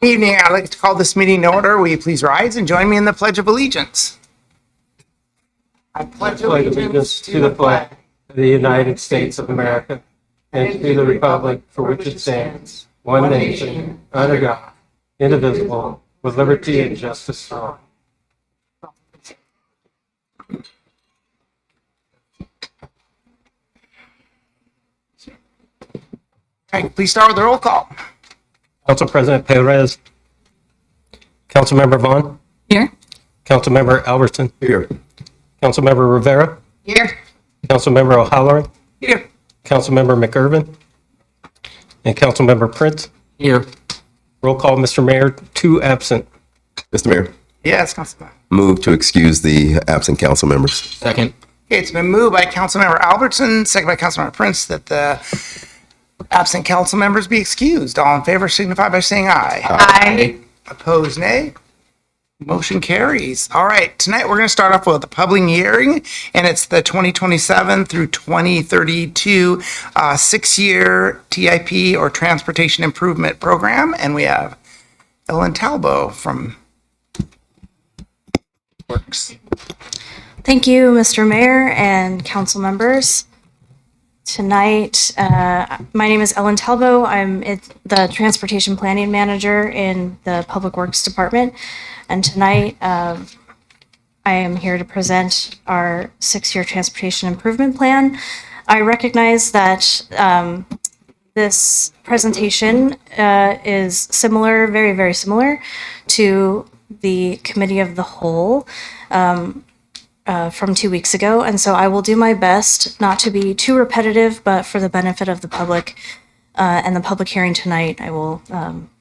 Evening. I'd like to call this meeting to order. Will you please rise and join me in the Pledge of Allegiance? I pledge allegiance to the flag of the United States of America and to the republic for which it stands, one nation, under God, indivisible, with liberty and justice for all. All right, please start with the roll call. Council President Perez, Councilmember Vaughn, Here. Councilmember Albertson, Here. Councilmember Rivera, Here. Councilmember O'Halloran, Here. Councilmember McIrvin, and Councilmember Prince. Here. Roll call, Mr. Mayor, 2 absent. Mr. Mayor, Yes, Councilman. move to excuse the absent council members. Second. Okay, it's been moved by Councilmember Albertson, second by Councilmember Prince, that the absent council members be excused. All in favor signify by saying aye. Aye. Opposed, nay. Motion carries. All right, tonight we're going to start off with a public hearing, and it's the 2027 through 2032 6-year TIP or Transportation Improvement Program, and we have Ellen Talbot from Works. Thank you, Mr. Mayor and council members. Tonight, my name is Ellen Talbot. I'm the Transportation Planning Manager in the Public Works Department. And tonight, I am here to present our 6-year Transportation Improvement Plan. I recognize that this presentation is similar, very, very similar to the Committee of the Whole from 2 weeks ago. And so I will do my best not to be too repetitive, but for the benefit of the public and the public hearing tonight, I will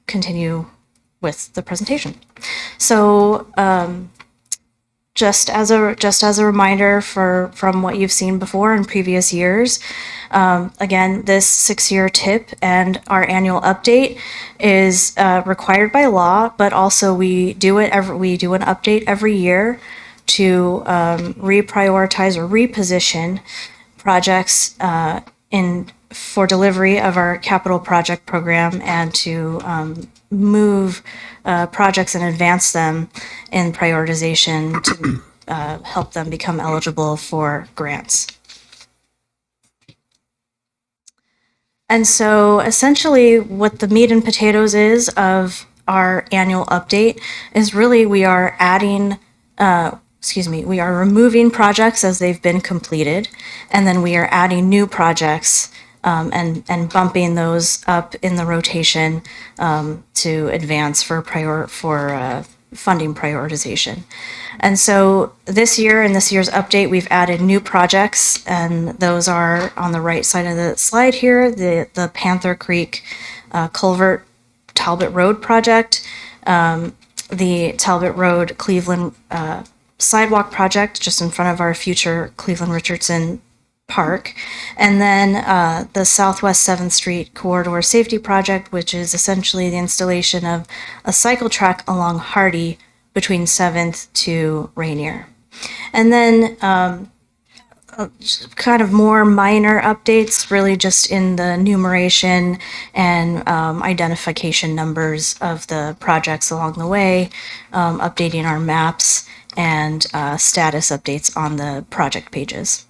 continue with the presentation. So just as a reminder from what you've seen before in previous years, again, this 6-year TIP and our annual update is required by law, but also we do an update every year to reprioritize or reposition projects for delivery of our capital project program and to move projects and advance them in prioritization to help them become eligible for grants. And so essentially what the meat and potatoes is of our annual update is really we are removing projects as they've been completed, and then we are adding new projects and bumping those up in the rotation to advance for funding prioritization. And so this year, in this year's update, we've added new projects, and those are on the right side of the slide here, the Panther Creek Culvert Talbot Road project, the Talbot Road Cleveland sidewalk project just in front of our future Cleveland Richardson Park, and then the Southwest 7th Street Corridor Safety Project, which is essentially the installation of a cycle track along Hardy between 7th to Rainier. And then kind of more minor updates, really just in the numeration and identification numbers of the projects along the way, updating our maps and status updates on the project pages.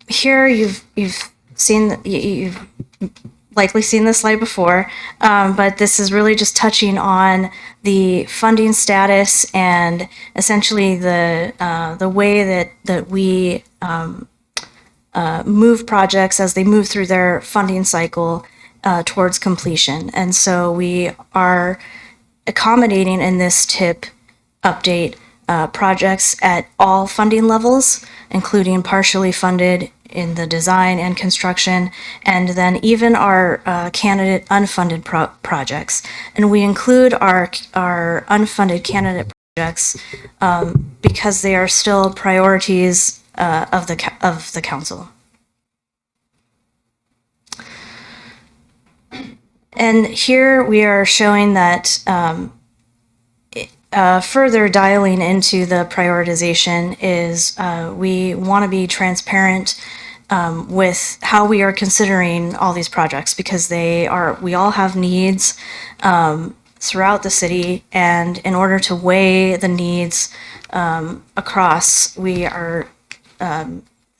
Here you've likely seen this slide before, but this is really just touching on the funding status and essentially the way that we move projects as they move through their funding cycle towards completion. And so we are accommodating in this TIP update projects at all funding levels, including partially funded in the design and construction, and then even our candidate unfunded projects. And we include our unfunded candidate projects because they are still priorities of the council. And here we are showing that further dialing into the prioritization is we want to be transparent with how we are considering all these projects, because we all have needs throughout the city, and in order to weigh the needs across, we are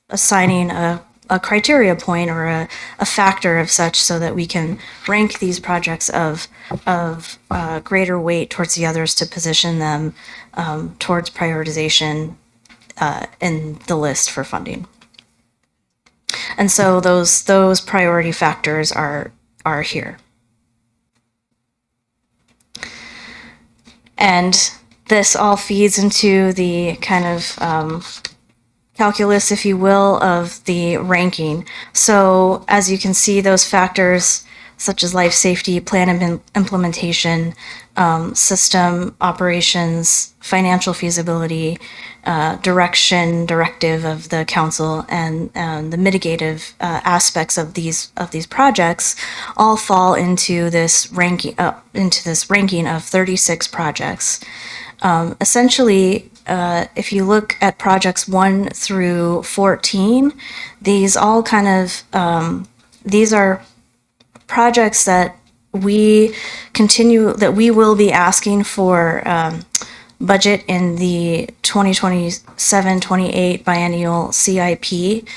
assigning a criteria point or a factor of such, so that we can rank these projects of greater weight towards the others to position them towards prioritization in the list for funding. And so those priority factors are here. And this all feeds into the kind of calculus, if you will, of the ranking. So as you can see, those factors such as life safety, plan implementation, system operations, financial feasibility, directive of the council, and the mitigative aspects of these projects all fall into this ranking of 36 projects. Essentially, if you look at projects 1 through 14, these all kind of these are projects that we will be asking for budget in the 2027-28 biennial CIP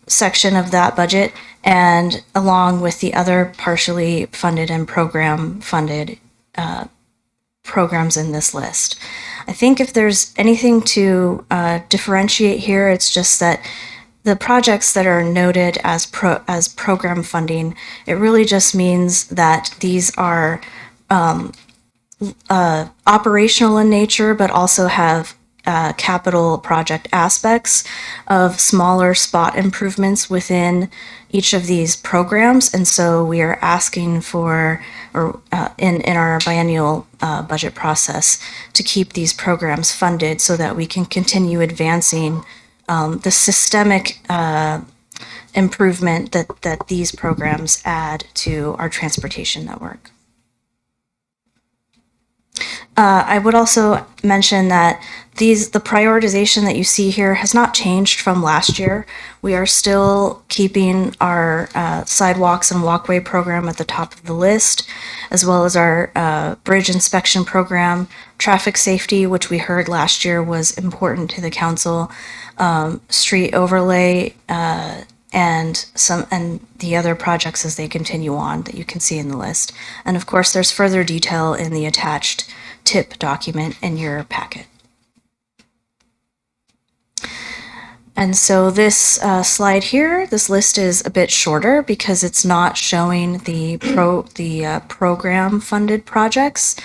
section of that budget, and along with the other partially funded and program funded programs in this list. I think if there's anything to differentiate here, it's just that the projects that are noted as program funding, it really just means that these are operational in nature, but also have capital project aspects of smaller spot improvements within each of these programs. And so we are asking for, or in our biennial budget process, to keep these programs funded so that we can continue advancing the systemic improvement that these programs add to our transportation network. I would also mention that the prioritization that you see here has not changed from last year. We are still keeping our sidewalks and walkway program at the top of the list, as well as our bridge inspection program, traffic safety, which we heard last year was important to the council, street overlay, and the other projects as they continue on that you can see in the list. And of course, there's further detail in the attached TIP document in your packet. And so this slide here, this list is a bit shorter because it's not showing the program funded projects.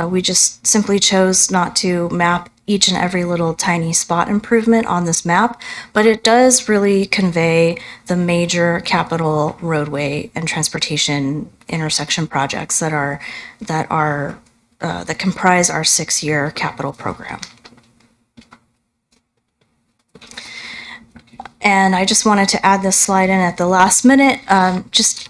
We just simply chose not to map each and every little tiny spot improvement on this map, but it does really convey the major capital roadway and transportation intersection projects that comprise our 6-year capital program. And I just wanted to add this slide in at the last minute, just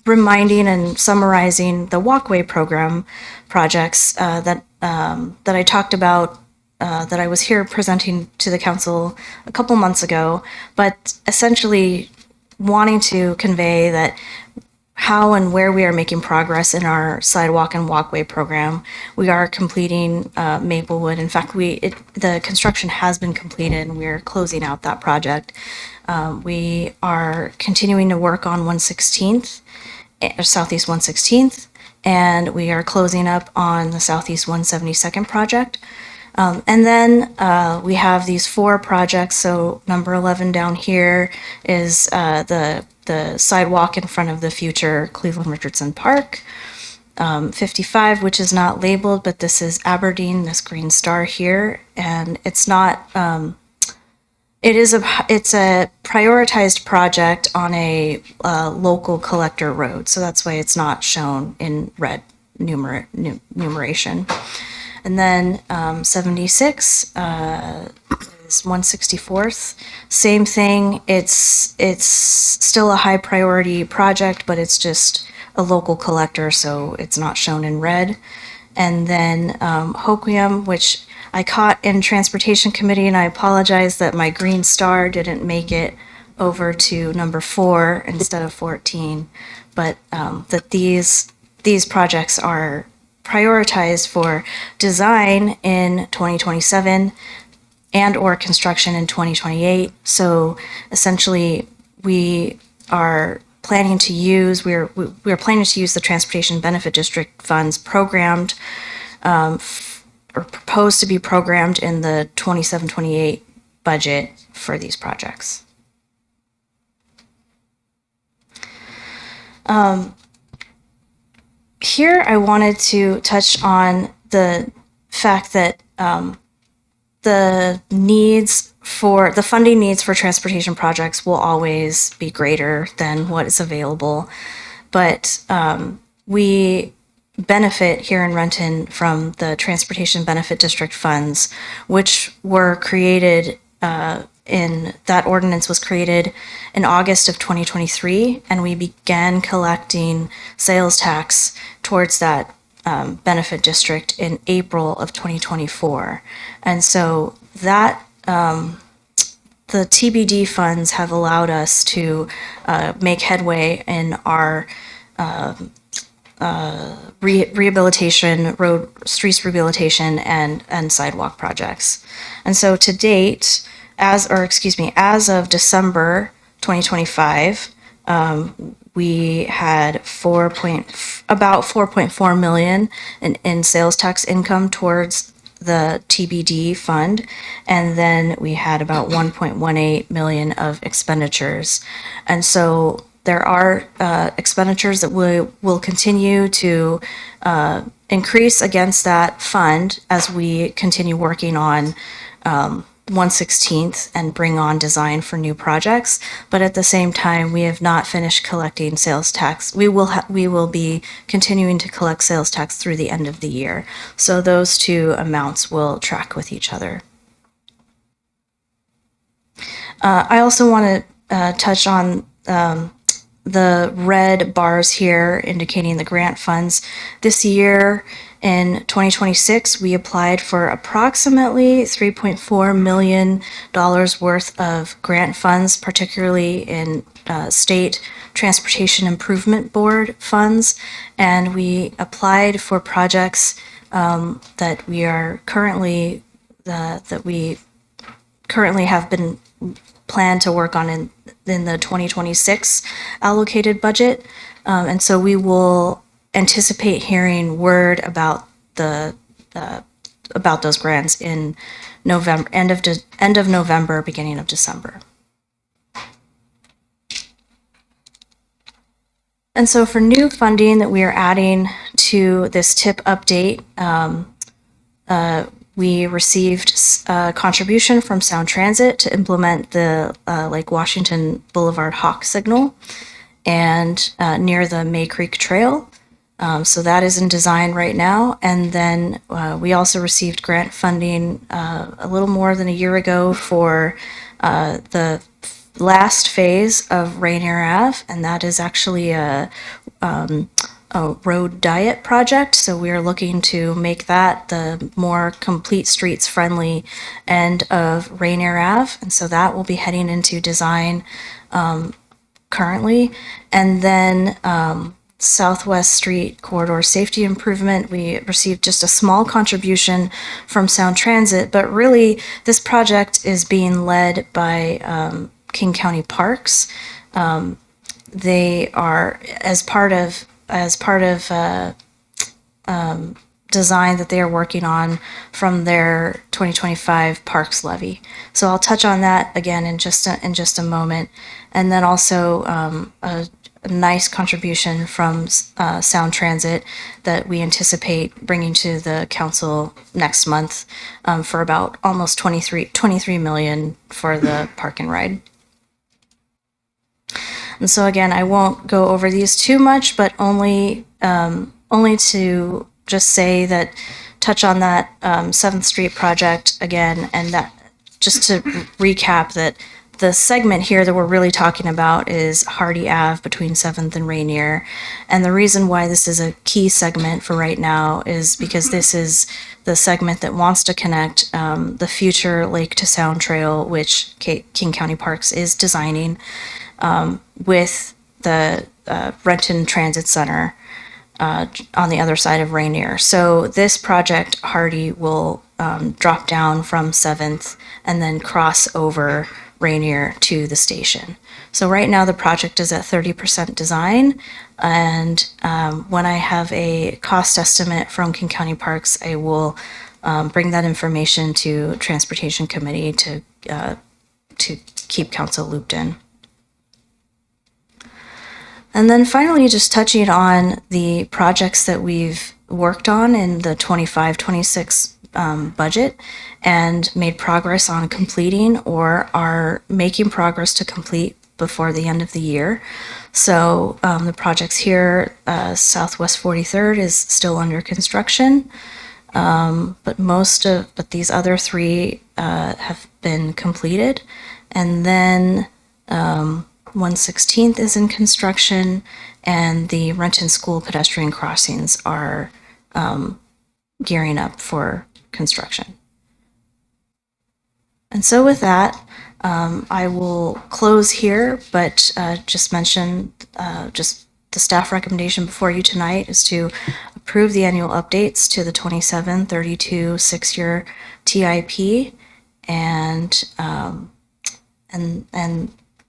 reminding and summarizing the walkway program projects that I talked about, that I was here presenting to the council a couple months ago, but essentially wanting to convey that how and where we are making progress in our sidewalk and walkway program. We are completing Maplewood. In fact, the construction has been completed and we're closing out that project. We are continuing to work on 116th, Southeast 116th, and we are closing up on the Southeast 172nd project. And then we have these 4 projects. So number 11 down here is the sidewalk in front of the future Cleveland Richardson Park. 55, which is not labeled, but this is Aberdeen, this green star here, and it's not. It's a prioritized project on a local collector road, so that's why it's not shown in red numeration. And then 76 is 164th. Same thing. It's still a high priority project, but it's just a local collector, so it's not shown in red. And then Hoquiam, which I caught in Transportation Committee, and I apologize that my green star didn't make it over to number 4 instead of 14, but that these projects are prioritized for design in 2027 and or construction in 2028. So essentially, we are planning to use the Transportation Benefit District funds programmed or proposed to be programmed in the 27-28 budget for these projects. Here I wanted to touch on the fact that the funding needs for transportation projects will always be greater than what is available. But we benefit here in Renton from the Transportation Benefit District funds, which were created that ordinance was created in August of 2023, and we began collecting sales tax towards that benefit district in April of 2024. And so that the TBD funds have allowed us to make headway in our rehabilitation, streets rehabilitation, and sidewalk projects. And so to date, as of December 2025, we had about 4.4 million in sales tax income towards the TBD fund, and then we had about 1.18 million of expenditures. And so there are expenditures that we will continue to increase against that fund as we continue working on 1/16 and bring on design for new projects. But at the same time, we have not finished collecting sales tax. We will be continuing to collect sales tax through the end of the year. So those two amounts will track with each other. I also want to touch on the red bars here indicating the grant funds. This year, in 2026, we applied for approximately $3.4 million worth of grant funds, particularly in state Transportation Improvement Board funds. And we applied for projects that we currently have been planned to work on in the 2026 allocated budget. And so we will anticipate hearing word about those grants in November, end of November, beginning of December. And so for new funding that we are adding to this TIP update, we received a contribution from Sound Transit to implement the Lake Washington Boulevard Hawk signal and near the May Creek Trail. So that is in design right now. And then we also received grant funding a little more than a year ago for the last phase of Rainier Ave, and that is actually a road diet project. So we are looking to make that the more complete streets friendly end of Rainier Ave. And so that will be heading into design currently. And then Southwest Street Corridor Safety Improvement, we received just a small contribution from Sound Transit, but really this project is being led by King County Parks. They are, as part of design that they are working on from their 2025 Parks Levy. So I'll touch on that again in just a moment. And then also a nice contribution from Sound Transit that we anticipate bringing to the council next month for about almost 23 million for the park and ride. And so again, I won't go over these too much, but only to just say that, touch on that 7th Street project again, and that just to recap that the segment here that we're really talking about is Hardy Ave between 7th and Rainier. And the reason why this is a key segment for right now is because this is the segment that wants to connect the future Lake to Sound Trail, which King County Parks is designing, with the Renton Transit Center on the other side of Rainier. So this project, Hardy, will drop down from 7th and then cross over Rainier to the station. So right now the project is at 30% design, and when I have a cost estimate from King County Parks, I will bring that information to Transportation Committee to keep council looped in. And then finally, just touching on the projects that we've worked on in the 25-26 budget and made progress on completing or are making progress to complete before the end of the year. So the projects here, Southwest 43rd is still under construction, but these other three have been completed. And then 116th is in construction, and the Renton School pedestrian crossings are gearing up for construction. And so with that, I will close here, but just mention just the staff recommendation before you tonight is to approve the annual updates to the 27-32 6-year TIP, and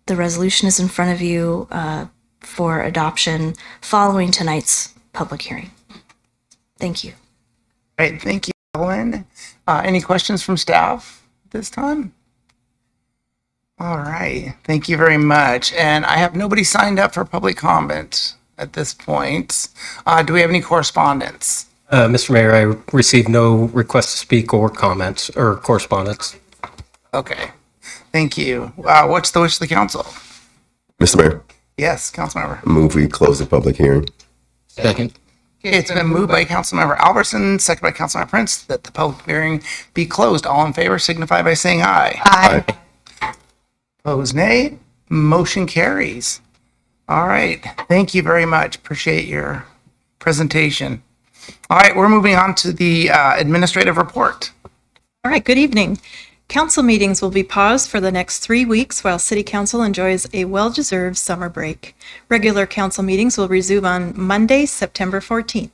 the resolution is in front of you for adoption following tonight's public hearing. Thank you. Right, thank you, Ellen. Any questions from staff this time? All right, thank you very much. And I have nobody signed up for public comment at this point. Do we have any correspondence? Mr. Mayor, I received no request to speak or comments or correspondence. Okay, thank you. What's the wish of the council? Mr. Mayor, Yes, Councilmember. move we close the public hearing. Second. Okay, it's been moved by Councilmember Albertson, second by Councilmember Prince, that the public hearing be closed. All in favor signify by saying aye. Aye. Opposed, nay. Motion carries. All right, thank you very much. Appreciate your presentation. All right, we're moving on to the administrative report. All right, good evening. Council meetings will be paused for the next 3 weeks while City Council enjoys a well-deserved summer break. Regular council meetings will resume on Monday, September 14th.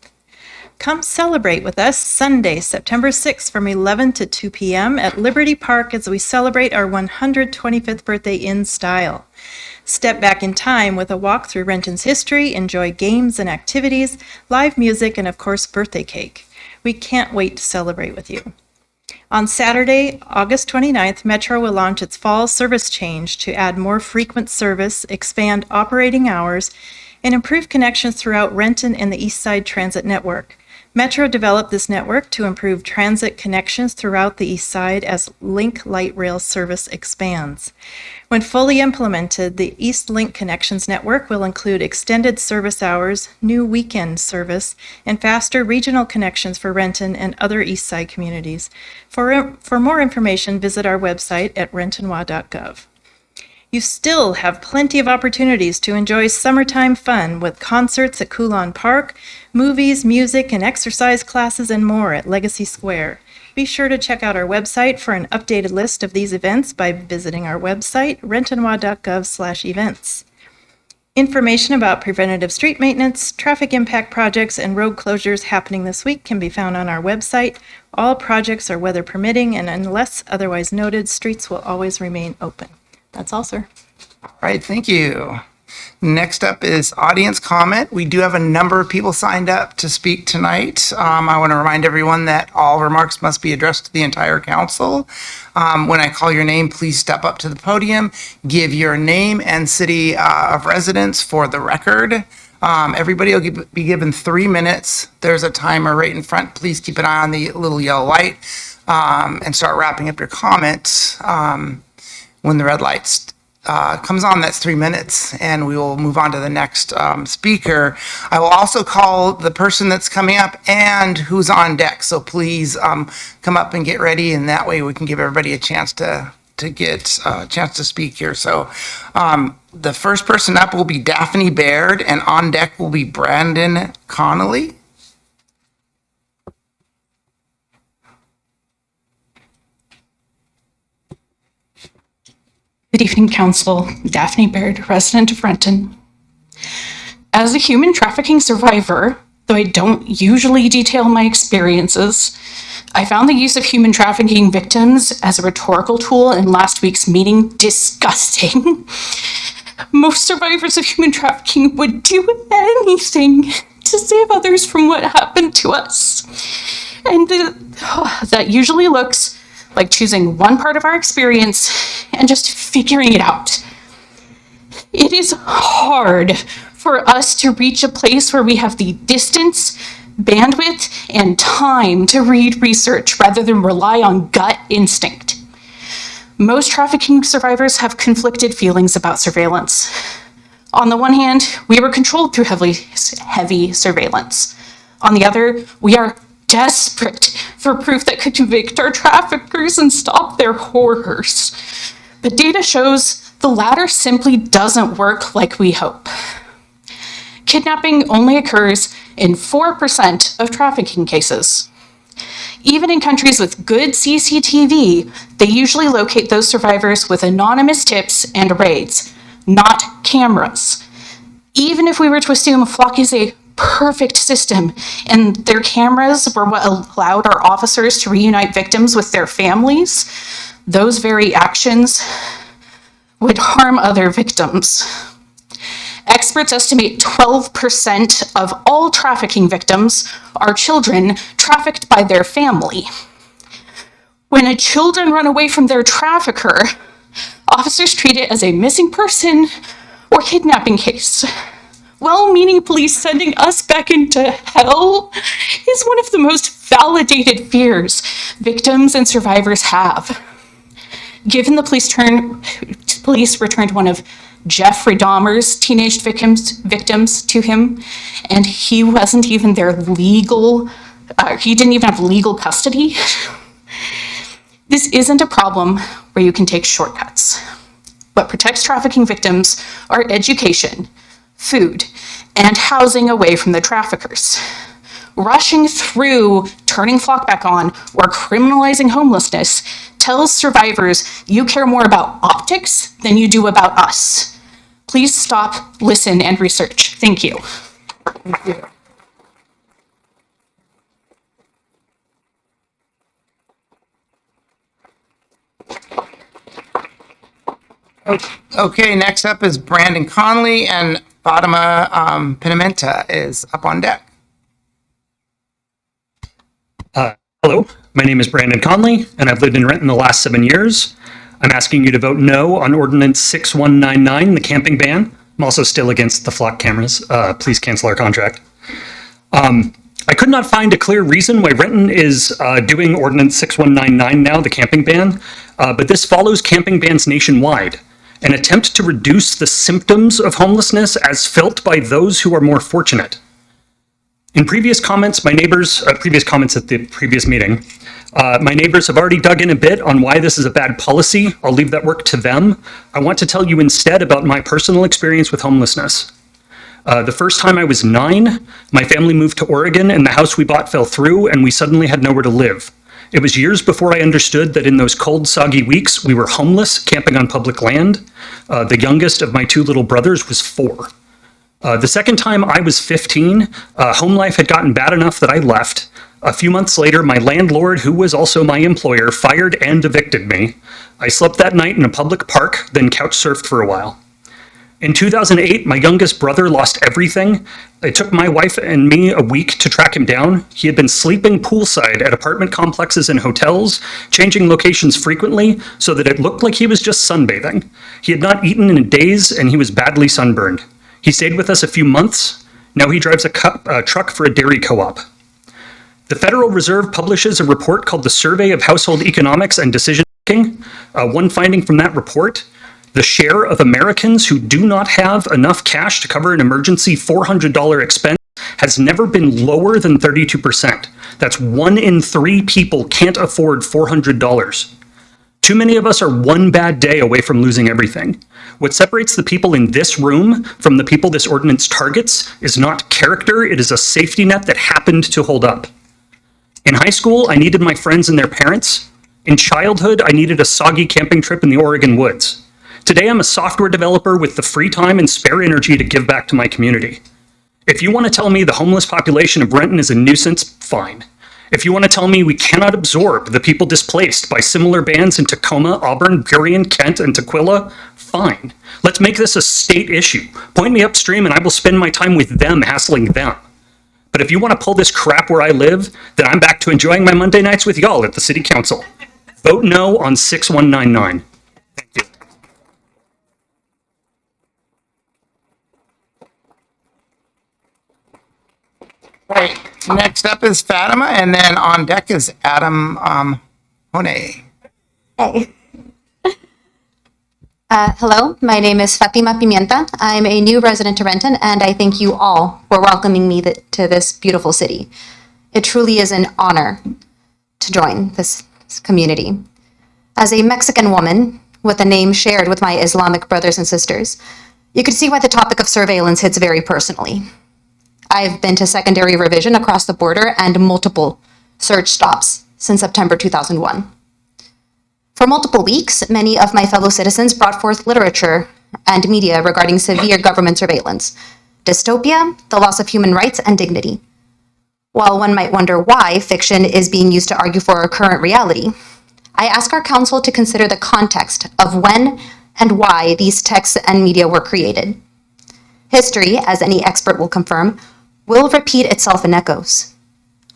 Come celebrate with us Sunday, September 6th from 11 to 2 p.m. at Liberty Park as we celebrate our 125th birthday in style. Step back in time with a walk through Renton's history, enjoy games and activities, live music, and of course, birthday cake. We can't wait to celebrate with you. On Saturday, August 29th, Metro will launch its fall service change to add more frequent service, expand operating hours, and improve connections throughout Renton and the East Side Transit Network. Metro developed this network to improve transit connections throughout the East Side as Link Light Rail service expands. When fully implemented, the East Link Connections Network will include extended service hours, new weekend service, and faster regional connections for Renton and other East Side communities. For more information, visit our website at rentonwa.gov. You still have plenty of opportunities to enjoy summertime fun with concerts at Coulon Park, movies, music, and exercise classes, and more at Legacy Square. Be sure to check out our website for an updated list of these events by visiting our website, rentonwa.gov/events. Information about preventative street maintenance, traffic impact projects, and road closures happening this week can be found on our website. All projects are weather permitting, and unless otherwise noted, streets will always remain open. That's all, sir. All right, thank you. Next up is audience comment. We do have a number of people signed up to speak tonight. I want to remind everyone that all remarks must be addressed to the entire council. When I call your name, please step up to the podium, give your name and city of residence for the record. Everybody will be given 3 minutes. There's a timer right in front. Please keep an eye on the little yellow light and start wrapping up your comments. When the red light comes on, that's 3 minutes, and we will move on to the next speaker. I will also call the person that's coming up and who's on deck, so please come up and get ready, and that way we can give everybody a chance to to get a chance to speak here. So the first person up will be Daphne Baird, and on deck will be Brandon Connolly. Good evening, Council. Daphne Baird, resident of Renton. As a human trafficking survivor, though I don't usually detail my experiences, I found the use of human trafficking victims as a rhetorical tool in last week's meeting disgusting. Most survivors of human trafficking would do anything to save others from what happened to us. And that usually looks like choosing one part of our experience and just figuring it out. It is hard for us to reach a place where we have the distance, bandwidth, and time to read research rather than rely on gut instinct. Most trafficking survivors have conflicted feelings about surveillance. On the one hand, we were controlled through heavy surveillance. On the other, we are desperate for proof that could convict our traffickers and stop their horrors. But data shows the latter simply doesn't work like we hope. Kidnapping only occurs in 4% of trafficking cases. Even in countries with good CCTV, they usually locate those survivors with anonymous tips and raids, not cameras. Even if we were to assume Flock is a perfect system and their cameras were what allowed our officers to reunite victims with their families, those very actions would harm other victims. Experts estimate 12% of all trafficking victims are children trafficked by their family. When children run away from their trafficker, officers treat it as a missing person or kidnapping case. Well-meaning police sending us back into hell is one of the most validated fears victims and survivors have. Given the police returned one of Jeffrey Dahmer's teenage victims to him, and he wasn't even he didn't even have legal custody. This isn't a problem where you can take shortcuts. What protects trafficking victims are education, food, and housing away from the traffickers. Rushing through turning Flock back on or criminalizing homelessness tells survivors you care more about optics than you do about us. Please stop, listen, and research. Thank you. Thank you. Okay, next up is Brandon Conley, and Fatima Pinamenta is up on deck. Hello, my name is Brandon Conley, and I've lived in Renton the last 7 years. I'm asking you to vote no on Ordinance 6199, the camping ban. I'm also still against the flock cameras. Please cancel our contract. I could not find a clear reason why Renton is doing Ordinance 6199 now, the camping ban, but this follows camping bans nationwide. An attempt to reduce the symptoms of homelessness as felt by those who are more fortunate. In previous comments, previous comments at the previous meeting, my neighbors have already dug in a bit on why this is a bad policy. I'll leave that work to them. I want to tell you instead about my personal experience with homelessness. The first time I was 9, my family moved to Oregon and the house we bought fell through and we suddenly had nowhere to live. It was years before I understood that in those cold, soggy weeks, we were homeless, camping on public land. The youngest of my 2 little brothers was 4. The second time I was 15, home life had gotten bad enough that I left. A few months later, my landlord, who was also my employer, fired and evicted me. I slept that night in a public park, then couch surfed for a while. In 2008, my youngest brother lost everything. It took my wife and me a week to track him down. He had been sleeping poolside at apartment complexes and hotels, changing locations frequently so that it looked like he was just sunbathing. He had not eaten in days and he was badly sunburned. He stayed with us a few months. Now he drives a truck for a dairy co-op. The Federal Reserve publishes a report called the Survey of Household Economics and Decision Making. One finding from that report: the share of Americans who do not have enough cash to cover an emergency $400 expense has never been lower than 32%. That's 1 in 3 people can't afford $400. Too many of us are one bad day away from losing everything. What separates the people in this room from the people this ordinance targets is not character, it is a safety net that happened to hold up. In high school, I needed my friends and their parents. In childhood, I needed a soggy camping trip in the Oregon woods. Today, I'm a software developer with the free time and spare energy to give back to my community. If you want to tell me the homeless population of Renton is a nuisance, fine. If you want to tell me we cannot absorb the people displaced by similar bans in Tacoma, Auburn, Burien, Kent, and Tukwila, fine. Let's make this a state issue. Point me upstream and I will spend my time with them hassling them. But if you want to pull this crap where I live, then I'm back to enjoying my Monday nights with y'all at the City Council. Vote no on 6199. Thank you. Right. Next up is Fatima, and then on deck is Adam Honey. Hey. Hello, my name is Fatima Pimienta. I'm a new resident to Renton, and I thank you all for welcoming me to this beautiful city. It truly is an honor to join this community. As a Mexican woman with a name shared with my Islamic brothers and sisters, you can see why the topic of surveillance hits very personally. I've been to secondary revision across the border and multiple search stops since September 2001. For multiple weeks, many of my fellow citizens brought forth literature and media regarding severe government surveillance, dystopia, the loss of human rights, and dignity. While one might wonder why fiction is being used to argue for our current reality, I ask our council to consider the context of when and why these texts and media were created. History, as any expert will confirm, will repeat itself in echoes.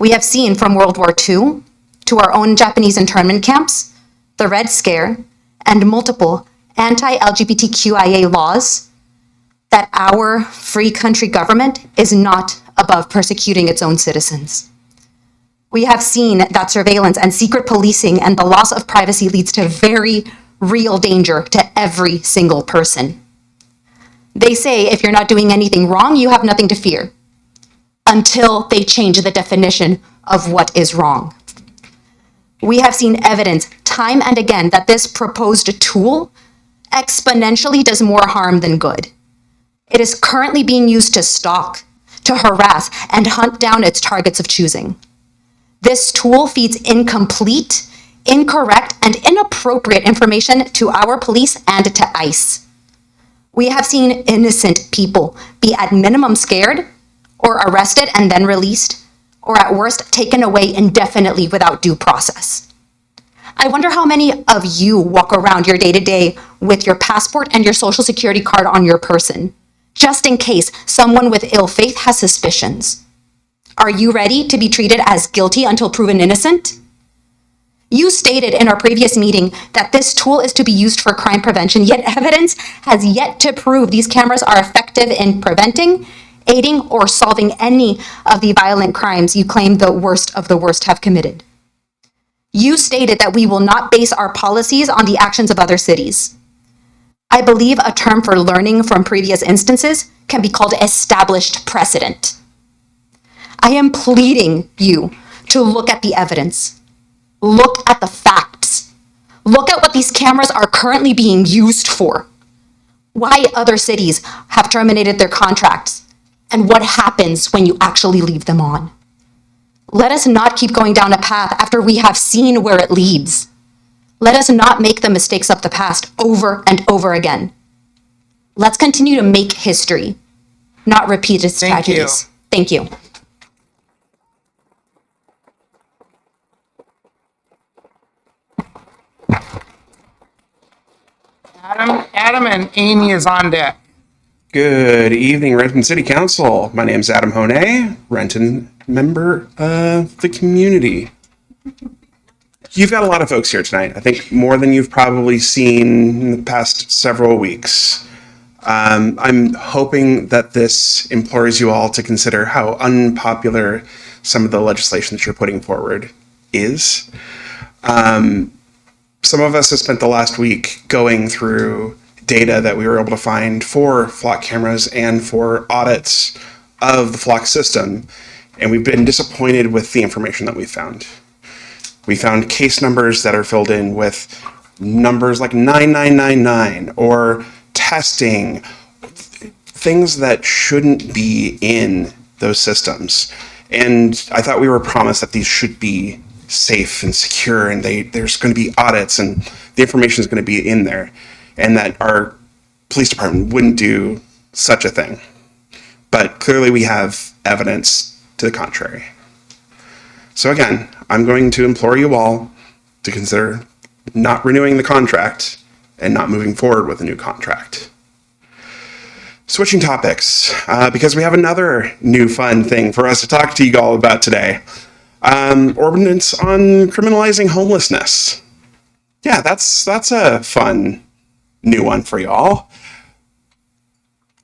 We have seen from World War II to our own Japanese internment camps, the Red Scare, and multiple anti-LGBTQIA laws that our free country government is not above persecuting its own citizens. We have seen that surveillance and secret policing and the loss of privacy leads to very real danger to every single person. They say if you're not doing anything wrong, you have nothing to fear, until they change the definition of what is wrong. We have seen evidence time and again that this proposed tool exponentially does more harm than good. It is currently being used to stalk, to harass, and hunt down its targets of choosing. This tool feeds incomplete, incorrect, and inappropriate information to our police and to ICE. We have seen innocent people be at minimum scared, or arrested and then released, or at worst taken away indefinitely without due process. I wonder how many of you walk around your day-to-day with your passport and your social security card on your person, just in case someone with ill faith has suspicions. Are you ready to be treated as guilty until proven innocent? You stated in our previous meeting that this tool is to be used for crime prevention, yet evidence has yet to prove these cameras are effective in preventing, aiding, or solving any of the violent crimes you claim the worst of the worst have committed. You stated that we will not base our policies on the actions of other cities. I believe a term for learning from previous instances can be called established precedent. I am pleading you to look at the evidence. Look at the facts. Look at what these cameras are currently being used for. Why other cities have terminated their contracts, and what happens when you actually leave them on. Let us not keep going down a path after we have seen where it leads. Let us not make the mistakes of the past over and over again. Let's continue to make history, not repeat its tragedies. Thank you. Adam and Amy is on deck. Good evening, Renton City Council. My name is Adam Honey, Renton member of the community. You've got a lot of folks here tonight. I think more than you've probably seen in the past several weeks. I'm hoping that this implores you all to consider how unpopular some of the legislation that you're putting forward is. Some of us have spent the last week going through data that we were able to find for flock cameras and for audits of the flock system, and we've been disappointed with the information that we found. We found case numbers that are filled in with numbers like 9999 or testing, things that shouldn't be in those systems. And I thought we were promised that these should be safe and secure, and there's going to be audits and the information is going to be in there, and that our police department wouldn't do such a thing. But clearly we have evidence to the contrary. So again, I'm going to implore you all to consider not renewing the contract and not moving forward with a new contract. Switching topics, because we have another new fun thing for us to talk to you all about today. Ordinance on criminalizing homelessness. Yeah, that's a fun new one for y'all.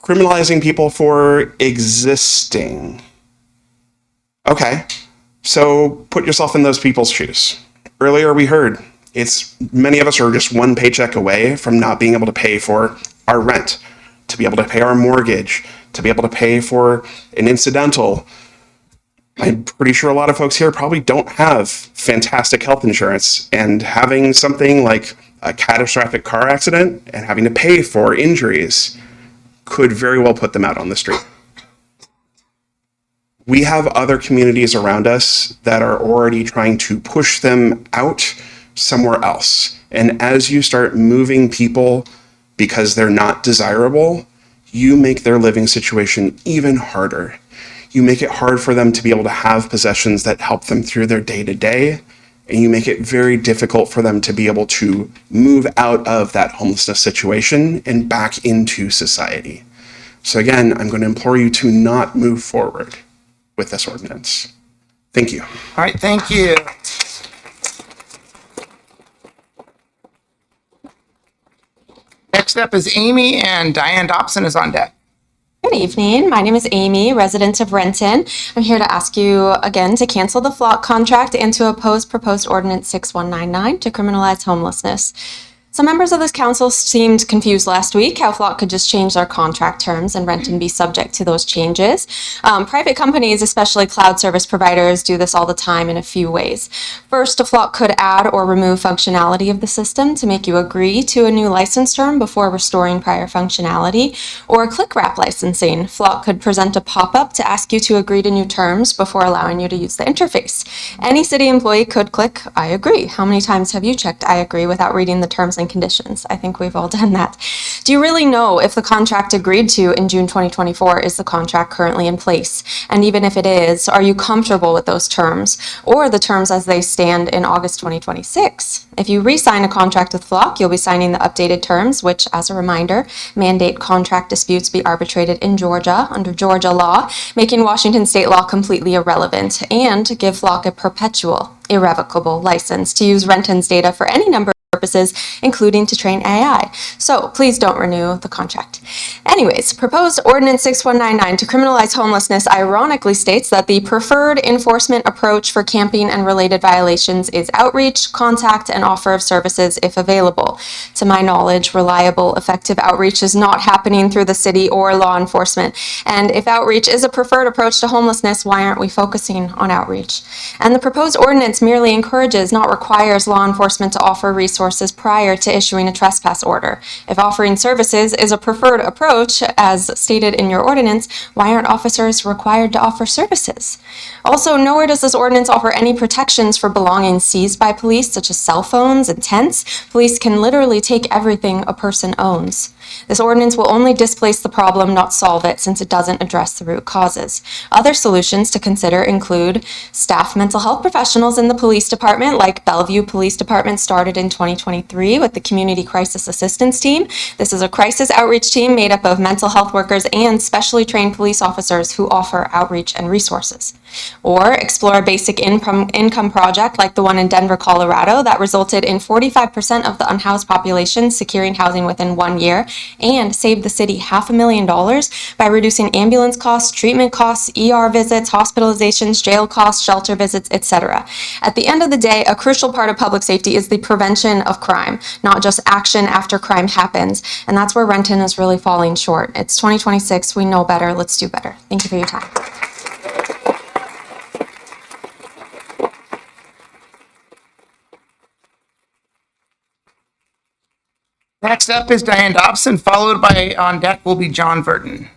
Criminalizing people for existing. Okay, so put yourself in those people's shoes. Earlier we heard many of us are just one paycheck away from not being able to pay for our rent, to be able to pay our mortgage, to be able to pay for an incidental. I'm pretty sure a lot of folks here probably don't have fantastic health insurance, and having something like a catastrophic car accident and having to pay for injuries could very well put them out on the street. We have other communities around us that are already trying to push them out somewhere else. And as you start moving people because they're not desirable, you make their living situation even harder. You make it hard for them to be able to have possessions that help them through their day-to-day, and you make it very difficult for them to be able to move out of that homelessness situation and back into society. So again, I'm going to implore you to not move forward with this ordinance. Thank you. All right, thank you. Next up is Amy, and Diane Dobson is on deck. Good evening. My name is Amy, resident of Renton. I'm here to ask you again to cancel the flock contract and to oppose proposed ordinance 6199 to criminalize homelessness. Some members of this council seemed confused last week how Flock could just change their contract terms and Renton be subject to those changes. Private companies, especially cloud service providers, do this all the time in a few ways. First, a Flock could add or remove functionality of the system to make you agree to a new license term before restoring prior functionality. Or click wrap licensing. Flock could present a pop-up to ask you to agree to new terms before allowing you to use the interface. Any city employee could click I agree. How many times have you checked I agree without reading the terms and conditions? I think we've all done that. Do you really know if the contract agreed to in June 2024 is the contract currently in place? And even if it is, are you comfortable with those terms or the terms as they stand in August 2026? If you re-sign a contract with Flock, you'll be signing the updated terms, which, as a reminder, mandate contract disputes be arbitrated in Georgia under Georgia law, making Washington state law completely irrelevant, and give Flock a perpetual, irrevocable license to use Renton's data for any number purposes, including to train AI. So please don't renew the contract. Anyways, proposed ordinance 6199 to criminalize homelessness ironically states that the preferred enforcement approach for camping and related violations is outreach, contact, and offer of services if available. To my knowledge, reliable, effective outreach is not happening through the city or law enforcement. And if outreach is a preferred approach to homelessness, why aren't we focusing on outreach? And the proposed ordinance merely encourages, not requires, law enforcement to offer resources prior to issuing a trespass order. If offering services is a preferred approach, as stated in your ordinance, why aren't officers required to offer services? Also, nowhere does this ordinance offer any protections for belongings seized by police, such as cell phones and tents. Police can literally take everything a person owns. This ordinance will only displace the problem, not solve it, since it doesn't address the root causes. Other solutions to consider include staff mental health professionals in the police department, like Bellevue Police Department started in 2023 with the Community Crisis Assistance Team. This is a crisis outreach team made up of mental health workers and specially trained police officers who offer outreach and resources. Or explore a basic income project like the one in Denver, Colorado, that resulted in 45% of the unhoused population securing housing within 1 year and saved the city $500,000 by reducing ambulance costs, treatment costs, ER visits, hospitalizations, jail costs, shelter visits, etc. At the end of the day, a crucial part of public safety is the prevention of crime, not just action after crime happens. And that's where Renton is really falling short. It's 2026. We know better. Let's do better. Thank you for your time. Next up is Diane Dobson, followed by on deck will be John Verton.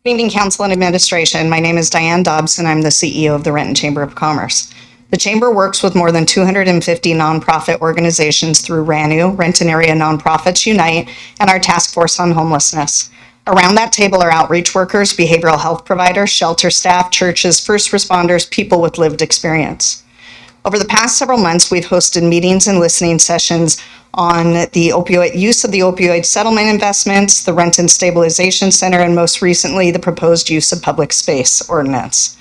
Good evening, Council and Administration. My name is Diane Dobson. I'm the CEO of the Renton Chamber of Commerce. The Chamber works with more than 250 nonprofit organizations through RANU, Renton Area Nonprofits Unite, and our Task Force on Homelessness. Around that table are outreach workers, behavioral health providers, shelter staff, churches, first responders, people with lived experience. Over the past several months, we've hosted meetings and listening sessions on the use of the opioid settlement investments, the Renton Stabilization Center, and most recently, the proposed use of public space ordinance.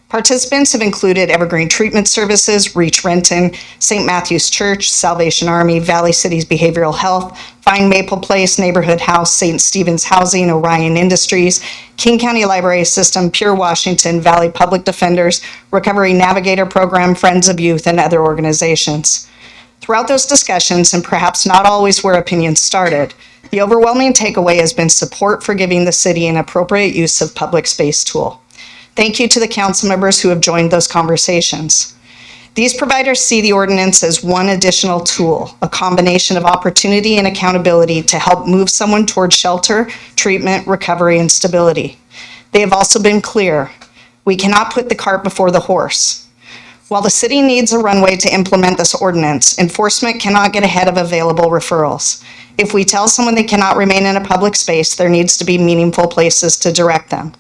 Participants have included Evergreen Treatment Services, Reach Renton, St. Matthew's Church, Salvation Army, Valley Cities Behavioral Health, Fine Maple Place, Neighborhood House, St. Stephen's Housing, Orion Industries, King County Library System, Pure Washington, Valley Public Defenders, Recovery Navigator Program, Friends of Youth, and other organizations. Throughout those discussions, and perhaps not always where opinions started, the overwhelming takeaway has been support for giving the city an appropriate use of public space tool. Thank you to the council members who have joined those conversations. These providers see the ordinance as one additional tool, a combination of opportunity and accountability to help move someone towards shelter, treatment, recovery, and stability. They have also been clear, we cannot put the cart before the horse. While the city needs a runway to implement this ordinance, enforcement cannot get ahead of available referrals. If we tell someone they cannot remain in a public space, there needs to be meaningful places to direct them.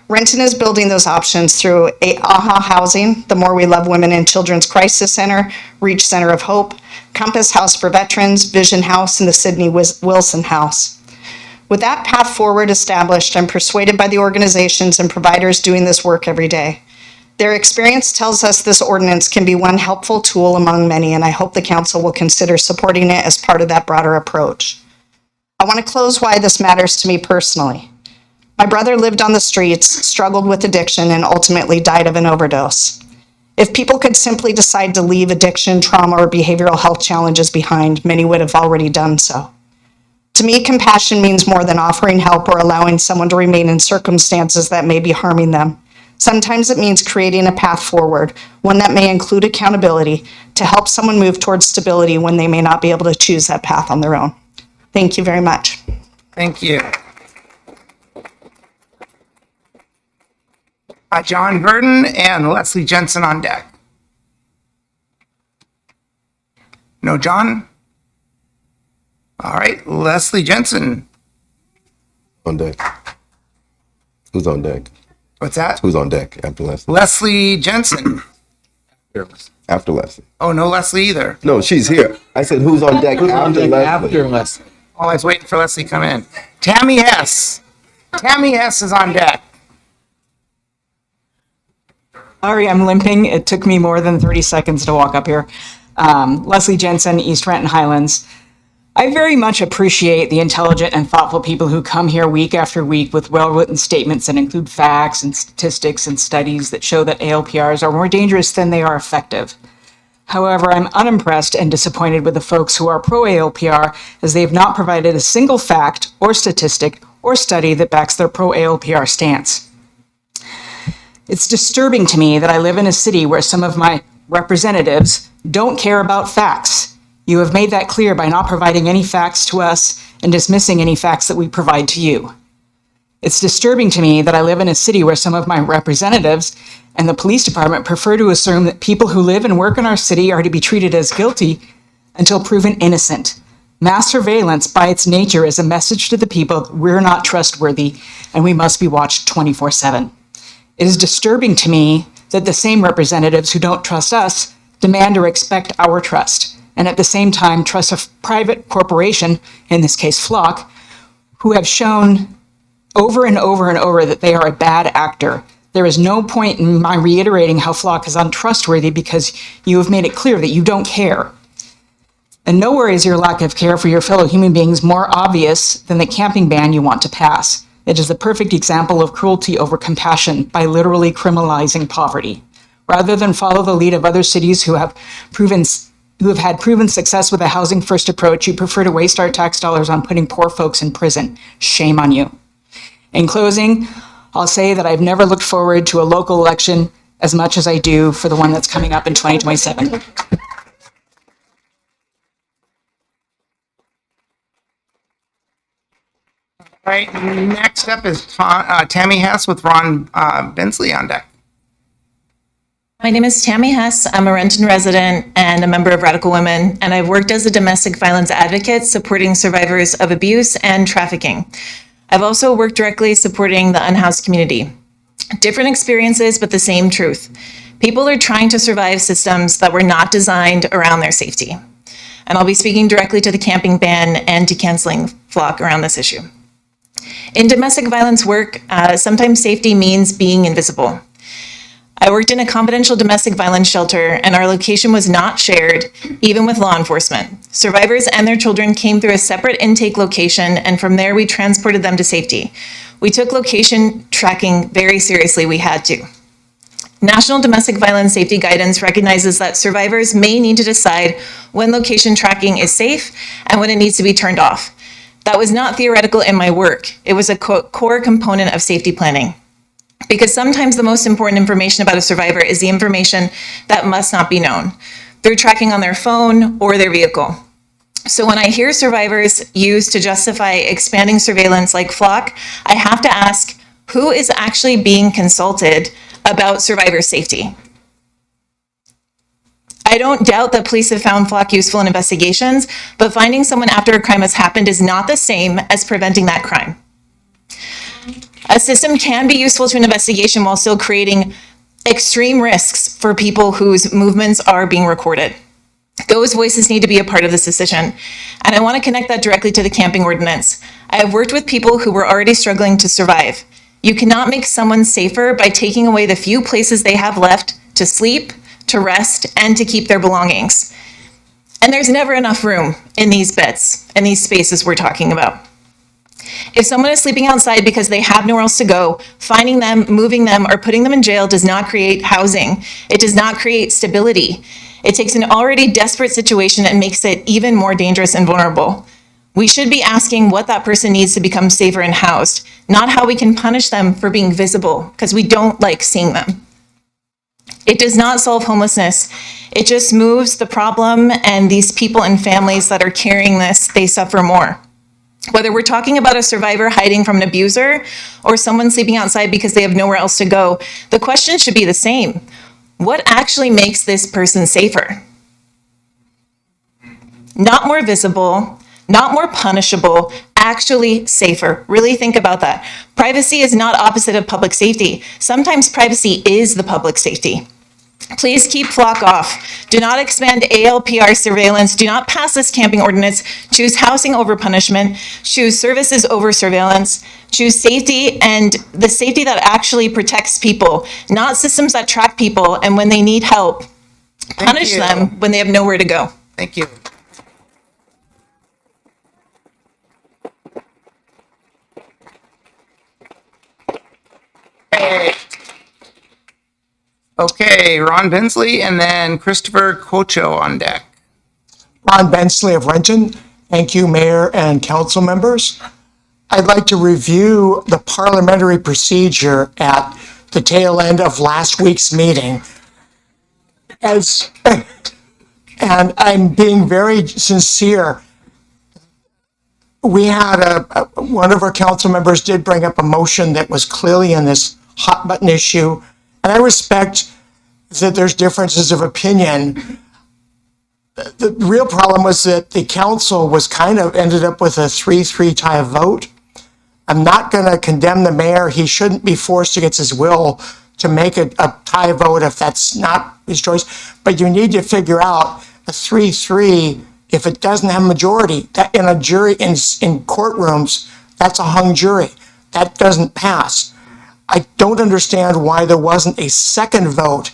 Renton is building those options through AHA Housing, the More We Love Women and Children's Crisis Center, Reach Center of Hope, Compass House for Veterans, Vision House, and the Sidney Wilson House. With that path forward established, I'm persuaded by the organizations and providers doing this work every day. Their experience tells us this ordinance can be one helpful tool among many, and I hope the council will consider supporting it as part of that broader approach. I want to close why this matters to me personally. My brother lived on the streets, struggled with addiction, and ultimately died of an overdose. If people could simply decide to leave addiction, trauma, or behavioral health challenges behind, many would have already done so. To me, compassion means more than offering help or allowing someone to remain in circumstances that may be harming them. Sometimes it means creating a path forward, one that may include accountability, to help someone move towards stability when they may not be able to choose that path on their own. Thank you very much. Thank you. John Verton and Leslie Jensen on deck. No, John? All right, Leslie Jensen. On deck. Who's on deck? What's that? Who's on deck after Leslie? Leslie Jensen. After Leslie. Oh, no Leslie either. No, she's here. I said, who's on deck after Leslie? Oh, I was waiting for Leslie to come in. Tammy Hess. Tammy Hess is on deck. Sorry, I'm limping. It took me more than 30 seconds to walk up here. Leslie Jensen, East Renton Highlands. I very much appreciate the intelligent and thoughtful people who come here week after week with well-written statements that include facts and statistics and studies that show that ALPRs are more dangerous than they are effective. However, I'm unimpressed and disappointed with the folks who are pro-ALPR, as they have not provided a single fact or statistic or study that backs their pro-ALPR stance. It's disturbing to me that I live in a city where some of my representatives don't care about facts. You have made that clear by not providing any facts to us and dismissing any facts that we provide to you. It's disturbing to me that I live in a city where some of my representatives and the police department prefer to assume that people who live and work in our city are to be treated as guilty until proven innocent. Mass surveillance, by its nature, is a message to the people that we're not trustworthy and we must be watched 24/7. It is disturbing to me that the same representatives who don't trust us demand or expect our trust, and at the same time trust a private corporation, in this case Flock, who have shown over and over and over that they are a bad actor. There is no point in my reiterating how Flock is untrustworthy because you have made it clear that you don't care. And nowhere is your lack of care for your fellow human beings more obvious than the camping ban you want to pass. It is the perfect example of cruelty over compassion by literally criminalizing poverty. Rather than follow the lead of other cities who have had proven success with a housing first approach, you prefer to waste our tax dollars on putting poor folks in prison. Shame on you. In closing, I'll say that I've never looked forward to a local election as much as I do for the one that's coming up in 2027. All right, next up is Tammy Hess with Ron Bensley on deck. My name is Tammy Hess. I'm a Renton resident and a member of Radical Women, and I've worked as a domestic violence advocate supporting survivors of abuse and trafficking. I've also worked directly supporting the unhoused community. Different experiences, but the same truth. People are trying to survive systems that were not designed around their safety. And I'll be speaking directly to the camping ban and to canceling flock around this issue. In domestic violence work, sometimes safety means being invisible. I worked in a confidential domestic violence shelter, and our location was not shared, even with law enforcement. Survivors and their children came through a separate intake location, and from there we transported them to safety. We took location tracking very seriously. We had to. National Domestic Violence Safety Guidance recognizes that survivors may need to decide when location tracking is safe and when it needs to be turned off. That was not theoretical in my work. It was a core component of safety planning. Because sometimes the most important information about a survivor is the information that must not be known through tracking on their phone or their vehicle. So when I hear survivors used to justify expanding surveillance like flock, I have to ask, who is actually being consulted about survivor safety? I don't doubt that police have found flock useful in investigations, but finding someone after a crime has happened is not the same as preventing that crime. A system can be useful to an investigation while still creating extreme risks for people whose movements are being recorded. Those voices need to be a part of this decision. And I want to connect that directly to the camping ordinance. I have worked with people who were already struggling to survive. You cannot make someone safer by taking away the few places they have left to sleep, to rest, and to keep their belongings. And there's never enough room in these beds, in these spaces we're talking about. If someone is sleeping outside because they have nowhere else to go, finding them, moving them, or putting them in jail does not create housing. It does not create stability. It takes an already desperate situation and makes it even more dangerous and vulnerable. We should be asking what that person needs to become safer and housed, not how we can punish them for being visible, because we don't like seeing them. It does not solve homelessness. It just moves the problem, and these people and families that are carrying this, they suffer more. Whether we're talking about a survivor hiding from an abuser or someone sleeping outside because they have nowhere else to go, the question should be the same. What actually makes this person safer? Not more visible, not more punishable, actually safer. Really think about that. Privacy is not opposite of public safety. Sometimes privacy is the public safety. Please keep flock off. Do not expand ALPR surveillance. Do not pass this camping ordinance. Choose housing over punishment. Choose services over surveillance. Choose safety, and the safety that actually protects people, not systems that track people, and when they need help, punish them when they have nowhere to go. Thank you. Hey. Okay, Ron Bensley and then Christopher Cocho on deck. Ron Bensley of Renton. Thank you, Mayor and council members. I'd like to review the parliamentary procedure at the tail end of last week's meeting. And I'm being very sincere. We had one of our council members did bring up a motion that was clearly in this hot button issue. And I respect that there's differences of opinion. The real problem was that the council was ended up with a 3-3 tie vote. I'm not going to condemn the mayor. He shouldn't be forced against his will to make a tie vote if that's not his choice. But you need to figure out a 3-3, if it doesn't have a majority, that in a jury, in courtrooms, that's a hung jury. That doesn't pass. I don't understand why there wasn't a second vote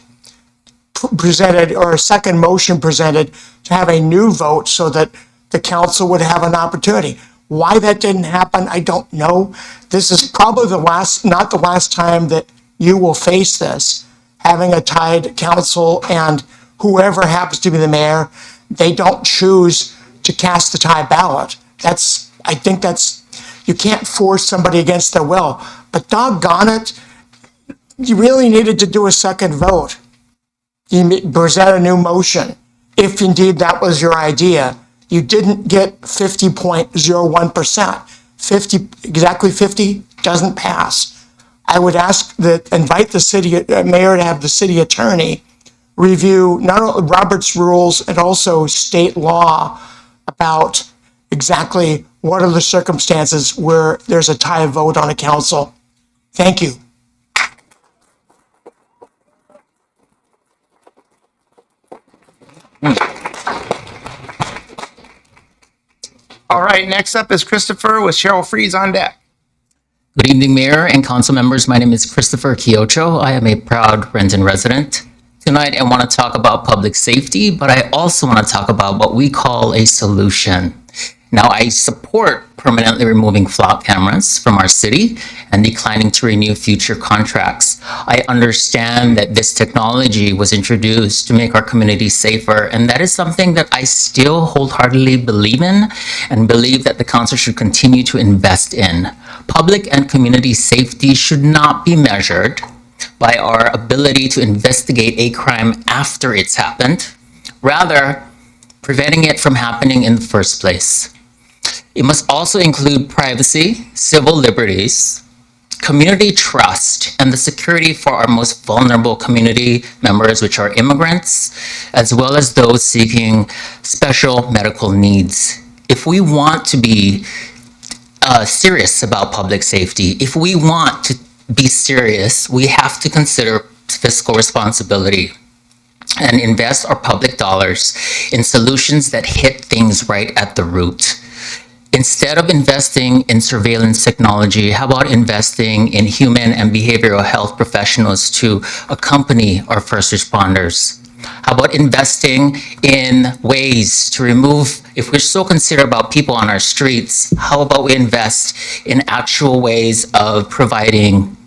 presented or a second motion presented to have a new vote so that the council would have an opportunity. Why that didn't happen, I don't know. This is probably not the last time that you will face this, having a tied council and whoever happens to be the mayor, they don't choose to cast the tie ballot. I think you can't force somebody against their will. But doggone it, you really needed to do a second vote. You present a new motion, if indeed that was your idea. You didn't get 50.01%. exactly 50 doesn't pass. I would invite the city mayor to have the city attorney review not only Robert's rules and also state law about exactly what are the circumstances where there's a tie vote on a council. Thank you. All right, next up is Christopher with Cheryl Freeze on deck. Good evening, Mayor and council members. My name is Christopher Kiocho. I am a proud Renton resident. Tonight, I want to talk about public safety, but I also want to talk about what we call a solution. Now, I support permanently removing flock cameras from our city and declining to renew future contracts. I understand that this technology was introduced to make our community safer, and that is something that I still wholeheartedly believe in and believe that the council should continue to invest in. Public and community safety should not be measured by our ability to investigate a crime after it's happened, rather preventing it from happening in the first place. It must also include privacy, civil liberties, community trust, and the security for our most vulnerable community members, which are immigrants, as well as those seeking special medical needs. If we want to be serious about public safety, if we want to be serious, we have to consider fiscal responsibility and invest our public dollars in solutions that hit things right at the root. Instead of investing in surveillance technology, how about investing in human and behavioral health professionals to accompany our first responders? How about investing in ways to remove, if we're so concerned about people on our streets, how about we invest in actual ways of providing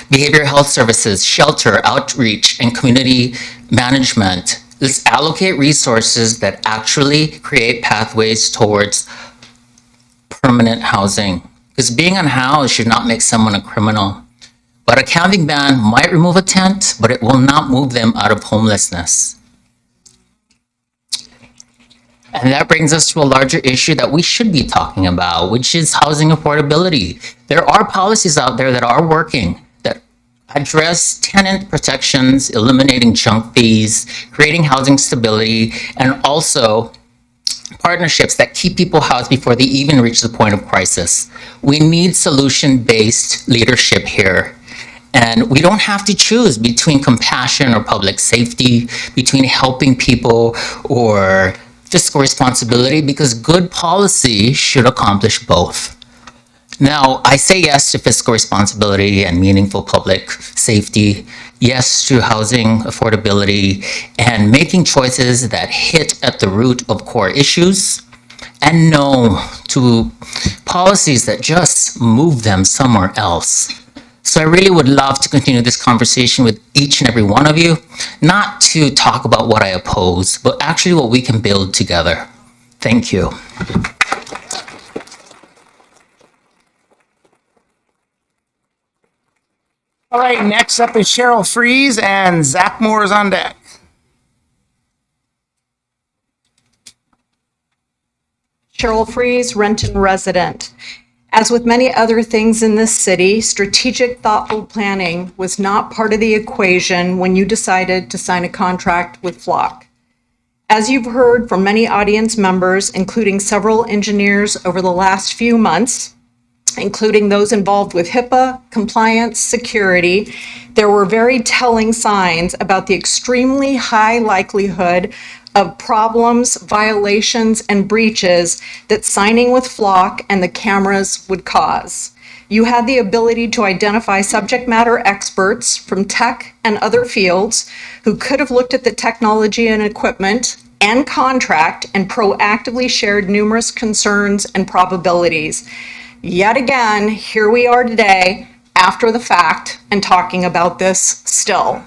behavioral health services, shelter, outreach, and community management? Let's allocate resources that actually create pathways towards permanent housing. Because being unhoused should not make someone a criminal. But a camping ban might remove a tent, but it will not move them out of homelessness. And that brings us to a larger issue that we should be talking about, which is housing affordability. There are policies out there that are working that address tenant protections, eliminating junk fees, creating housing stability, and also partnerships that keep people housed before they even reach the point of crisis. We need solution-based leadership here. And we don't have to choose between compassion or public safety, between helping people or fiscal responsibility, because good policy should accomplish both. Now, I say yes to fiscal responsibility and meaningful public safety, yes to housing affordability, and making choices that hit at the root of core issues, and no to policies that just move them somewhere else. So I really would love to continue this conversation with each and every one of you, not to talk about what I oppose, but actually what we can build together. Thank you. All right, next up is Cheryl Freeze, and Zach Moore is on deck. Cheryl Freeze, Renton resident. As with many other things in this city, strategic, thoughtful planning was not part of the equation when you decided to sign a contract with Flock. As you've heard from many audience members, including several engineers over the last few months, including those involved with HIPAA, compliance, security, there were very telling signs about the extremely high likelihood of problems, violations, and breaches that signing with Flock and the cameras would cause. You had the ability to identify subject matter experts from tech and other fields who could have looked at the technology and equipment and contract and proactively shared numerous concerns and probabilities. Yet again, here we are today after the fact and talking about this still.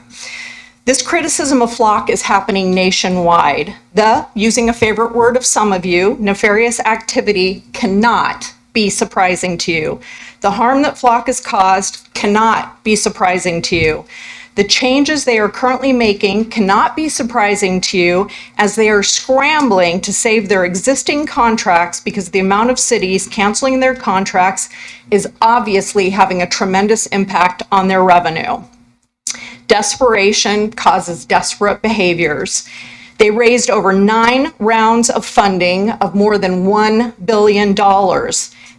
This criticism of Flock is happening nationwide. The, using a favorite word of some of you, nefarious activity cannot be surprising to you. The harm that Flock has caused cannot be surprising to you. The changes they are currently making cannot be surprising to you, as they are scrambling to save their existing contracts because the amount of cities canceling their contracts is obviously having a tremendous impact on their revenue. Desperation causes desperate behaviors. They raised over 9 rounds of funding of more than $1 billion.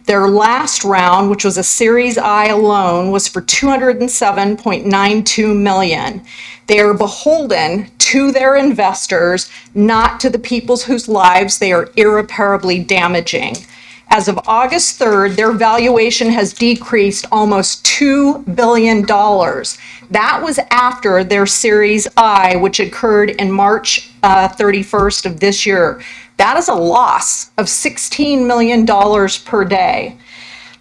Their last round, which was a Series I loan, was for $207.92 million. They are beholden to their investors, not to the people whose lives they are irreparably damaging. As of August 3rd, their valuation has decreased almost $2 billion. That was after their Series I, which occurred in March 31st of this year. That is a loss of $16 million per day.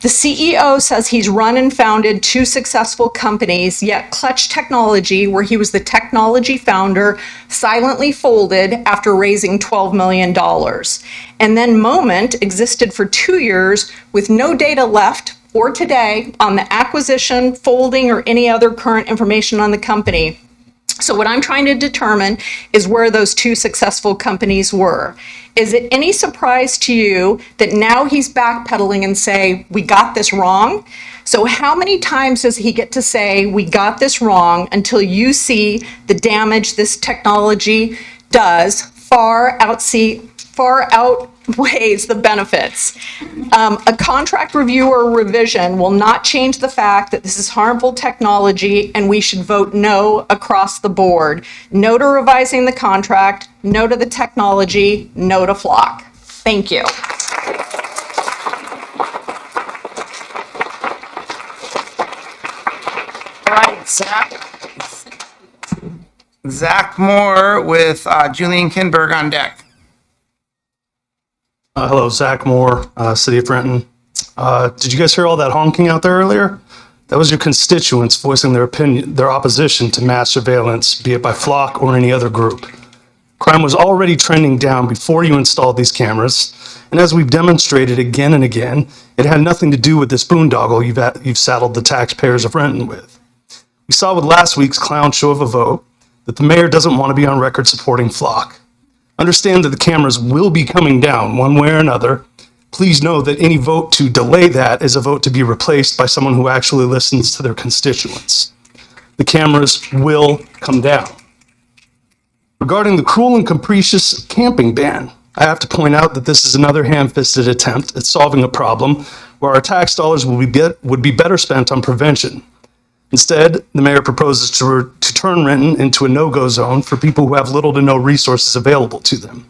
The CEO says he's run and founded 2 successful companies, yet Clutch Technology, where he was the technology founder, silently folded after raising $12 million. And then Moment existed for 2 years with no data left or today on the acquisition, folding, or any other current information on the company. So what I'm trying to determine is where those 2 successful companies were. Is it any surprise to you that now he's backpedaling and say, we got this wrong? So how many times does he get to say, we got this wrong, until you see the damage this technology does far outweighs the benefits? A contract review or revision will not change the fact that this is harmful technology, and we should vote no across the board. No to revising the contract, no to the technology, no to Flock. Thank you. All right, Zach Moore with Julian Kinberg on deck. Hello, Zach Moore, City of Renton. Did you guys hear all that honking out there earlier? That was your constituents voicing their opinion, their opposition to mass surveillance, be it by Flock or any other group. Crime was already trending down before you installed these cameras, and as we've demonstrated again and again, it had nothing to do with this boondoggle you've saddled the taxpayers of Renton with. We saw with last week's clown show of a vote that the mayor doesn't want to be on record supporting Flock. Understand that the cameras will be coming down one way or another. Please know that any vote to delay that is a vote to be replaced by someone who actually listens to their constituents. The cameras will come down. Regarding the cruel and capricious camping ban, I have to point out that this is another ham-fisted attempt at solving a problem where our tax dollars would be better spent on prevention. Instead, the mayor proposes to turn Renton into a no-go zone for people who have little to no resources available to them.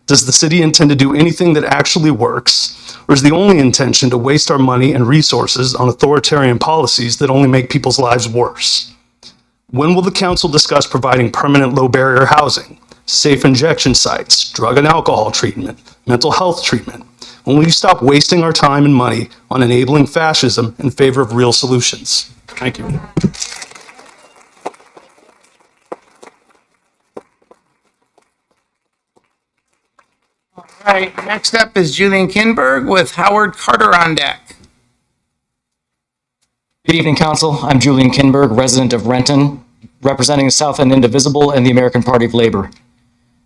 Does the city intend to do anything that actually works, or is the only intention to waste our money and resources on authoritarian policies that only make people's lives worse? When will the council discuss providing permanent low-barrier housing, safe injection sites, drug and alcohol treatment, mental health treatment? When will you stop wasting our time and money on enabling fascism in favor of real solutions? Thank you. All right, next up is Julian Kinberg with Howard Carter on deck. Good evening, Council. I'm Julian Kinberg, resident of Renton, representing South End Indivisible and the American Party of Labor.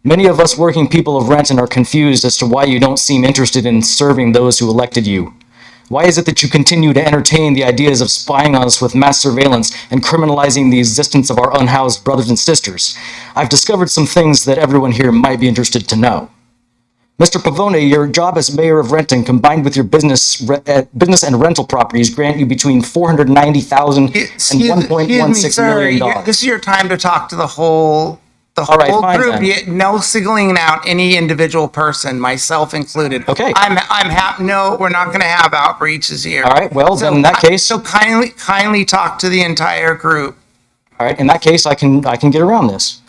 Many of us working people of Renton are confused as to why you don't seem interested in serving those who elected you. Why is it that you continue to entertain the ideas of spying on us with mass surveillance and criminalizing the existence of our unhoused brothers and sisters? I've discovered some things that everyone here might be interested to know. Mr. Pavone, your job as mayor of Renton, combined with your business and rental properties, grant you between $490,000 and $1.16 million. This is your time to talk to the whole group. Yet no singling out any individual person, myself included. Okay. I'm happy. No, we're not going to have outreaches here. All right. Well, then in that case, so kindly talk to the entire group. All right. In that case, I can get around this.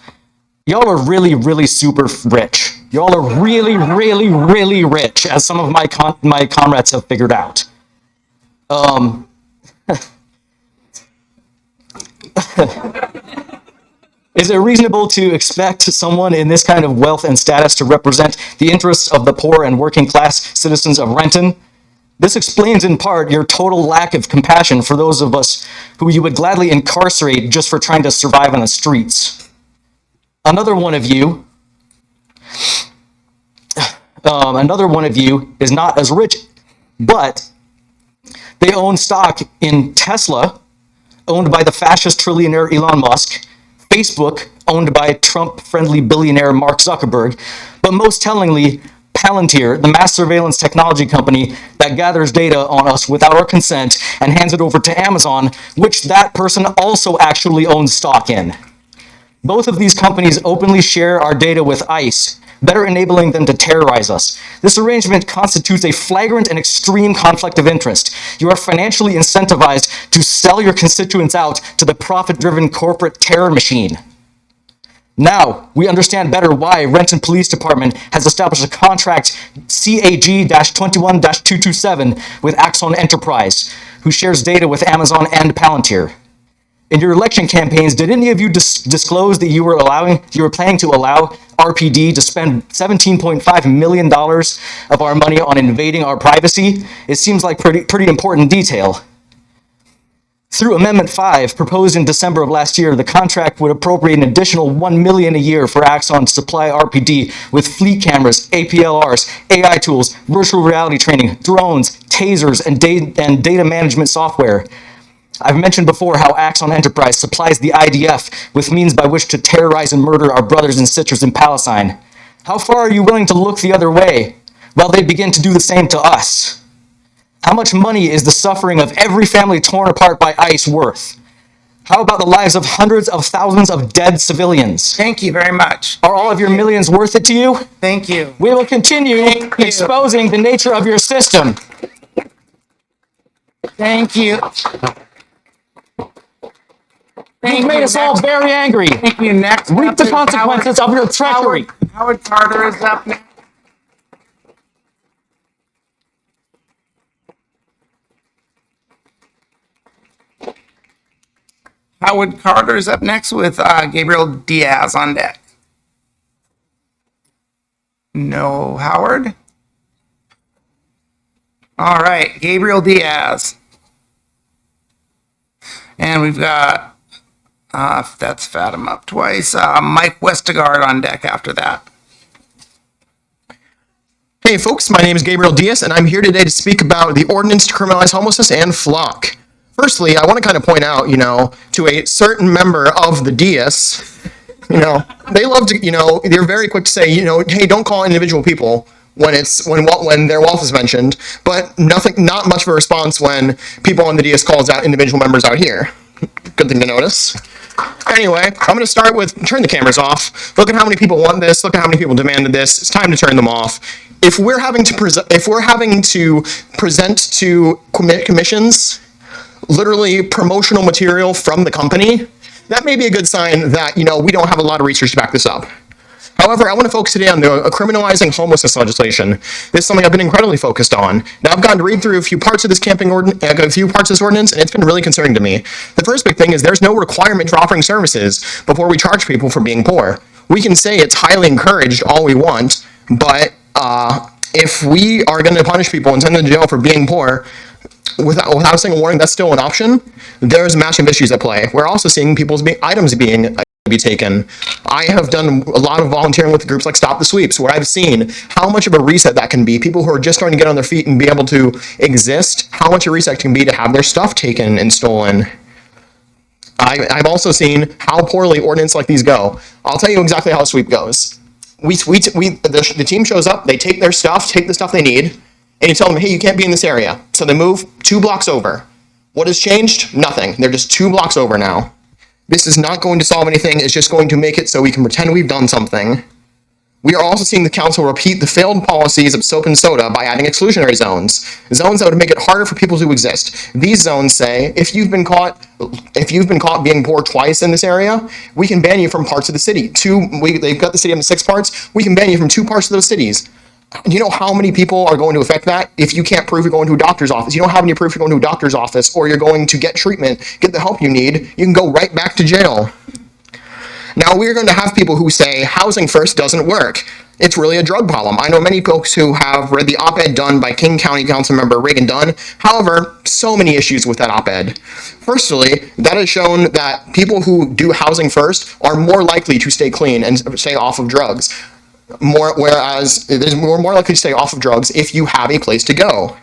Y'all are really, really super rich. Y'all are really, really, really rich, as some of my comrades have figured out. Is it reasonable to expect someone in this kind of wealth and status to represent the interests of the poor and working class citizens of Renton? This explains in part your total lack of compassion for those of us who you would gladly incarcerate just for trying to survive on the streets. Another one of you is not as rich, but they own stock in Tesla, owned by the fascist trillionaire Elon Musk, Facebook, owned by Trump-friendly billionaire Mark Zuckerberg, but most tellingly, Palantir, the mass surveillance technology company that gathers data on us without our consent and hands it over to Amazon, which that person also actually owns stock in. Both of these companies openly share our data with ICE, better enabling them to terrorize us. This arrangement constitutes a flagrant and extreme conflict of interest. You are financially incentivized to sell your constituents out to the profit-driven corporate terror machine. Now, we understand better why Renton Police Department has established a contract CAG-21-227 with Axon Enterprise, who shares data with Amazon and Palantir. In your election campaigns, did any of you disclose that you were planning to allow RPD to spend $17.5 million of our money on invading our privacy? It seems like pretty important detail. Through Amendment 5, proposed in December of last year, the contract would appropriate an additional $1 million a year for Axon to supply RPD with fleet cameras, APLRs, AI tools, virtual reality training, drones, tasers, and data management software. I've mentioned before how Axon Enterprise supplies the IDF with means by which to terrorize and murder our brothers and sisters in Palestine. How far are you willing to look the other way while they begin to do the same to us? How much money is the suffering of every family torn apart by ICE worth? How about the lives of hundreds of thousands of dead civilians? Thank you very much. Are all of your millions worth it to you? Thank you. We will continue exposing the nature of your system. Thank you. You've made us all very angry. Thank you. Next, reap the consequences of your treachery. Howard Carter is up next. Howard Carter is up next with Gabriel Diaz on deck. No Howard. All right, Gabriel Diaz. And we've got, that's fat him up twice, Mike Westergaard on deck after that. Hey folks, my name is Gabriel Diaz, and I'm here today to speak about the ordinance to criminalize homelessness and flock. Firstly, I want to kind of point out, to a certain member of the Diaz, they love to, they're very quick to say, hey, don't call individual people when their wealth is mentioned, but not much of a response when people on the Diaz calls out individual members out here. Good thing to notice. Anyway, I'm going to start with turn the cameras off. Look at how many people want this. Look at how many people demanded this. It's time to turn them off. If we're having to present to commissions literally promotional material from the company, that may be a good sign that, we don't have a lot of research to back this up. However, I want to focus today on the criminalizing homelessness legislation. This is something I've been incredibly focused on. Now, I've gotten to read through a few parts of this ordinance, and it's been really concerning to me. The first big thing is there's no requirement for offering services before we charge people for being poor. We can say it's highly encouraged all we want, but if we are going to punish people and send them to jail for being poor, without a single warning, that's still an option. There's massive issues at play. We're also seeing people's items be taken. I have done a lot of volunteering with groups like Stop the Sweeps, where I've seen how much of a reset that can be. People who are just starting to get on their feet and be able to exist, how much a reset can be to have their stuff taken and stolen. I've also seen how poorly ordinances like these go. I'll tell you exactly how a sweep goes. The team shows up, they take their stuff, take the stuff they need, and you tell them, hey, you can't be in this area. So they move 2 blocks over. What has changed? Nothing. They're just 2 blocks over now. This is not going to solve anything. It's just going to make it so we can pretend we've done something. We are also seeing the council repeat the failed policies of soap and soda by adding exclusionary zones. Zones that would make it harder for people to exist. These zones say, if you've been caught being poor twice in this area, we can ban you from parts of the city. They've got the city into 6 parts. We can ban you from 2 parts of those cities. Do you know how many people are going to affect that? If you can't prove you're going to a doctor's office, you don't have any proof you're going to a doctor's office, or you're going to get treatment, get the help you need, you can go right back to jail. Now, we're going to have people who say housing first doesn't work. It's really a drug problem. I know many folks who have read the op-ed done by King County Councilmember Reagan Dunn. However, so many issues with that op-ed. Firstly, that has shown that people who do housing first are more likely to stay clean and stay off of drugs. Whereas there's more likely to stay off of drugs if you have a place to go.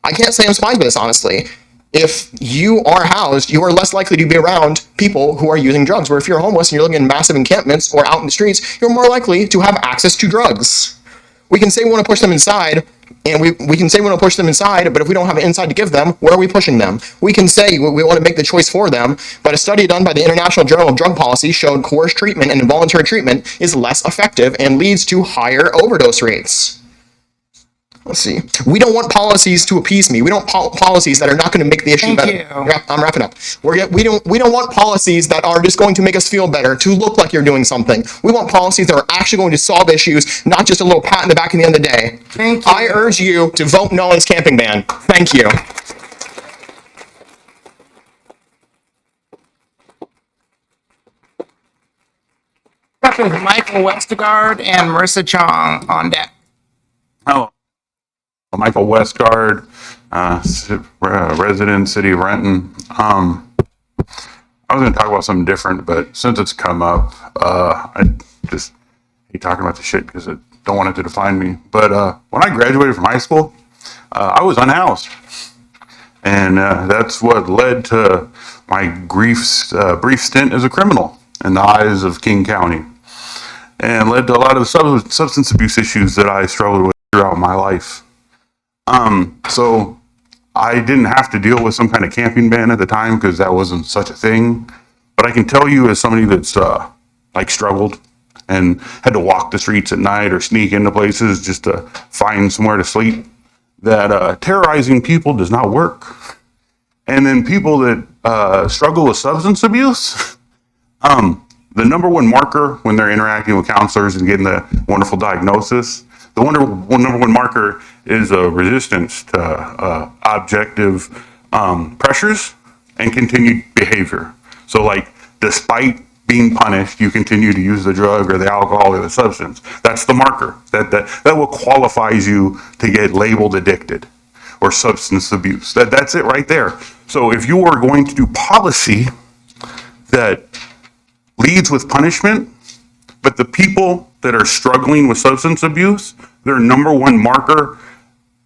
I can't say I'm surprised by this, honestly. If you are housed, you are less likely to be around people who are using drugs. Where if you're homeless and you're living in massive encampments or out in the streets, you're more likely to have access to drugs. We can say we want to push them inside, and we can say we want to push them inside, but if we don't have an inside to give them, where are we pushing them? We can say we want to make the choice for them, but a study done by the International Journal of Drug Policy showed coerced treatment and involuntary treatment is less effective and leads to higher overdose rates. Let's see. We don't want policies to appease me. We don't policies that are not going to make the issue better. I'm wrapping up. We don't want policies that are just going to make us feel better, to look like you're doing something. We want policies that are actually going to solve issues, not just a little pat in the back at the end of the day. Thank you. I urge you to vote no on this camping ban. Thank you. Up is Michael Westergaard and Marissa Chong on deck. Hello. Michael Westgard, resident, City of Renton. I was going to talk about something different, but since it's come up, I just hate talking about the shit because I don't want it to define me. But when I graduated from high school, I was unhoused. And that's what led to my brief stint as a criminal in the eyes of King County. And led to a lot of the substance abuse issues that I struggled with throughout my life. So I didn't have to deal with some kind of camping ban at the time because that wasn't such a thing. But I can tell you, as somebody that's struggled and had to walk the streets at night or sneak into places just to find somewhere to sleep, that terrorizing people does not work. And then people that struggle with substance abuse, the number one marker when they're interacting with counselors and getting the wonderful diagnosis, the number one marker is a resistance to objective pressures and continued behavior. So like, despite being punished, you continue to use the drug or the alcohol or the substance. That's the marker. That what qualifies you to get labeled addicted or substance abuse. That's it right there. So if you are going to do policy that leads with punishment, but the people that are struggling with substance abuse, their number one marker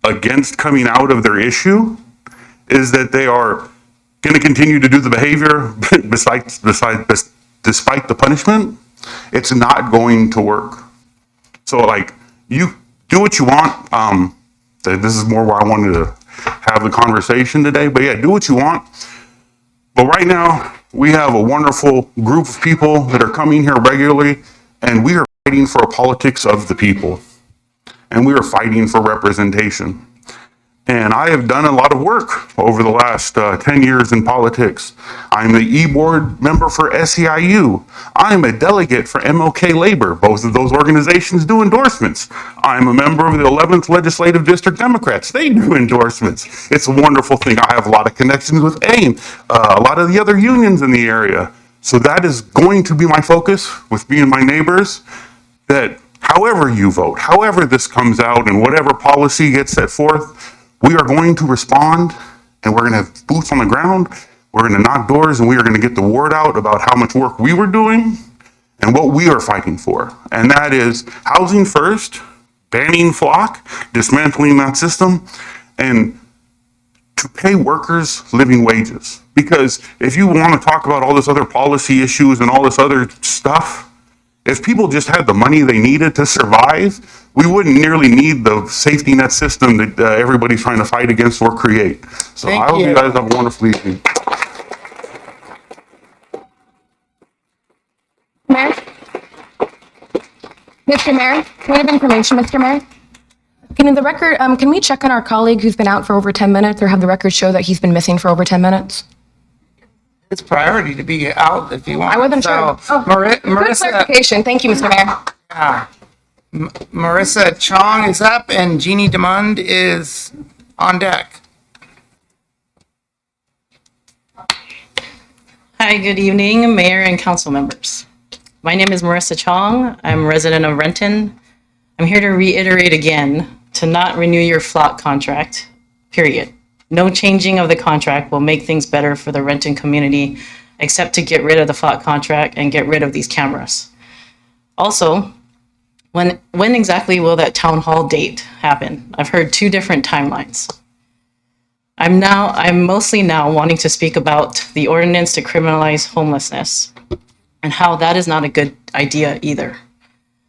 against coming out of their issue is that they are going to continue to do the behavior despite the punishment. It's not going to work. So like, you do what you want. This is more where I wanted to have the conversation today, but yeah, do what you want. But right now we have a wonderful group of people that are coming here regularly, and we are fighting for a politics of the people. And we are fighting for representation. And I have done a lot of work over the last 10 years in politics. I'm the e-board member for SEIU. I'm a delegate for MLK Labor. Both of those organizations do endorsements. I'm a member of the 11th Legislative District Democrats. They do endorsements. It's a wonderful thing. I have a lot of connections with AIM, a lot of the other unions in the area. So that is going to be my focus with me and my neighbors, that however you vote, however this comes out, and whatever policy gets set forth, we are going to respond, and we're going to have boots on the ground. We're going to knock doors, and we are going to get the word out about how much work we were doing and what we are fighting for. And that is housing first, banning flock, dismantling that system, and to pay workers living wages. Because if you want to talk about all this other policy issues and all this other stuff, if people just had the money they needed to survive, we wouldn't nearly need the safety net system that everybody's trying to fight against or create. So I hope you guys have a wonderful evening. Mayor? Mr. Mayor, point of information, Mr. Mayor. Can we check on our colleague who's been out for over 10 minutes, or have the record show that he's been missing for over 10 minutes? It's priority to be out if you want. I wasn't sure. Oh, good clarification. Thank you, Mr. Mayor. Yeah. Marissa Chong is up and Jeannie Demond is on deck. Hi, good evening, Mayor and council members. My name is Marissa Chong. I'm a resident of Renton. I'm here to reiterate again to not renew your flock contract, period. No changing of the contract will make things better for the Renton community, except to get rid of the flock contract and get rid of these cameras. Also, when exactly will that town hall date happen? I've heard two different timelines. I'm mostly now wanting to speak about the ordinance to criminalize homelessness and how that is not a good idea either.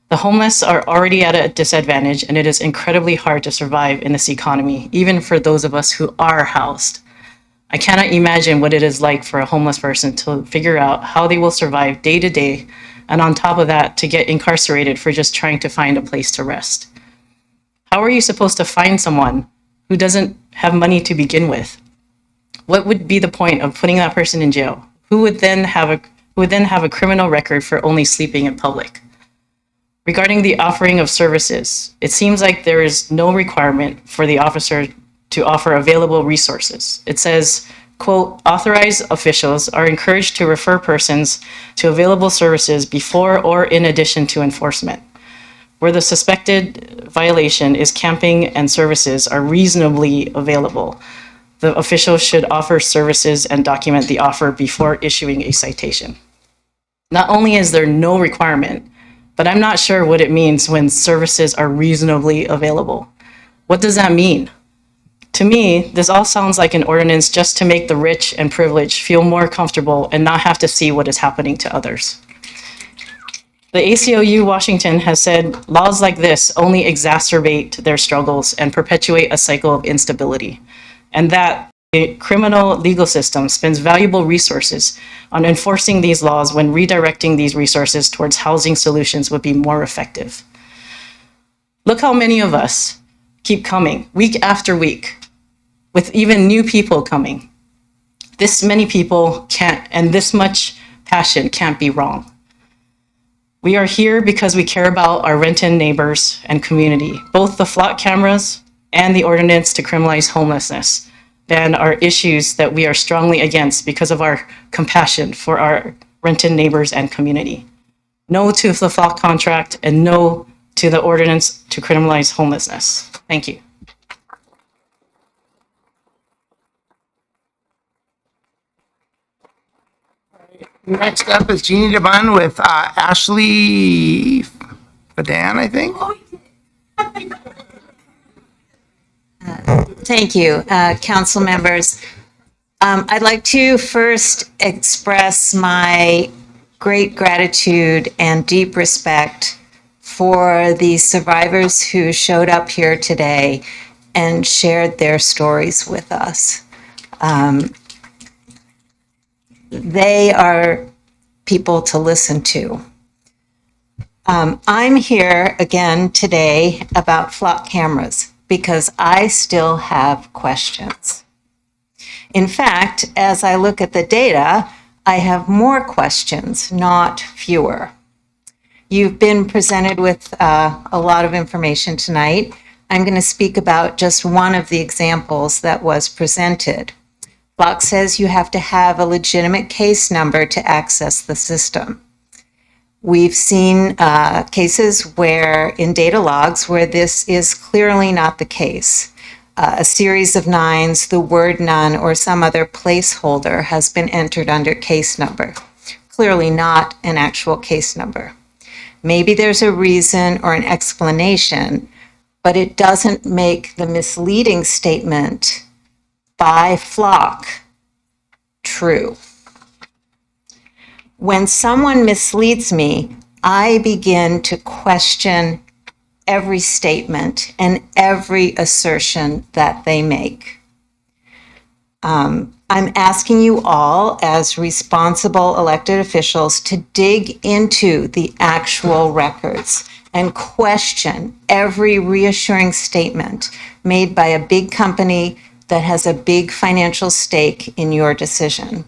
The homeless are already at a disadvantage, and it is incredibly hard to survive in this economy, even for those of us who are housed. I cannot imagine what it is like for a homeless person to figure out how they will survive day to day, and on top of that, to get incarcerated for just trying to find a place to rest. How are you supposed to find someone who doesn't have money to begin with? What would be the point of putting that person in jail? Who would then have a criminal record for only sleeping in public? Regarding the offering of services, it seems like there is no requirement for the officer to offer available resources. It says, quote, authorized officials are encouraged to refer persons to available services before or in addition to enforcement. Where the suspected violation is camping and services are reasonably available, the official should offer services and document the offer before issuing a citation. Not only is there no requirement, but I'm not sure what it means when services are reasonably available. What does that mean? To me, this all sounds like an ordinance just to make the rich and privileged feel more comfortable and not have to see what is happening to others. The ACLU Washington has said laws like this only exacerbate their struggles and perpetuate a cycle of instability, and that the criminal legal system spends valuable resources on enforcing these laws when redirecting these resources towards housing solutions would be more effective. Look how many of us keep coming week after week, with even new people coming. This many people can't, and this much passion can't be wrong. We are here because we care about our Renton neighbors and community. Both the flock cameras and the ordinance to criminalize homelessness ban are issues that we are strongly against because of our compassion for our Renton neighbors and community. No to the flock contract and no to the ordinance to criminalize homelessness. Thank you. Next up is Jeannie DeBun with Ashley Fadan, I think. Thank you, council members. I'd like to first express my great gratitude and deep respect for the survivors who showed up here today and shared their stories with us. They are people to listen to. I'm here again today about flock cameras because I still have questions. In fact, as I look at the data, I have more questions, not fewer. You've been presented with a lot of information tonight. I'm going to speak about just one of the examples that was presented. Flock says you have to have a legitimate case number to access the system. We've seen cases where in data logs where this is clearly not the case. A series of nines, the word none, or some other placeholder has been entered under case number. Clearly not an actual case number. Maybe there's a reason or an explanation, but it doesn't make the misleading statement by Flock true. When someone misleads me, I begin to question every statement and every assertion that they make. I'm asking you all as responsible elected officials to dig into the actual records and question every reassuring statement made by a big company that has a big financial stake in your decision.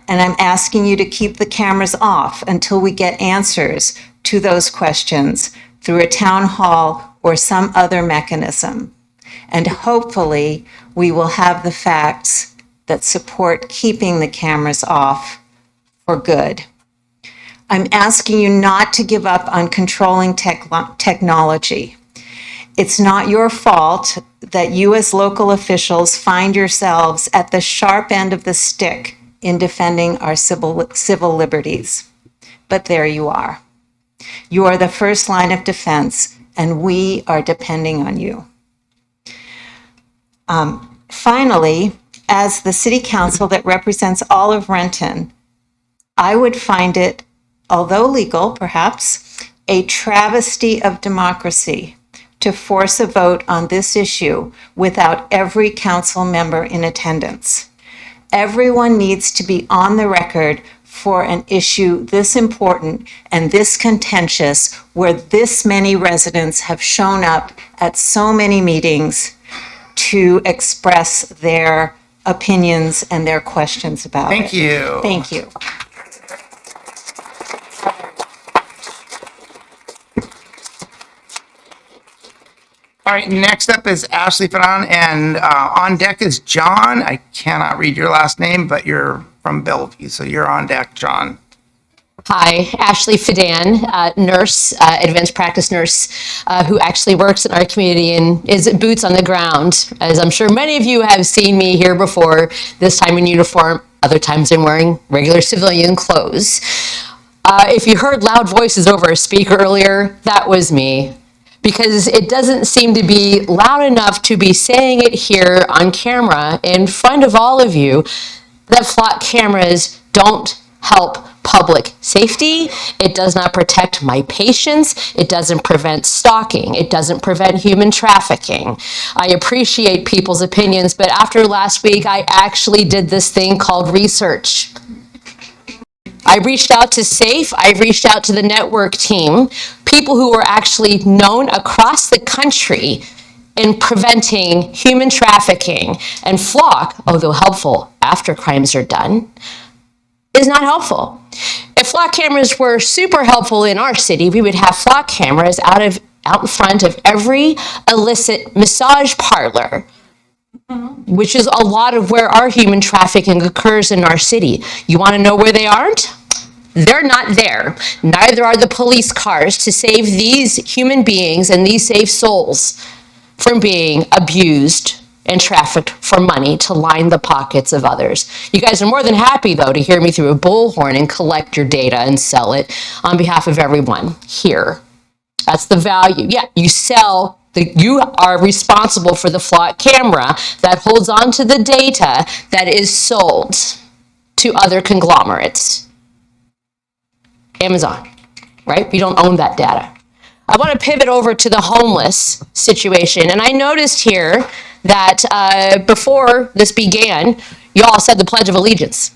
And I'm asking you to keep the cameras off until we get answers to those questions through a town hall or some other mechanism. And hopefully we will have the facts that support keeping the cameras off for good. I'm asking you not to give up on controlling technology. It's not your fault that you as local officials find yourselves at the sharp end of the stick in defending our civil liberties. But there you are. You are the first line of defense, and we are depending on you. Finally, as the city council that represents all of Renton, I would find it, although legal perhaps, a travesty of democracy to force a vote on this issue without every council member in attendance. Everyone needs to be on the record for an issue this important and this contentious, where this many residents have shown up at so many meetings to express their opinions and their questions about it. Thank you. Thank you. All right, next up is Ashley Fadan, and on deck is John. I cannot read your last name, but you're from Bellevue, so you're on deck, John. Hi, Ashley Fadan, nurse, advanced practice nurse, who actually works in our community and is boots on the ground. As I'm sure many of you have seen me here before, this time in uniform, other times I'm wearing regular civilian clothes. If you heard loud voices over a speaker earlier, that was me. Because it doesn't seem to be loud enough to be saying it here on camera in front of all of you that flock cameras don't help public safety. It does not protect my patients. It doesn't prevent stalking. It doesn't prevent human trafficking. I appreciate people's opinions, but after last week, I actually did this thing called research. I reached out to SAFE, I reached out to the network team, people who are actually known across the country in preventing human trafficking. And flock, although helpful after crimes are done, is not helpful. If flock cameras were super helpful in our city, we would have flock cameras out in front of every illicit massage parlor, which is a lot of where our human trafficking occurs in our city. You want to know where they aren't? They're not there. Neither are the police cars to save these human beings and these safe souls from being abused and trafficked for money to line the pockets of others. You guys are more than happy, though, to hear me through a bullhorn and collect your data and sell it on behalf of everyone here. That's the value. Yeah, you are responsible for the flock camera that holds on to the data that is sold to other conglomerates. Amazon, right? You don't own that data. I want to pivot over to the homeless situation. And I noticed here that before this began, you all said the Pledge of Allegiance.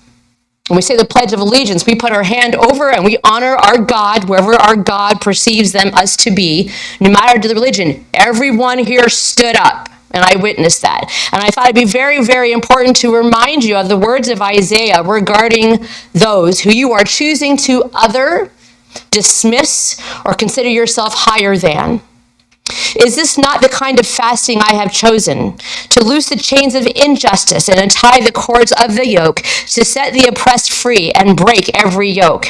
When we say the Pledge of Allegiance, we put our hand over and we honor our God, wherever our God perceives us to be, no matter the religion. Everyone here stood up, and I witnessed that. And I thought it'd be very, very important to remind you of the words of Isaiah regarding those who you are choosing to dismiss, or consider yourself higher than. Is this not the kind of fasting I have chosen? To loose the chains of injustice and untie the cords of the yoke, to set the oppressed free and break every yoke?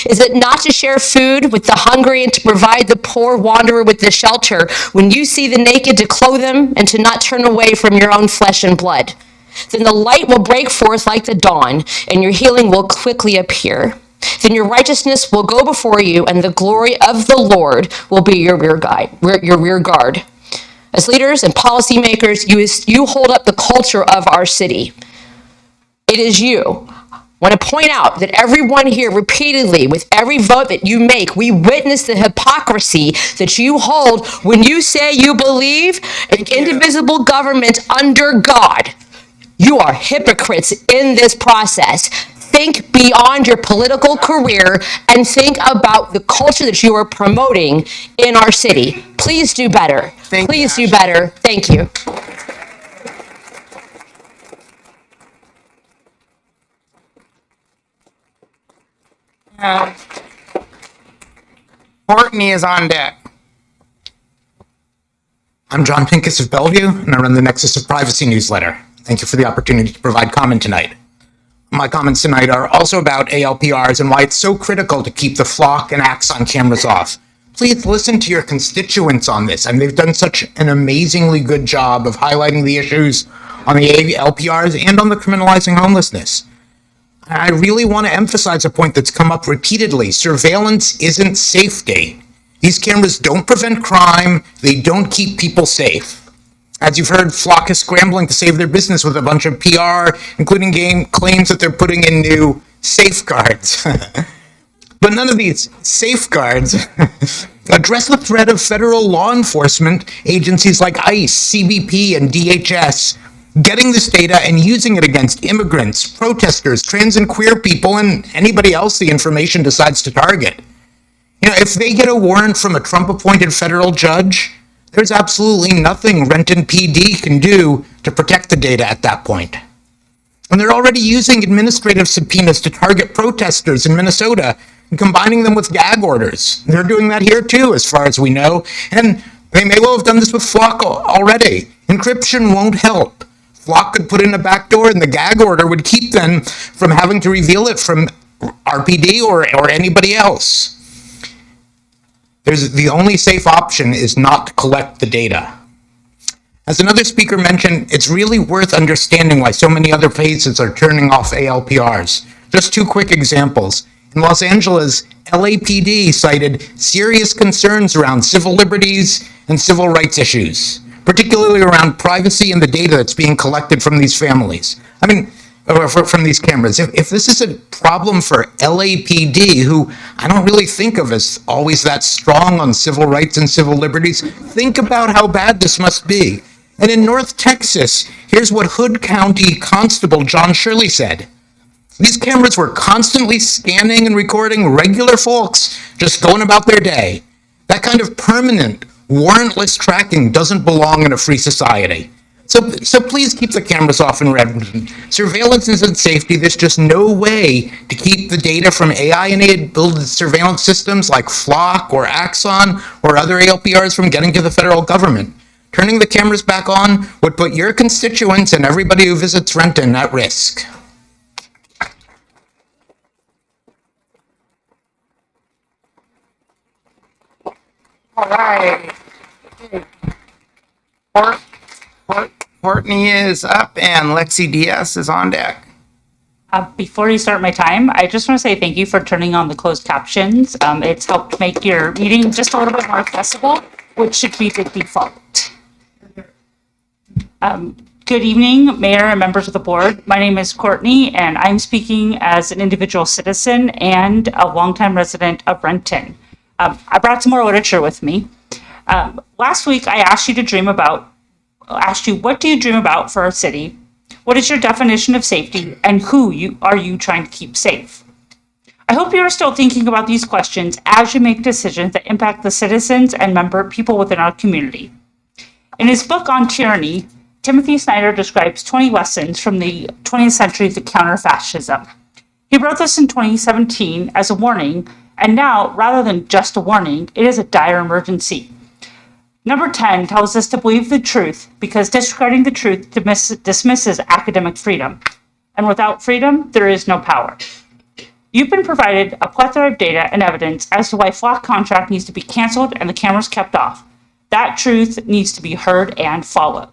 Is it not to share food with the hungry and to provide the poor wanderer with the shelter, when you see the naked to clothe them and to not turn away from your own flesh and blood? Then the light will break forth like the dawn, and your healing will quickly appear. Then your righteousness will go before you, and the glory of the Lord will be your rear guard. As leaders and policymakers, you hold up the culture of our city. It is you. I want to point out that everyone here repeatedly, with every vote that you make, we witness the hypocrisy that you hold when you say you believe in indivisible government under God. You are hypocrites in this process. Think beyond your political career and think about the culture that you are promoting in our city. Please do better. Please do better. Thank you. Courtney is on deck. I'm John Pincus of Bellevue, and I run the Nexus of Privacy newsletter. Thank you for the opportunity to provide comment tonight. my comments tonight are also about ALPRs and why it's so critical to keep the flock and Axon cameras off. Please listen to your constituents on this. I mean, they've done such an amazingly good job of highlighting the issues on the ALPRs and on the criminalizing homelessness. I really want to emphasize a point that's come up repeatedly. Surveillance isn't safety. These cameras don't prevent crime. They don't keep people safe. As you've heard, Flock is scrambling to save their business with a bunch of PR, including claims that they're putting in new safeguards. But none of these safeguards address the threat of federal law enforcement agencies like ICE, CBP, and DHS getting this data and using it against immigrants, protesters, trans and queer people, and anybody else the information decides to target. You know, if they get a warrant from a Trump-appointed federal judge, there's absolutely nothing Renton PD can do to protect the data at that point. And they're already using administrative subpoenas to target protesters in Minnesota and combining them with gag orders. They're doing that here too, as far as we know. And they may well have done this with Flock already. Encryption won't help. Flock could put in a backdoor and the gag order would keep them from having to reveal it from RPD or anybody else. The only safe option is not to collect the data. As another speaker mentioned, it's really worth understanding why so many other places are turning off ALPRs. Just two quick examples. In Los Angeles, LAPD cited serious concerns around civil liberties and civil rights issues, particularly around privacy and the data that's being collected from these families. I mean, from these cameras. If this is a problem for LAPD, who I don't really think of as always that strong on civil rights and civil liberties, think about how bad this must be. And in North Texas, here's what Hood County Constable John Shirley said. These cameras were constantly scanning and recording regular folks just going about their day. That kind of permanent, warrantless tracking doesn't belong in a free society. So please keep the cameras off in Renton. Surveillance isn't safety. There's just no way to keep the data from AI-enabled surveillance systems like Flock or Axon or other ALPRs from getting to the federal government. Turning the cameras back on would put your constituents and everybody who visits Renton at risk. All right. Courtney is up and Lexi Diaz is on deck. Before you start my time, I just want to say thank you for turning on the closed captions. It's helped make your meeting just a little bit more accessible, which should be the default. Good evening, Mayor and members of the board. My name is Courtney, and I'm speaking as an individual citizen and a longtime resident of Renton. I brought some more literature with me. Last week, I asked you, what do you dream about for our city? What is your definition of safety, and who are you trying to keep safe? I hope you are still thinking about these questions as you make decisions that impact the citizens and people within our community. In his book on tyranny, Timothy Snyder describes 20 lessons from the 20th century to counter fascism. He wrote this in 2017 as a warning, and now, rather than just a warning, it is a dire emergency. Number 10 tells us to believe the truth because disregarding the truth dismisses academic freedom. And without freedom, there is no power. You've been provided a plethora of data and evidence as to why Flock contract needs to be canceled and the cameras kept off. That truth needs to be heard and followed.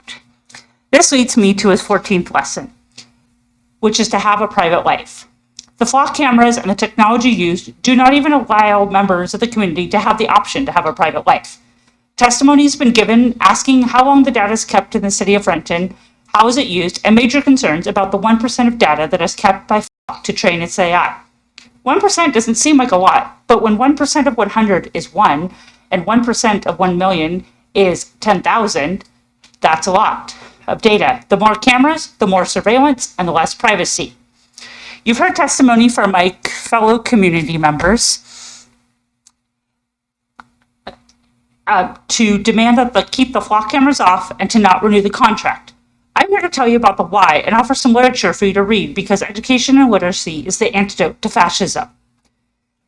This leads me to his 14th lesson, which is to have a private life. The Flock cameras and the technology used do not even allow members of the community to have the option to have a private life. Testimony has been given asking how long the data is kept in the city of Renton, how is it used, and major concerns about the 1% of data that is kept by Flock to train its AI. 1% doesn't seem like a lot, but when 1% of 100 is 1, and 1% of 1 million is 10,000, that's a lot of data. The more cameras, the more surveillance, and the less privacy. You've heard testimony from my fellow community members to demand that they keep the Flock cameras off and to not renew the contract. I'm here to tell you about the why and offer some literature for you to read because education and literacy is the antidote to fascism.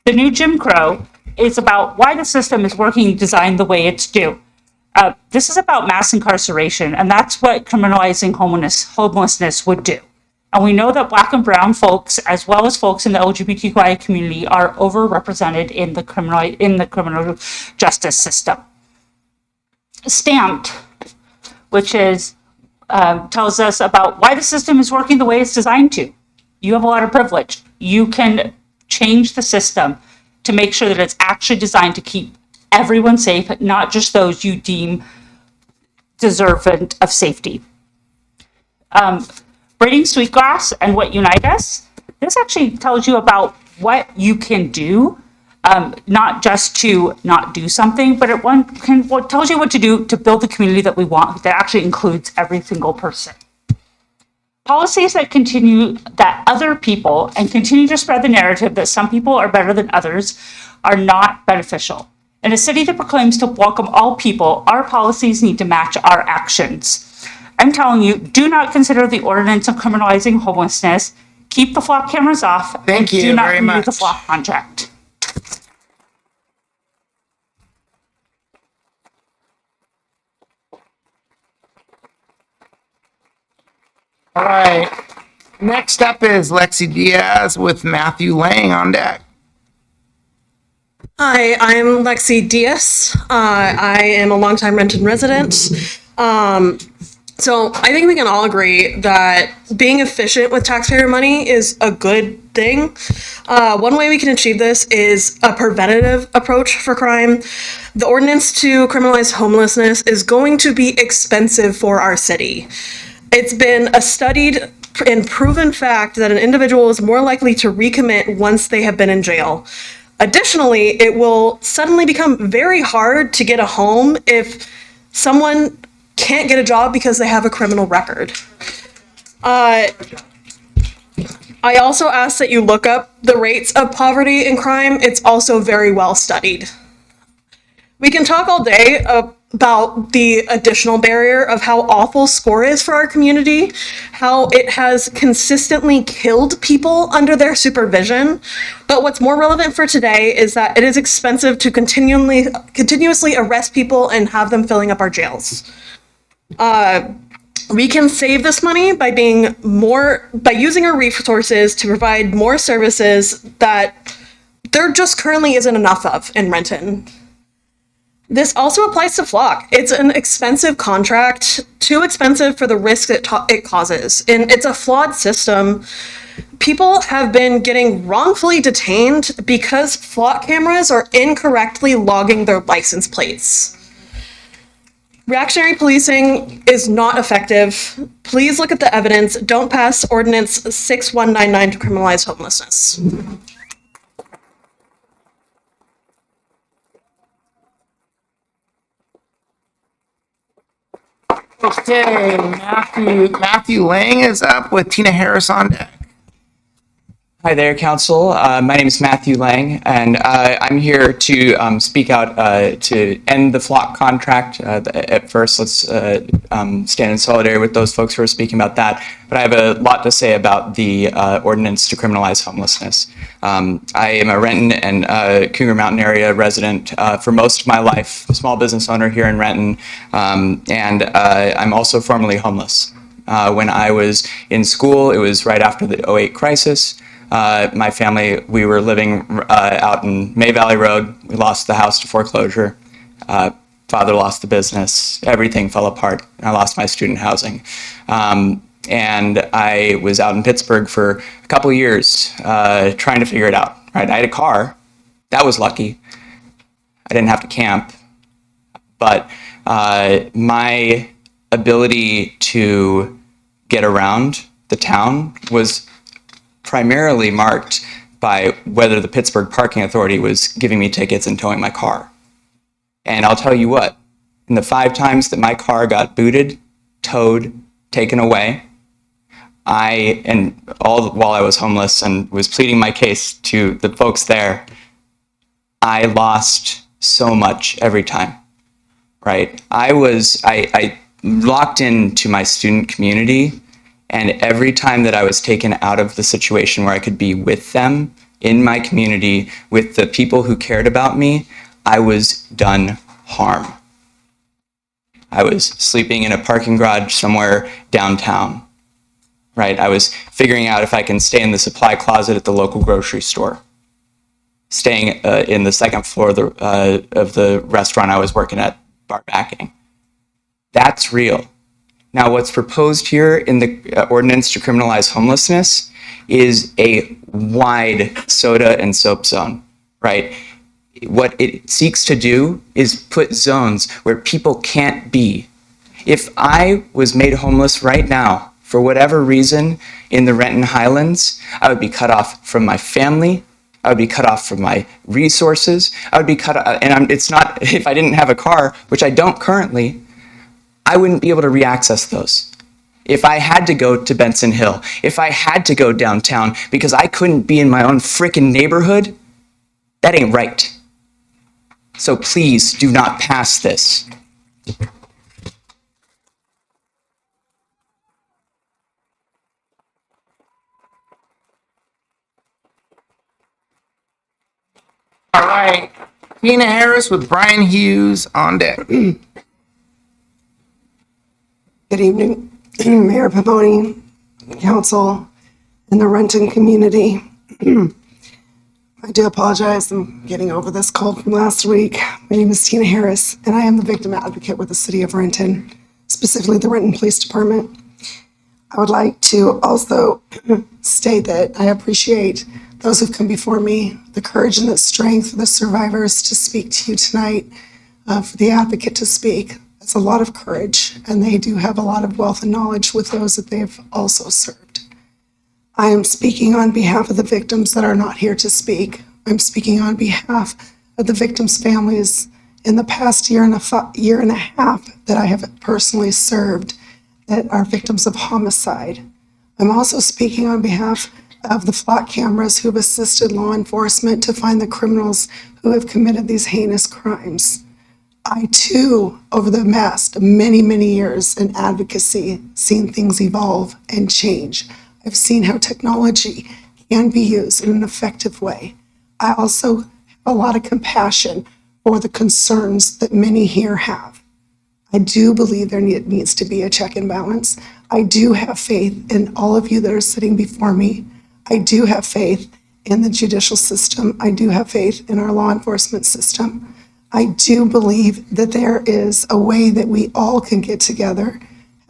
The new Jim Crow is about why the system is working designed the way it's due. This is about mass incarceration, and that's what criminalizing homelessness would do. And we know that Black and brown folks, as well as folks in the LGBTQI community, are overrepresented in the criminal justice system. Stamped, which is tells us about why the system is working the way it's designed to. You have a lot of privilege. You can change the system to make sure that it's actually designed to keep everyone safe, not just those you deem deserving of safety. Braiding Sweetgrass and What Unite Us. This actually tells you about what you can do, not just to not do something, but what tells you what to do to build the community that we want, that actually includes every single person. Policies that continue that other people and continue to spread the narrative that some people are better than others are not beneficial. In a city that proclaims to welcome all people, our policies need to match our actions. I'm telling you, do not consider the ordinance of criminalizing homelessness. Keep the flock cameras off. Thank you do not very renew much. the flock contract. All right. Next up is Lexi Diaz with Matthew Lang on deck. Hi, I'm Lexi Diaz. I am a longtime Renton resident. So I think we can all agree that being efficient with taxpayer money is a good thing. One way we can achieve this is a preventative approach for crime. The ordinance to criminalize homelessness is going to be expensive for our city. It's been a studied and proven fact that an individual is more likely to recommit once they have been in jail. Additionally, it will suddenly become very hard to get a home if someone can't get a job because they have a criminal record. I also ask that you look up the rates of poverty and crime. It's also very well studied. We can talk all day about the additional barrier of how awful SCORE is for our community, how it has consistently killed people under their supervision. But what's more relevant for today is that it is expensive to continuously arrest people and have them filling up our jails. We can save this money by using our resources to provide more services that there just currently isn't enough of in Renton. This also applies to Flock. It's an expensive contract, too expensive for the risk it causes. And it's a flawed system. People have been getting wrongfully detained because Flock cameras are incorrectly logging their license plates. Reactionary policing is not effective. Please look at the evidence. Don't pass Ordinance 6199 to criminalize homelessness. Okay, Matthew Lang is up with Tina Harris on deck. Hi there, Council. My name is Matthew Lang, and I'm here to speak out to end the flock contract. At first, let's stand in solidarity with those folks who are speaking about that. But I have a lot to say about the ordinance to criminalize homelessness. I am a Renton and Cougar Mountain area resident for most of my life, a small business owner here in Renton, and I'm also formerly homeless. When I was in school, it was right after the 2008 crisis. My family, we were living out in May Valley Road. We lost the house to foreclosure. Father lost the business. Everything fell apart. I lost my student housing. And I was out in Pittsburgh for a couple of years trying to figure it out. Right? I had a car. That was lucky. I didn't have to camp. But my ability to get around the town was primarily marked by whether the Pittsburgh Parking Authority was giving me tickets and towing my car. And I'll tell you what, in the 5 times that my car got booted, towed, taken away, while I was homeless and was pleading my case to the folks there, I lost so much every time, right? I locked into my student community. And every time that I was taken out of the situation where I could be with them in my community, with the people who cared about me, I was done harm. I was sleeping in a parking garage somewhere downtown, right? I was figuring out if I can stay in the supply closet at the local grocery store, staying in the second floor of the restaurant I was working at, bar backing. That's real. Now, what's proposed here in the ordinance to criminalize homelessness is a wide soda and soap zone, right? What it seeks to do is put zones where people can't be. If I was made homeless right now, for whatever reason, in the Renton Highlands, I would be cut off from my family. I would be cut off from my resources. I would be cut off, and it's not, if I didn't have a car, which I don't currently, I wouldn't be able to re-access those. If I had to go to Benson Hill, if I had to go downtown because I couldn't be in my own frickin' neighborhood, that ain't right. So please do not pass this. All right. Tina Harris with Brian Hughes on deck. Good evening, Mayor Pavoni, Council, and the Renton community. I do apologize. I'm getting over this cold from last week. My name is Tina Harris, and I am the victim advocate with the City of Renton, specifically the Renton Police Department. I would like to also state that I appreciate those who've come before me, the courage and the strength for the survivors to speak to you tonight, for the advocate to speak. It's a lot of courage, and they do have a lot of wealth and knowledge with those that they've also served. I am speaking on behalf of the victims that are not here to speak. I'm speaking on behalf of the victims' families in the past year and a half that I have personally served that are victims of homicide. I'm also speaking on behalf of the flock cameras who have assisted law enforcement to find the criminals who have committed these heinous crimes. I too, over the past many, many years in advocacy, seen things evolve and change. I've seen how technology can be used in an effective way. I also have a lot of compassion for the concerns that many here have. I do believe there needs to be a check and balance. I do have faith in all of you that are sitting before me. I do have faith in the judicial system. I do have faith in our law enforcement system. I do believe that there is a way that we all can get together,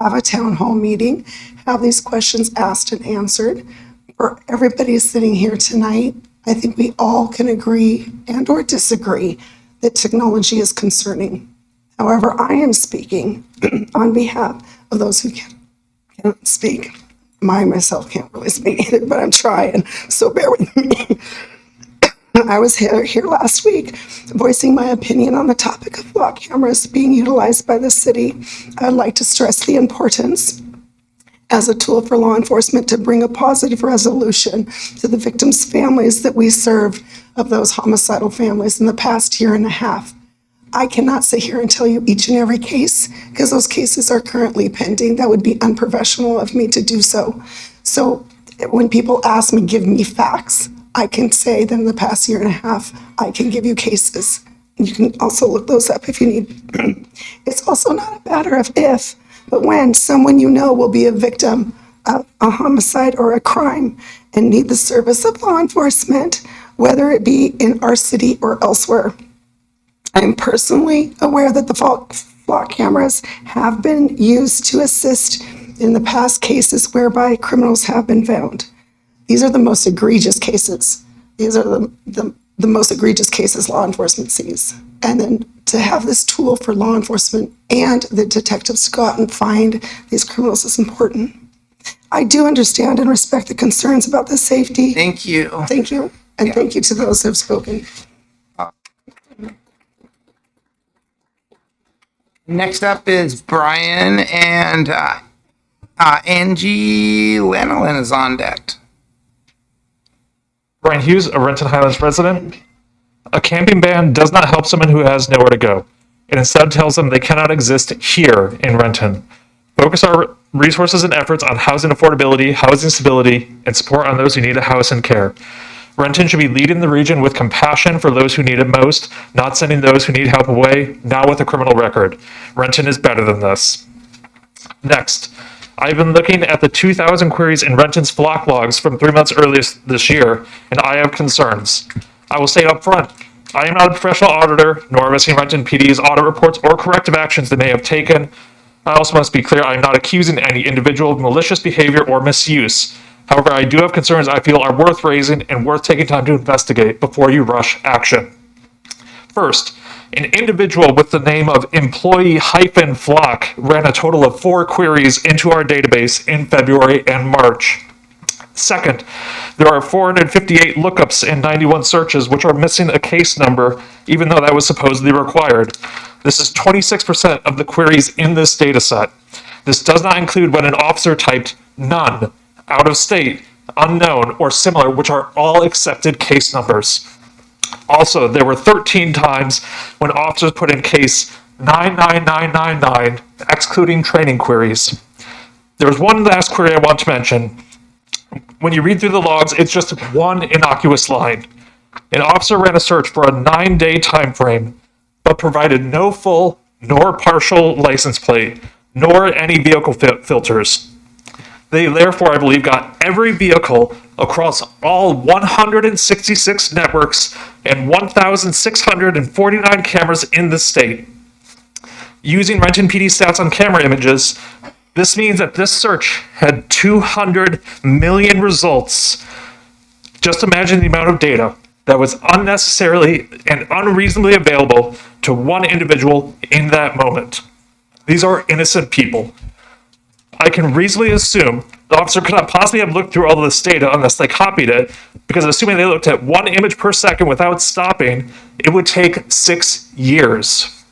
have a town hall meeting, have these questions asked and answered. For everybody sitting here tonight, I think we all can agree and or disagree that technology is concerning. However, I am speaking on behalf of those who can't speak. Myself can't really speak either, but I'm trying, so bear with me. I was here last week voicing my opinion on the topic of flock cameras being utilized by the city. I'd like to stress the importance as a tool for law enforcement to bring a positive resolution to the victims' families that we served of those homicidal families in the past year and a half. I cannot sit here and tell you each and every case because those cases are currently pending. That would be unprofessional of me to do so. So when people ask me, give me facts, I can say that in the past year and a half, I can give you cases. And you can also look those up if you need. It's also not a matter of if, but when someone you know will be a victim of a homicide or a crime and need the service of law enforcement, whether it be in our city or elsewhere. I'm personally aware that the flock cameras have been used to assist in the past cases whereby criminals have been found. These are the most egregious cases. These are the most egregious cases law enforcement sees. And then to have this tool for law enforcement and the detectives to go out and find these criminals is important. I do understand and respect the concerns about the safety. Thank you. Thank you. And thank you to those who have spoken. Next up is Brian, and Angie Lanolin is on deck. Brian Hughes, a Renton Highlands resident. A camping ban does not help someone who has nowhere to go. It instead tells them they cannot exist here in Renton. Focus our resources and efforts on housing affordability, housing stability, and support on those who need a house and care. Renton should be leading the region with compassion for those who need it most, not sending those who need help away, now with a criminal record. Renton is better than this. Next, I've been looking at the 2,000 queries in Renton's flock logs from 3 months earlier this year, and I have concerns. I will say up front, I am not a professional auditor, nor have I seen Renton PD's audit reports or corrective actions they may have taken. I also must be clear, I am not accusing any individual of malicious behavior or misuse. However, I do have concerns I feel are worth raising and worth taking time to investigate before you rush action. First, an individual with the name of employee-flock ran a total of 4 queries into our database in February and March. Second, there are 458 lookups and 91 searches which are missing a case number, even though that was supposedly required. This is 26% of the queries in this data set. This does not include when an officer typed none, out of state, unknown, or similar, which are all accepted case numbers. Also, there were 13 times when officers put in case 99999, excluding training queries. There's one last query I want to mention. When you read through the logs, it's just one innocuous line. An officer ran a search for a 9-day time frame, but provided no full nor partial license plate, nor any vehicle filters. They therefore, I believe, got every vehicle across all 166 networks and 1,649 cameras in the state. Using Renton PD stats on camera images, this means that this search had 200 million results. Just imagine the amount of data that was unnecessarily and unreasonably available to one individual in that moment. These are innocent people. I can reasonably assume the officer could not possibly have looked through all of this data unless they copied it, because assuming they looked at one image per second without stopping, it would take 6 years.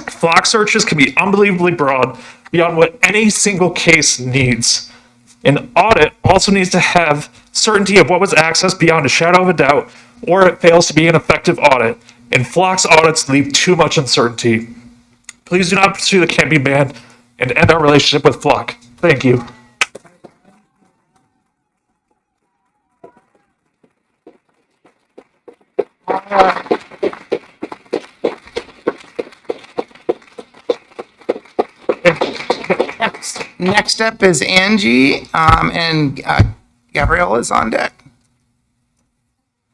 Flock searches can be unbelievably broad beyond what any single case needs. An audit also needs to have certainty of what was accessed beyond a shadow of a doubt, or it fails to be an effective audit, and Flock's audits leave too much uncertainty. Please do not pursue the camping ban and end our relationship with Flock. Thank you. Next up is Angie, and Gabrielle is on deck.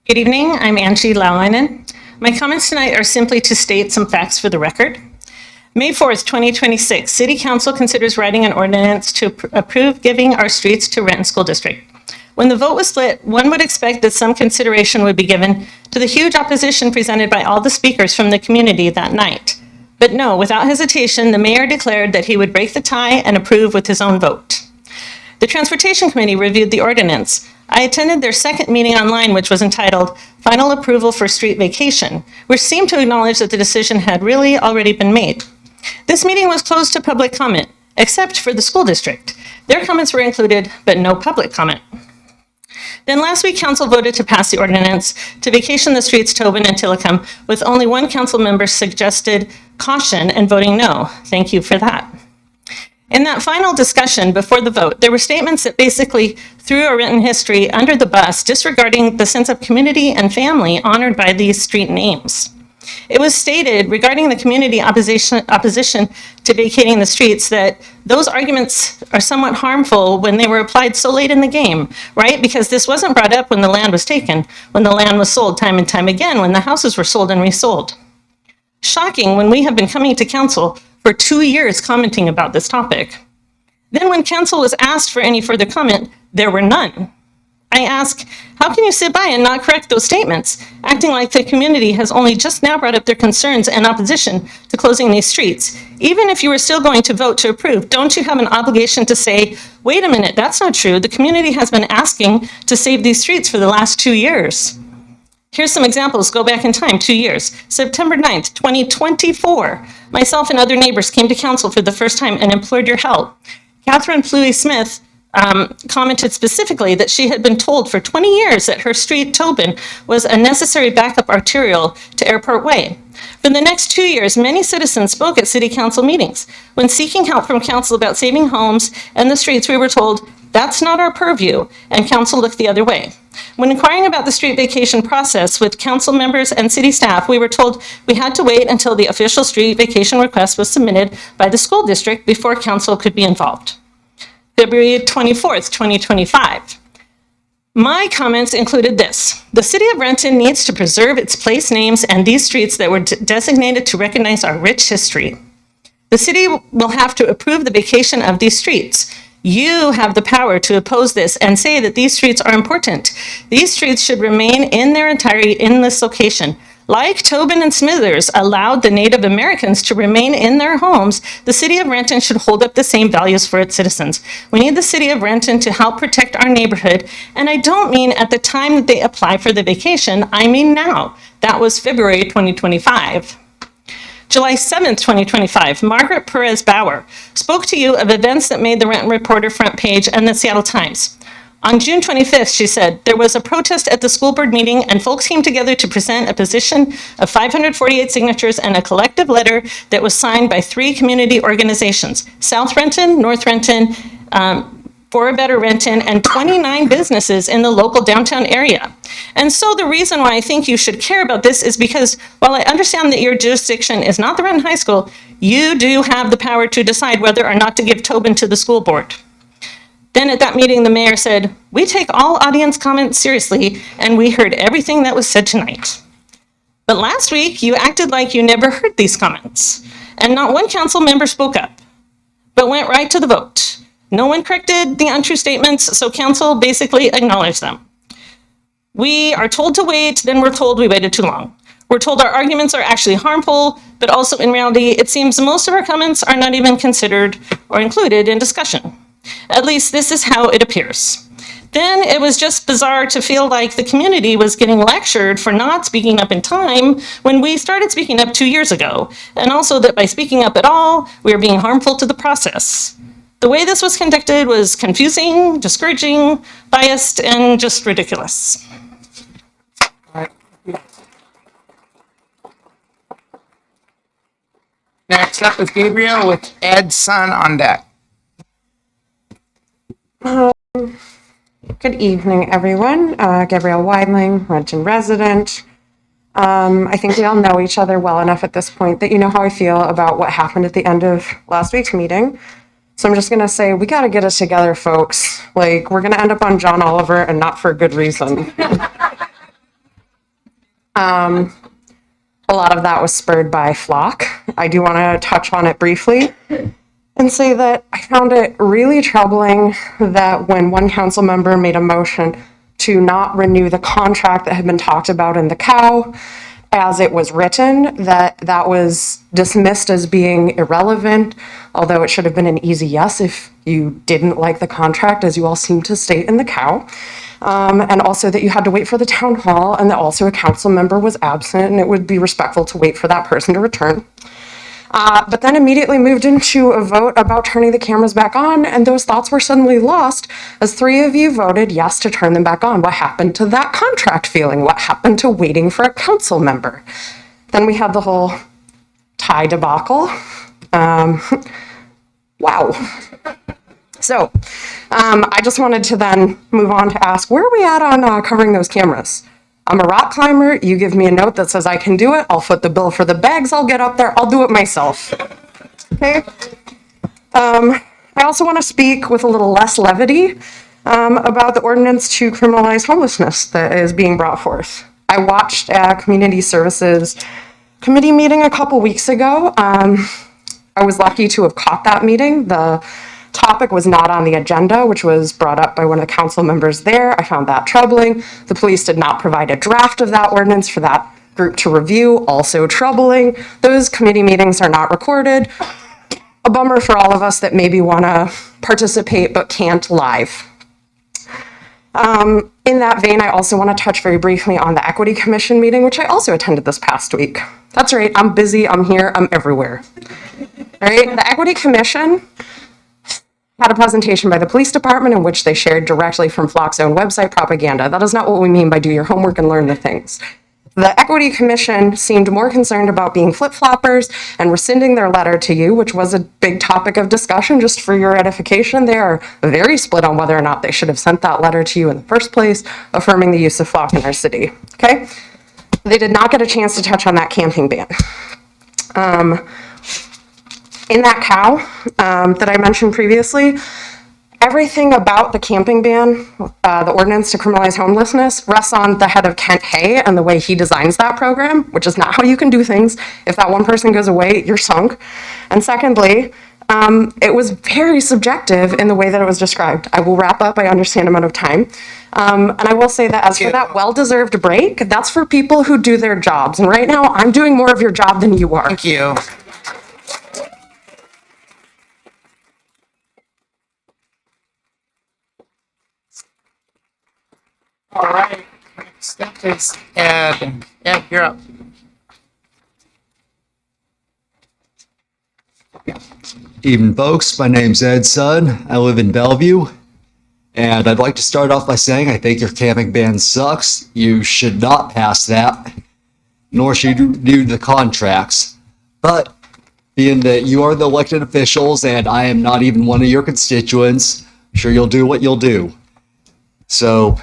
Good evening, I'm Angie Laulainen. My comments tonight are simply to state some facts for the record. May 4th, 2026, City Council considers writing an ordinance to approve giving our streets to Renton School District. When the vote was split, one would expect that some consideration would be given to the huge opposition presented by all the speakers from the community that night. But no, without hesitation, the mayor declared that he would break the tie and approve with his own vote. The Transportation Committee reviewed the ordinance. I attended their second meeting online, which was entitled Final Approval for Street Vacation, which seemed to acknowledge that the decision had really already been made. This meeting was closed to public comment, except for the school district. Their comments were included, but no public comment. Then last week, council voted to pass the ordinance to vacation the streets Tobin and Tillicum, with only one council member suggested caution and voting no. Thank you for that. In that final discussion before the vote, there were statements that basically threw our Renton history under the bus, disregarding the sense of community and family honored by these street names. It was stated regarding the community opposition to vacating the streets that those arguments are somewhat harmful when they were applied so late in the game, right? Because this wasn't brought up when the land was taken, when the land was sold time and time again, when the houses were sold and resold. Shocking when we have been coming to council for 2 years commenting about this topic. Then when council was asked for any further comment, there were none. I ask, how can you sit by and not correct those statements, acting like the community has only just now brought up their concerns and opposition to closing these streets? Even if you were still going to vote to approve, don't you have an obligation to say, wait a minute, that's not true. The community has been asking to save these streets for the last 2 years. Here's some examples. Go back in time, 2 years. September 9th, 2024. Myself and other neighbors came to council for the first time and implored your help. Catherine Pluie-Smith commented specifically that she had been told for 20 years that her street, Tobin, was a necessary backup arterial to Airport Way. For the next 2 years, many citizens spoke at city council meetings. When seeking help from council about saving homes and the streets, we were told, that's not our purview, and council looked the other way. When inquiring about the street vacation process with council members and city staff, we were told we had to wait until the official street vacation request was submitted by the school district before council could be involved. February 24th, 2025. My comments included this: the city of Renton needs to preserve its place names and these streets that were designated to recognize our rich history. The city will have to approve the vacation of these streets. You have the power to oppose this and say that these streets are important. These streets should remain in their entirety in this location. Like Tobin and Smithers allowed the Native Americans to remain in their homes, the city of Renton should hold up the same values for its citizens. We need the city of Renton to help protect our neighborhood, and I don't mean at the time that they apply for the vacation, I mean now. That was February 2025. July 7th, 2025, Margaret Perez Bauer spoke to you of events that made the Renton Reporter front page and the Seattle Times. On June 25th, she said, there was a protest at the school board meeting and folks came together to present a petition of 548 signatures and a collective letter that was signed by 3 community organizations, South Renton, North Renton, For a Better Renton, and 29 businesses in the local downtown area. And so the reason why I think you should care about this is because while I understand that your jurisdiction is not the Renton High School, you do have the power to decide whether or not to give Tobin to the school board. Then at that meeting, the mayor said, we take all audience comments seriously, and we heard everything that was said tonight. But last week, you acted like you never heard these comments, and not one council member spoke up, but went right to the vote. No one corrected the untrue statements, so council basically acknowledged them. We are told to wait, then we're told we waited too long. We're told our arguments are actually harmful, but also in reality, it seems most of our comments are not even considered or included in discussion. At least this is how it appears. Then it was just bizarre to feel like the community was getting lectured for not speaking up in time when we started speaking up 2 years ago, and also that by speaking up at all, we are being harmful to the process. The way this was conducted was confusing, discouraging, biased, and just ridiculous. Next up is Gabriel with Ed's son on deck. Good evening, everyone. Gabrielle Weidling, Renton resident. I think we all know each other well enough at this point that you know how I feel about what happened at the end of last week's meeting. So I'm just going to say, we got to get it together, folks. Like, we're going to end up on John Oliver and not for a good reason. A lot of that was spurred by Flock. I do want to touch on it briefly and say that I found it really troubling that when one council member made a motion to not renew the contract that had been talked about in the cow as it was written, that was dismissed as being irrelevant, although it should have been an easy yes if you didn't like the contract, as you all seem to state in the cow. And also that you had to wait for the town hall, and that also a council member was absent, and it would be respectful to wait for that person to return. But then immediately moved into a vote about turning the cameras back on, and those thoughts were suddenly lost as 3 of you voted yes to turn them back on. What happened to that contract feeling? What happened to waiting for a council member? Then we had the whole tie debacle. Wow. So I just wanted to then move on to ask, where are we at on covering those cameras? I'm a rock climber. You give me a note that says I can do it. I'll foot the bill for the bags. I'll get up there. I'll do it myself. Okay. I also want to speak with a little less levity about the ordinance to criminalize homelessness that is being brought forth. I watched a community services committee meeting a couple weeks ago. I was lucky to have caught that meeting. The topic was not on the agenda, which was brought up by one of the council members there. I found that troubling. The police did not provide a draft of that ordinance for that group to review, also troubling. Those committee meetings are not recorded. A bummer for all of us that maybe want to participate but can't live. In that vein, I also want to touch very briefly on the Equity Commission meeting, which I also attended this past week. That's right, I'm busy, I'm here, I'm everywhere. All right, the Equity Commission had a presentation by the police department in which they shared directly from Flock's own website propaganda. That is not what we mean by do your homework and learn the things. The Equity Commission seemed more concerned about being flip-floppers and rescinding their letter to you, which was a big topic of discussion. Just for your edification, they are very split on whether or not they should have sent that letter to you in the first place, affirming the use of Flock in our city. Okay? They did not get a chance to touch on that camping ban. In that cow that I mentioned previously, everything about the camping ban, the ordinance to criminalize homelessness, rests on the head of Kent Hay and the way he designs that program, which is not how you can do things. If that one person goes away, you're sunk. And secondly, it was very subjective in the way that it was described. I will wrap up. I understand I'm out of time. And I will say that as for that well-deserved break, that's for people who do their jobs. And right now, I'm doing more of your job than you are. Thank you. All right, next up is Ed. Ed, you're up. Evening, folks. My name's Ed Sunn. I live in Bellevue. And I'd like to start off by saying I think your camping ban sucks. You should not pass that, nor should you do the contracts. But being that you are the elected officials and I am not even one of your constituents, I'm sure you'll do what you'll do. So,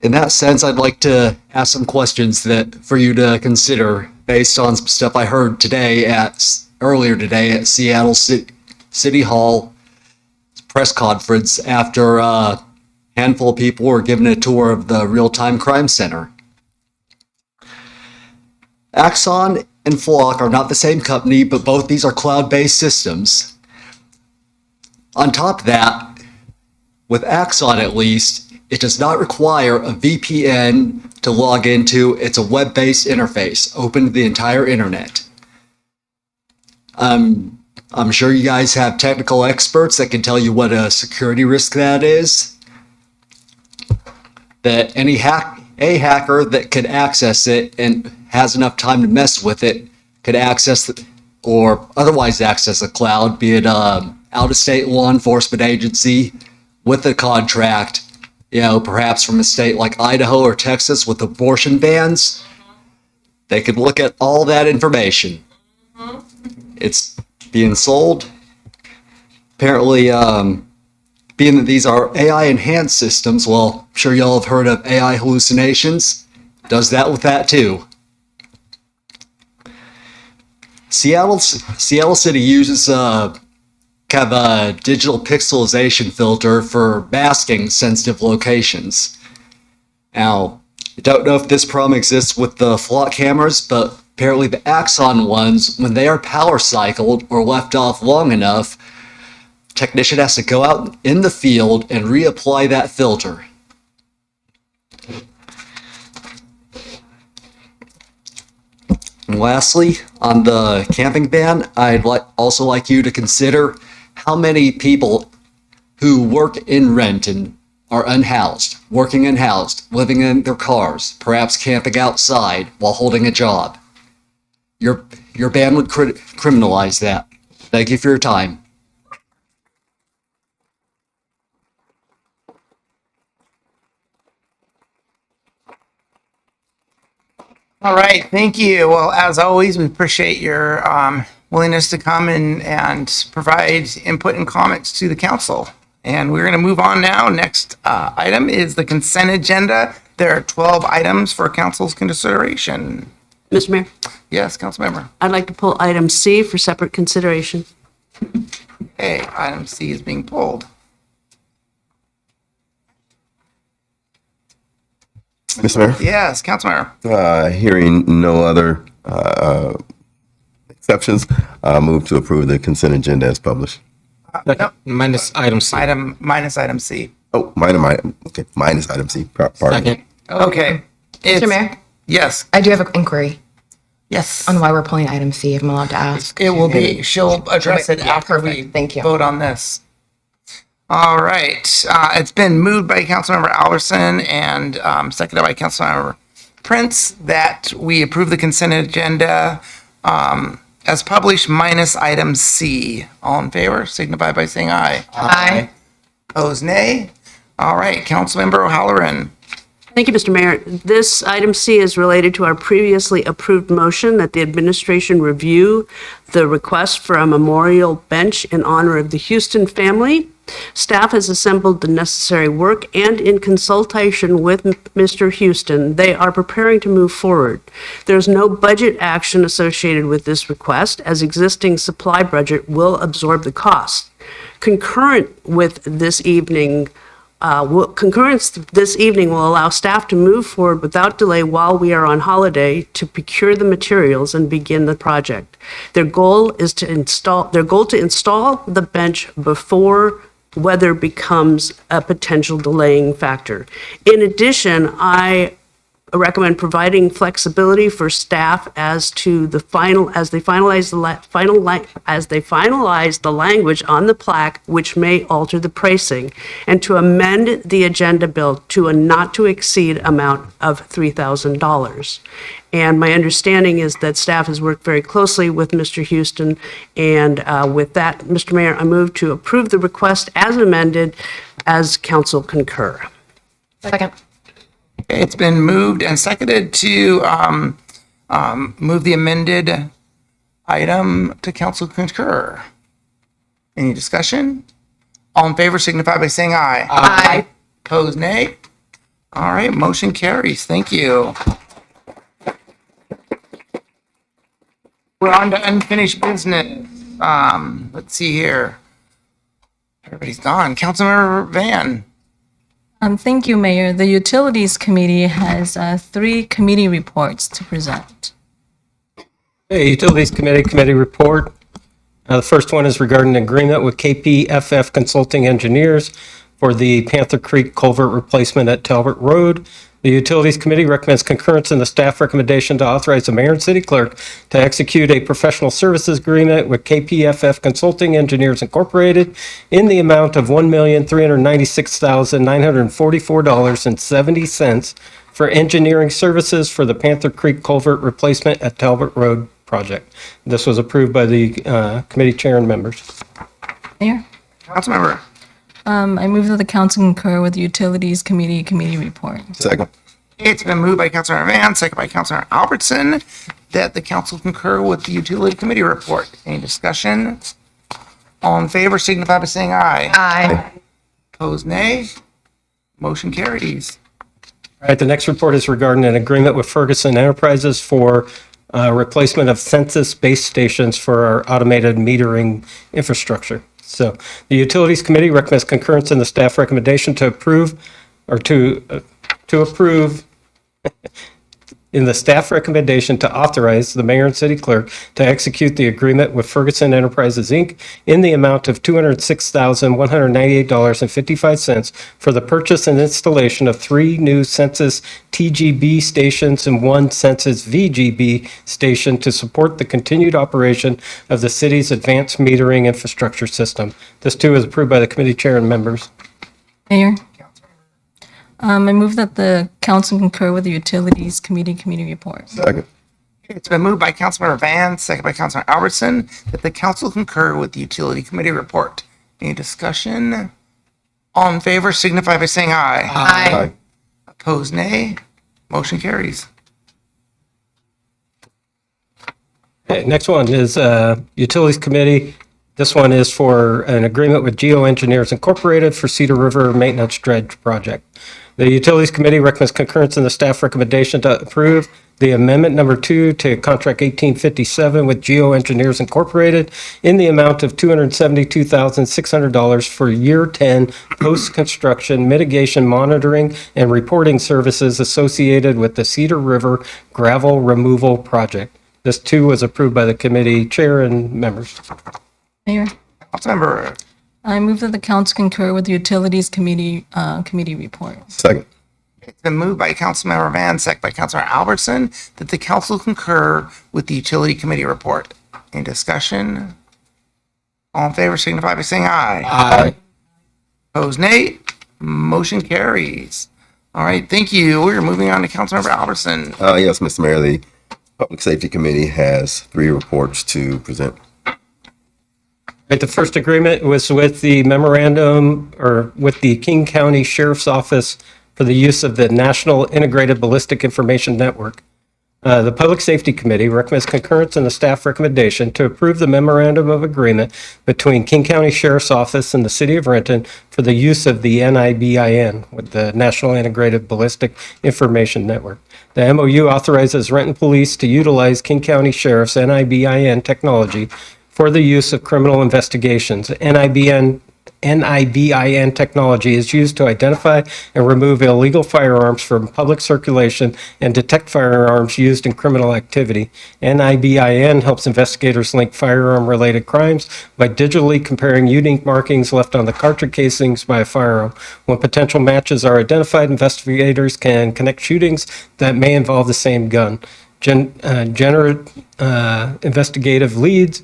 in that sense, I'd like to ask some questions that for you to consider based on some stuff I heard earlier today at Seattle City Hall press conference after a handful of people were given a tour of the Real-Time Crime Center. Axon and Flock are not the same company, but both these are cloud-based systems. On top of that, with Axon at least, it does not require a VPN to log into. It's a web-based interface, open to the entire internet. I'm sure you guys have technical experts that can tell you what a security risk that is. That any hacker that could access it and has enough time to mess with it could access or otherwise access the cloud, be it out-of-state law enforcement agency with a contract, perhaps from a state like Idaho or Texas with abortion bans. They could look at all that information. It's being sold. Apparently, being that these are AI-enhanced systems, well, I'm sure y'all have heard of AI hallucinations. Does that with that too. Seattle City uses kind of a digital pixelization filter for masking sensitive locations. Now, I don't know if this problem exists with the Flock cameras, but apparently the Axon ones, when they are power cycled or left off long enough, technician has to go out in the field and reapply that filter. And lastly, on the camping ban, I'd also like you to consider how many people who work in Renton are unhoused, working unhoused, living in their cars, perhaps camping outside while holding a job. Your ban would criminalize that. Thank you for your time. All right, thank you. Well, as always, we appreciate your willingness to come and provide input and comments to the council. And we're going to move on now. Next item is the consent agenda. There are 12 items for council's consideration. Mr. Mayor? Yes, council member. I'd like to pull item C for separate consideration. Okay, item C is being pulled. Mr. Mayor? Yes, council member. Hearing no other exceptions, move to approve the consent agenda as published. No. Minus item C. Minus item C. Oh, minus item C. Pardon me. Okay. Mr. Mayor? Yes. I do have an inquiry. Yes. On why we're pulling item C, if I'm allowed to ask. It will be, she'll address it Yeah, after perfect. we Thank you. vote on this. All right. It's been moved by Councilmember Alderson and seconded by Councilmember Prince that we approve the consent agenda as published minus item C. All in favor, signify by saying aye. Aye. Opposed, nay. All right, Councilmember O'Halloran. Thank you, Mr. Mayor. This item C is related to our previously approved motion that the administration review the request for a memorial bench in honor of the Houston family. Staff has assembled the necessary work, and in consultation with Mr. Houston, they are preparing to move forward. There's no budget action associated with this request, as existing supply budget will absorb the cost. Concurrent with this evening, concurrence this evening will allow staff to move forward without delay while we are on holiday to procure the materials and begin the project. Their goal to install the bench before weather becomes a potential delaying factor. In addition, I recommend providing flexibility for staff as they finalize the language on the plaque, which may alter the pricing, and to amend the agenda bill to a not to exceed amount of $3,000. And my understanding is that staff has worked very closely with Mr. Houston. And with that, Mr. Mayor, I move to approve the request as amended as council concur. Second. Okay, it's been moved and seconded to move the amended item to council concur. Any discussion? All in favor signify by saying aye. Aye. Opposed, nay. All right, motion carries. Thank you. We're on to unfinished business. Let's see here. Everybody's gone. Councilmember Van. Thank you, Mayor. The Utilities Committee has 3 committee reports to present. Hey, Utilities Committee report. The first one is regarding an agreement with KPFF Consulting Engineers for the Panther Creek culvert replacement at Talbot Road. The Utilities Committee recommends concurrence in the staff recommendation to authorize the mayor and city clerk to execute a professional services agreement with KPFF Consulting Engineers Incorporated in the amount of $1,396,944.70 for engineering services for the Panther Creek culvert replacement at Talbot Road project. This was approved by the committee chair and members. Mayor? Councilmember. I move that the council concur with the Utilities Committee report. Second. It's been moved by Councilmember Van, second by Councilmember Albertson, that the council concur with the Utility Committee report. Any discussion? All in favor signify by saying aye. Aye. Opposed, nay. Motion carries. All right, the next report is regarding an agreement with Ferguson Enterprises for replacement of census base stations for our automated metering infrastructure. So the Utilities Committee recommends concurrence in the staff recommendation to approve in the staff recommendation to authorize the mayor and city clerk to execute the agreement with Ferguson Enterprises, Inc. in the amount of $206,198.55 for the purchase and installation of 3 new Census TGB stations and 1 Census VGB station to support the continued operation of the city's advanced metering infrastructure system. This too is approved by the committee chair and members. Mayor? I move that the council concur with the Utilities Committee report. Second. It's been moved by Councilmember Van, second by Councilmember Albertson, that the council concur with the Utility Committee report. Any discussion? All in favor signify by saying aye. Aye. Opposed, nay. Motion carries. Okay, next one is Utilities Committee. This one is for an agreement with Geoengineers Incorporated for Cedar River Maintenance Dredge Project. The Utilities Committee recommends concurrence in the staff recommendation to approve the amendment number 2 to contract 1857 with Geoengineers Incorporated in the amount of $272,600 for year 10 post-construction mitigation monitoring and reporting services associated with the Cedar River gravel removal project. This too was approved by the committee chair and members. Mayor? Councilmember. I move that the council concur with the Utilities Committee report. Second. It's been moved by Councilmember Van, second by Councilmember Albertson, that the council concur with the Utility Committee report. Any discussion? All in favor signify by saying aye. Aye. Opposed, nay. Motion carries. All right, thank you. We're moving on to Councilmember Albertson. Yes, Mr. Mayor, the Public Safety Committee has 3 reports to present. Right, the first agreement was with the memorandum or with the King County Sheriff's Office for the use of the National Integrated Ballistic Information Network. The Public Safety Committee recommends concurrence in the staff recommendation to approve the memorandum of agreement between King County Sheriff's Office and the City of Renton for the use of the NIBIN with the National Integrated Ballistic Information Network. The MOU authorizes Renton Police to utilize King County Sheriff's NIBIN technology for the use of criminal investigations. NIBIN NIBIN technology is used to identify and remove illegal firearms from public circulation and detect firearms used in criminal activity. NIBIN helps investigators link firearm-related crimes by digitally comparing unique markings left on the cartridge casings by a firearm. When potential matches are identified, investigators can connect shootings that may involve the same gun. Generate investigative leads,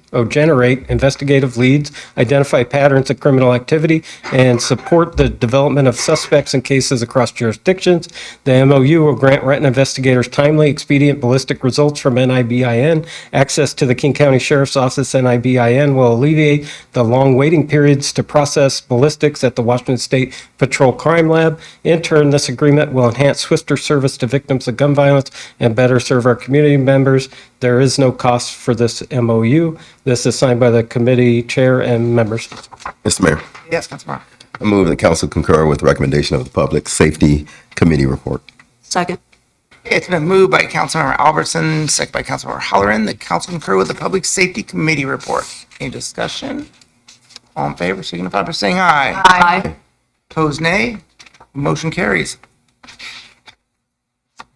identify patterns of criminal activity, and support the development of suspects in cases across jurisdictions. The MOU will grant Renton investigators timely, expedient ballistic results from NIBIN. Access to the King County Sheriff's Office NIBIN will alleviate the long waiting periods to process ballistics at the Washington State Patrol Crime Lab. In turn, this agreement will enhance swifter service to victims of gun violence and better serve our community members. There is no cost for this MOU. This is signed by the committee chair and members. Mr. Mayor, Yes, Councilmember. I move the council concur with the recommendation of the Public Safety Committee report. Second. It's been moved by Councilmember Albertson, second by Councilmember Halloran. The council concur with the Public Safety Committee report. Any discussion? All in favor, signify by saying aye. Aye. Opposed, nay. Motion carries.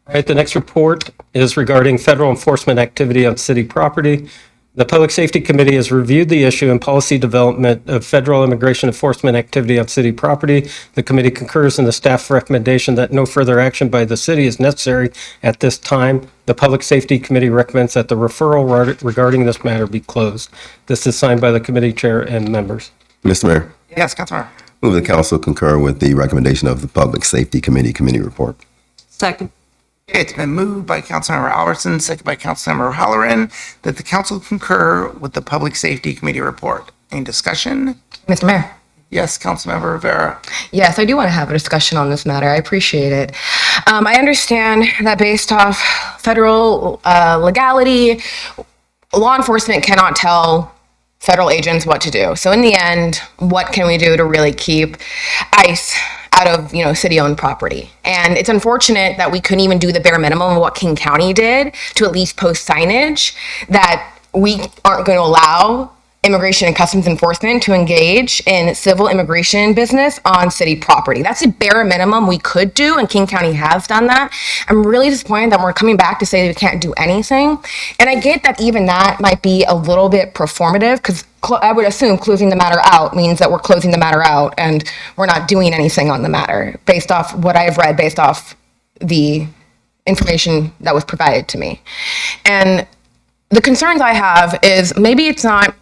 All right, the next report is regarding federal enforcement activity on city property. The Public Safety Committee has reviewed the issue and policy development of federal immigration enforcement activity on city property. The committee concurs in the staff recommendation that no further action by the city is necessary at this time. The Public Safety Committee recommends that the referral regarding this matter be closed. This is signed by the committee chair and members. Mr. Mayor, Yes, Councilmember. move the council concur with the recommendation of the Public Safety Committee report. Second. It's been moved by Councilmember Albertson, second by Councilmember Halloran, that the council concur with the Public Safety Committee report. Any discussion? Mr. Mayor. Yes, Councilmember Rivera. Yes, I do want to have a discussion on this matter. I appreciate it. I understand that based off federal legality, law enforcement cannot tell federal agents what to do. So in the end, what can we do to really keep ICE out of, city-owned property? And it's unfortunate that we couldn't even do the bare minimum of what King County did to at least post signage that we aren't going to allow Immigration and Customs Enforcement to engage in civil immigration business on city property. That's the bare minimum we could do, and King County has done that. I'm really disappointed that we're coming back to say we can't do anything. And I get that even that might be a little bit performative, because I would assume closing the matter out means that we're closing the matter out and we're not doing anything on the matter based off what I've read, based off the information that was provided to me. And the concerns I have is maybe it's not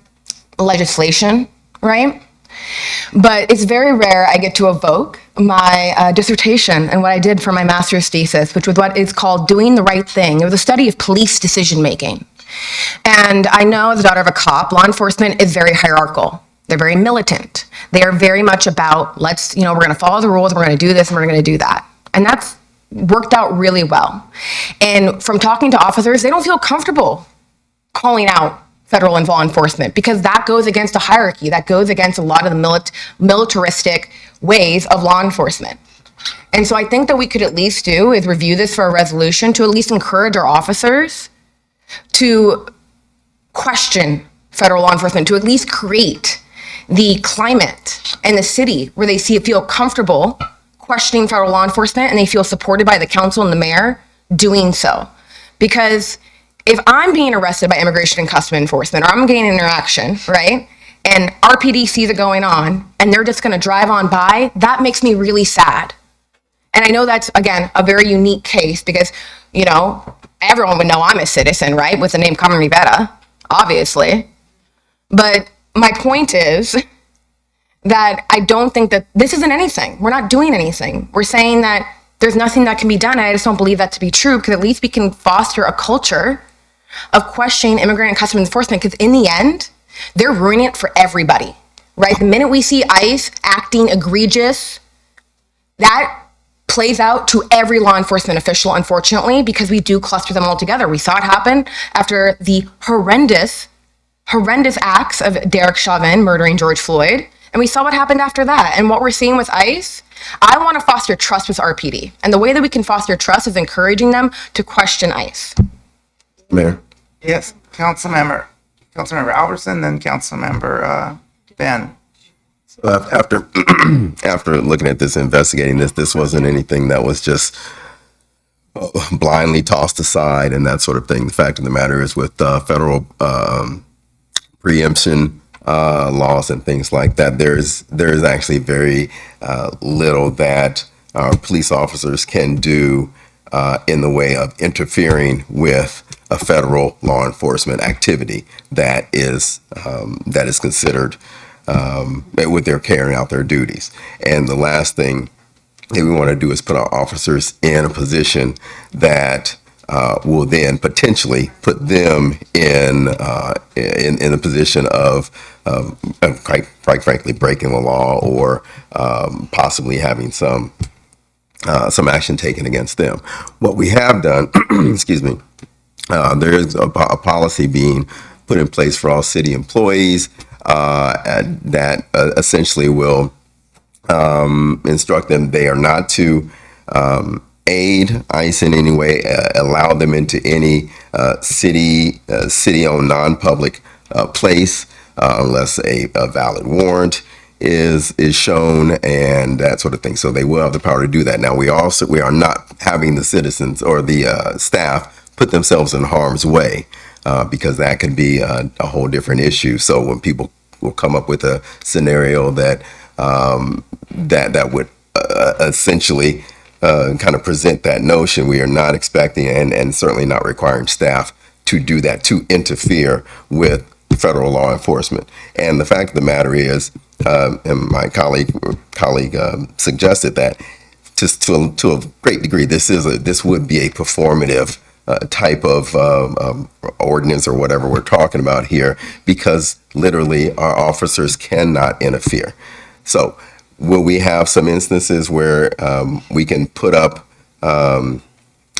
legislation, right? But it's very rare I get to evoke my dissertation and what I did for my master's thesis, which was what is called Doing the Right Thing. It was a study of police decision making. And I know as a daughter of a cop, law enforcement is very hierarchical. They're very militant. They are very much about, we're going to follow the rules, we're going to do this, and we're going to do that. And that's worked out really well. And from talking to officers, they don't feel comfortable calling out federal and law enforcement, because that goes against a hierarchy, that goes against a lot of the militaristic ways of law enforcement. And so I think that we could at least do is review this for a resolution to at least encourage our officers to question federal law enforcement, to at least create the climate in the city where they feel comfortable questioning federal law enforcement and they feel supported by the council and the mayor doing so. Because if I'm being arrested by Immigration and Customs Enforcement, or I'm getting an interaction, right, and RPD sees it going on, and they're just going to drive on by, that makes me really sad. And I know that's, again, a very unique case because, everyone would know I'm a citizen, right, with the name Carmen Rivera, obviously. But my point is that I don't think that this isn't anything. We're not doing anything. We're saying that there's nothing that can be done. And I just don't believe that to be true, because at least we can foster a culture of questioning Immigrant and Customs Enforcement, because in the end, they're ruining it for everybody, right? The minute we see ICE acting egregious, that plays out to every law enforcement official, unfortunately, because we do cluster them all together. We saw it happen after the horrendous acts of Derek Chauvin murdering George Floyd, and we saw what happened after that. And what we're seeing with ICE, I want to foster trust with RPD. And the way that we can foster trust is encouraging them to question ICE. Mayor. Yes, Councilmember Albertson, then Councilmember Ben. After after looking at this, investigating this wasn't anything that was just blindly tossed aside and that sort of thing. The fact of the matter is, with federal preemption laws and things like that, there is actually very little that our police officers can do in the way of interfering with a federal law enforcement activity that is considered with their carrying out their duties. And the last thing that we want to do is put our officers in a position that will then potentially put them in a position of quite frankly breaking the law, or possibly having some action taken against them. What we have done, excuse me, there is a policy being put in place for all city employees that essentially will instruct them they are not to aid ICE in any way, allow them into any city-owned non-public place unless a valid warrant is shown and that sort of thing. So they will have the power to do that. Now we are not having the citizens or the staff put themselves in harm's way, because that could be a whole different issue. So when people will come up with a scenario that that would essentially kind of present that notion, we are not expecting and certainly not requiring staff to do that, to interfere with federal law enforcement. And the fact of the matter is, and my colleague suggested that, just to a great degree, this would be a performative type of ordinance or whatever we're talking about here, because literally our officers cannot interfere. So will we have some instances where we can put up, and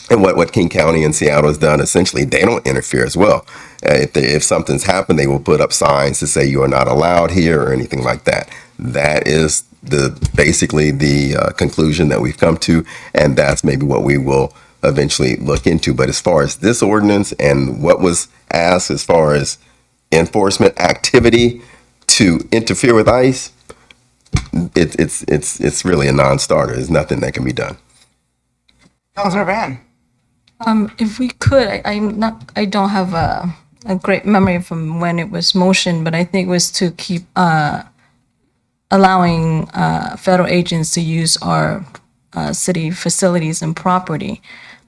what King County and Seattle has done, essentially, they don't interfere as well. If something's happened, they will put up signs to say you are not allowed here or anything like that. That is basically the conclusion that we've come to, and that's maybe what we will eventually look into. But as far as this ordinance and what was asked as far as enforcement activity to interfere with ICE, it's really a non-starter. There's nothing that can be done. Councilor Van. If we could, I don't have a great memory from when it was motioned, but I think it was to keep allowing federal agents to use our city facilities and property.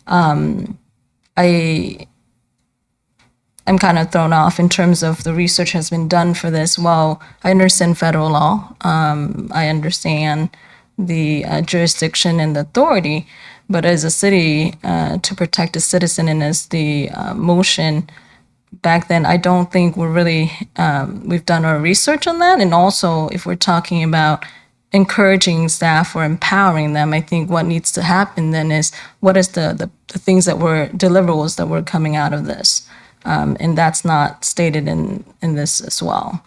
I'm kind of thrown off in terms of the research has been done for this. Well, I understand federal law. I understand the jurisdiction and the authority, but as a city, to protect a citizen, and as the motion back then, I don't think we're really, we've done our research on that. And also, if we're talking about encouraging staff or empowering them, I think what needs to happen then is, what is the things that were deliverables that were coming out of this? And that's not stated in this as well.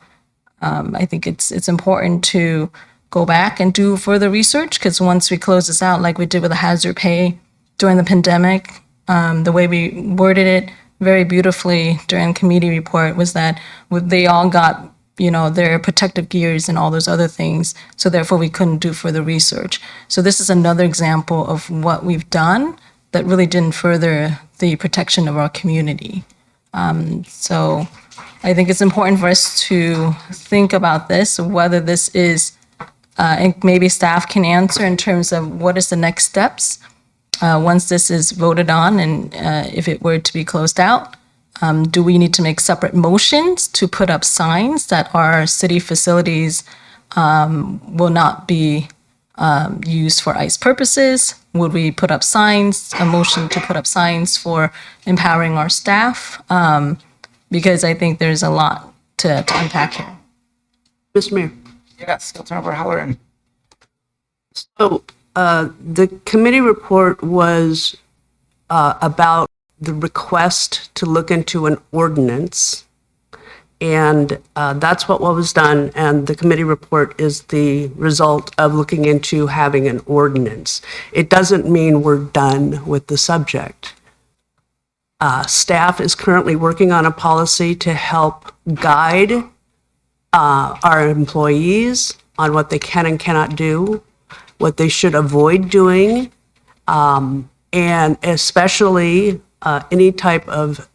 I think it's important to go back and do further research, because once we close this out, like we did with the hazard pay during the pandemic, the way we worded it very beautifully during the committee report was that they all got, their protective gears and all those other things. So therefore we couldn't do further research. So this is another example of what we've done that really didn't further the protection of our community. So I think it's important for us to think about this, whether this is, and maybe staff can answer in terms of what is the next steps once this is voted on, and if it were to be closed out. Do we need to make separate motions to put up signs that our city facilities will not be used for ICE purposes? Would we put up signs, a motion to put up signs for empowering our staff? Because I think there's a lot to unpack here. Mr. Mayor. Yes, Councilmember Halloran. So the committee report was about the request to look into an ordinance. And that's what was done. And the committee report is the result of looking into having an ordinance. It doesn't mean we're done with the subject. Staff is currently working on a policy to help guide our employees on what they can and cannot do, what they should avoid doing, and especially any type of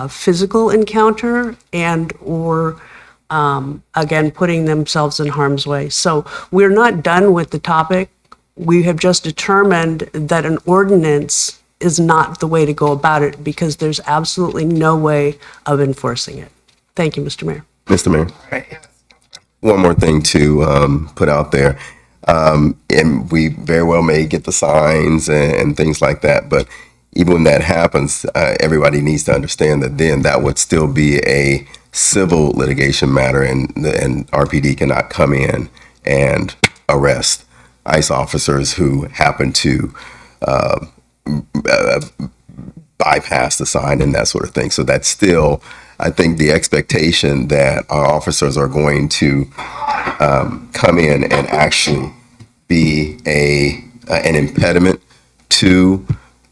physical encounter and or again, putting themselves in harm's way. So we're not done with the topic. We have just determined that an ordinance is not the way to go about it because there's absolutely no way of enforcing it. Thank you, Mr. Mayor. Mr. Mayor, one more thing to put out there. And we very well may get the signs and things like that, but even when that happens, everybody needs to understand that then that would still be a civil litigation matter, and RPD cannot come in and arrest ICE officers who happen to bypass the sign and that sort of thing. So that's still, I think, the expectation that our officers are going to come in and actually be an impediment to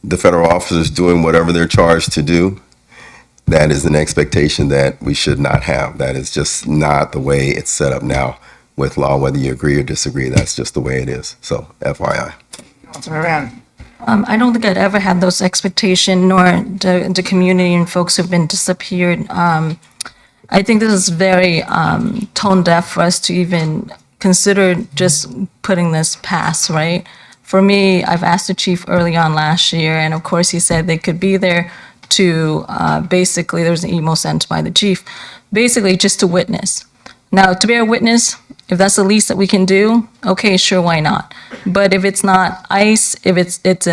the federal officers doing whatever they're charged to do. That is an expectation that we should not have. That is just not the way it's set up now with law, whether you agree or disagree. That's just the way it is. So FYI. Councilmember Van. I don't think I'd ever had those expectations, nor the community and folks who've been disappeared. I think this is very tone deaf for us to even consider just putting this past, right? For me, I've asked the chief early on last year, and of course he said they could be there to basically, there was an email sent by the chief, basically just to witness. Now, to bear witness, if that's the least that we can do, okay, sure, why not? But if it's not ICE, if it's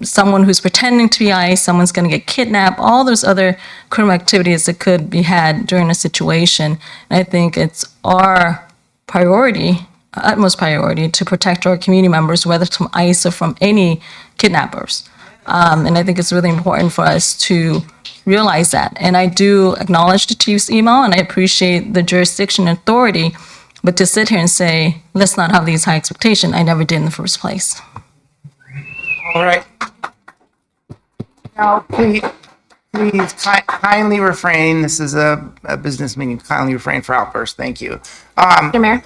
someone who's pretending to be ICE, someone's going to get kidnapped, all those other criminal activities that could be had during a situation, and I think it's our priority, utmost priority, to protect our community members, whether it's from ICE or from any kidnappers. And I think it's really important for us to realize that. And I do acknowledge the chief's email, and I appreciate the jurisdiction and authority, but to sit here and say, let's not have these high expectations, I never did in the first place. All right. Now, please kindly refrain. This is a business meeting. Kindly refrain for outbursts. Thank you. Mr. Mayor?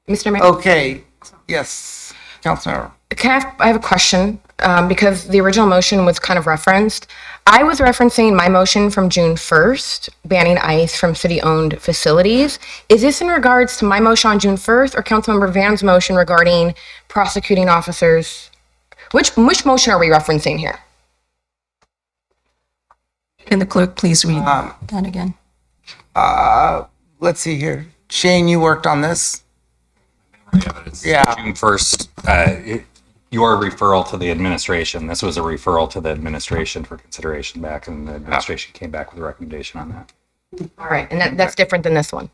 Mr. Mayor? Okay. Yes, Councilmember. I have a question, because the original motion was kind of referenced. I was referencing my motion from June 1st, banning ICE from city-owned facilities. Is this in regards to my motion on June 1st or Councilmember Van's motion regarding prosecuting officers? Which motion are we referencing here? Can the clerk please read that again? Let's see here. Shane, you worked on this? Yeah. June 1st, your referral to the administration. This was a referral to the administration for consideration back, and the administration came back with a recommendation on that. All right, and that's different than this one.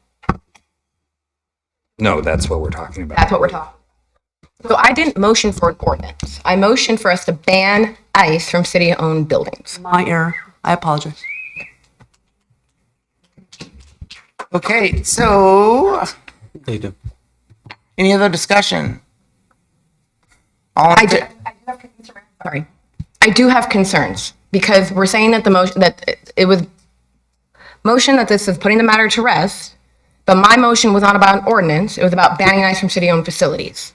No, that's what we're talking about. That's what we're talking about. So I didn't motion for an ordinance. I motioned for us to ban ICE from city-owned buildings. My error. I apologize. Okay, so They do. any other discussion? I do have concerns because we're saying that the motion that it was motion that this is putting the matter to rest, but my motion was not about an ordinance. It was about banning ICE from city-owned facilities.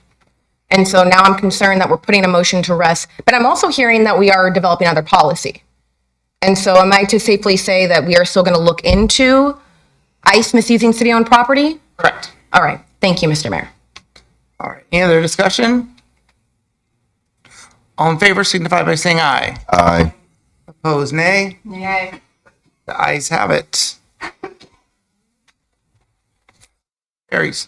And so now I'm concerned that we're putting a motion to rest, but I'm also hearing that we are developing other policy. And so am I to safely say that we are still going to look into ICE misusing city-owned property? Correct. All right. Thank you, Mr. Mayor. All right. Any other discussion? All in favor signify by saying aye. Aye. Opposed, nay. Nay. The ayes have it. Carries.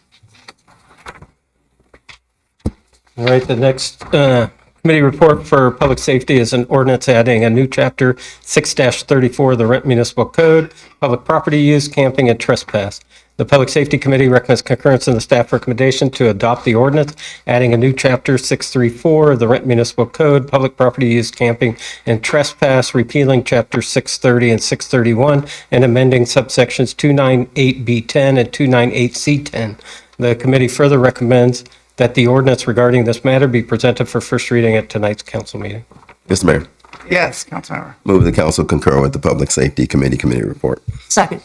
All right, the next committee report for public safety is an ordinance adding a new chapter 6-34 of the Renton Municipal Code, public property use, camping, and trespass. The Public Safety Committee recommends concurrence in the staff recommendation to adopt the ordinance, adding a new chapter 634 of the Renton Municipal Code, public property use, camping, and trespass, repealing chapter 630 and 631, and amending subsections 298B10 and 298C10. The committee further recommends that the ordinance regarding this matter be presented for first reading at tonight's council meeting. Mr. Mayor, Yes, Councilmember. move the council concur with the Public Safety Committee report. Second.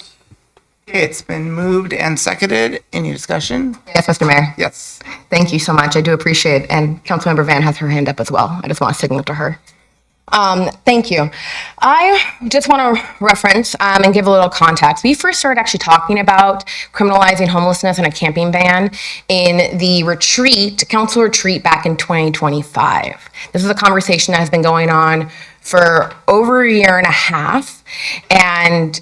Okay, it's been moved and seconded. Any discussion? Yes, Mr. Mayor. Yes. Thank you so much. I do appreciate it. And Councilmember Van has her hand up as well. I just want to signal to her. Thank you. I just want to reference and give a little context. We first started actually talking about criminalizing homelessness and a camping ban in the council retreat back in 2025. This is a conversation that has been going on for over a year and a half. And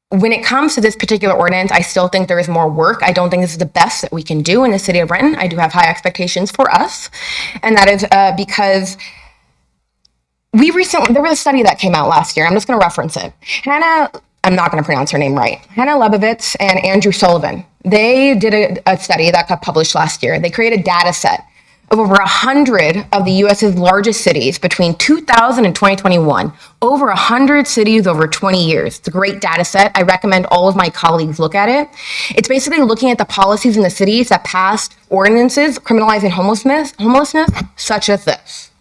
when it comes to this particular ordinance, I still think there is more work. I don't think this is the best that we can do in the city of Renton. I do have high expectations for us. And that is because there was a study that came out last year. I'm just going to reference it. I'm not going to pronounce her name right. Hannah Lebovitz and Andrew Sullivan. They did a study that got published last year. They created a data set of over 100 of the U.S.'s largest cities between 2000 and 2021. Over 100 cities over 20 years. It's a great data set. I recommend all of my colleagues look at it. It's basically looking at the policies in the cities that passed ordinances criminalizing homelessness, such as this.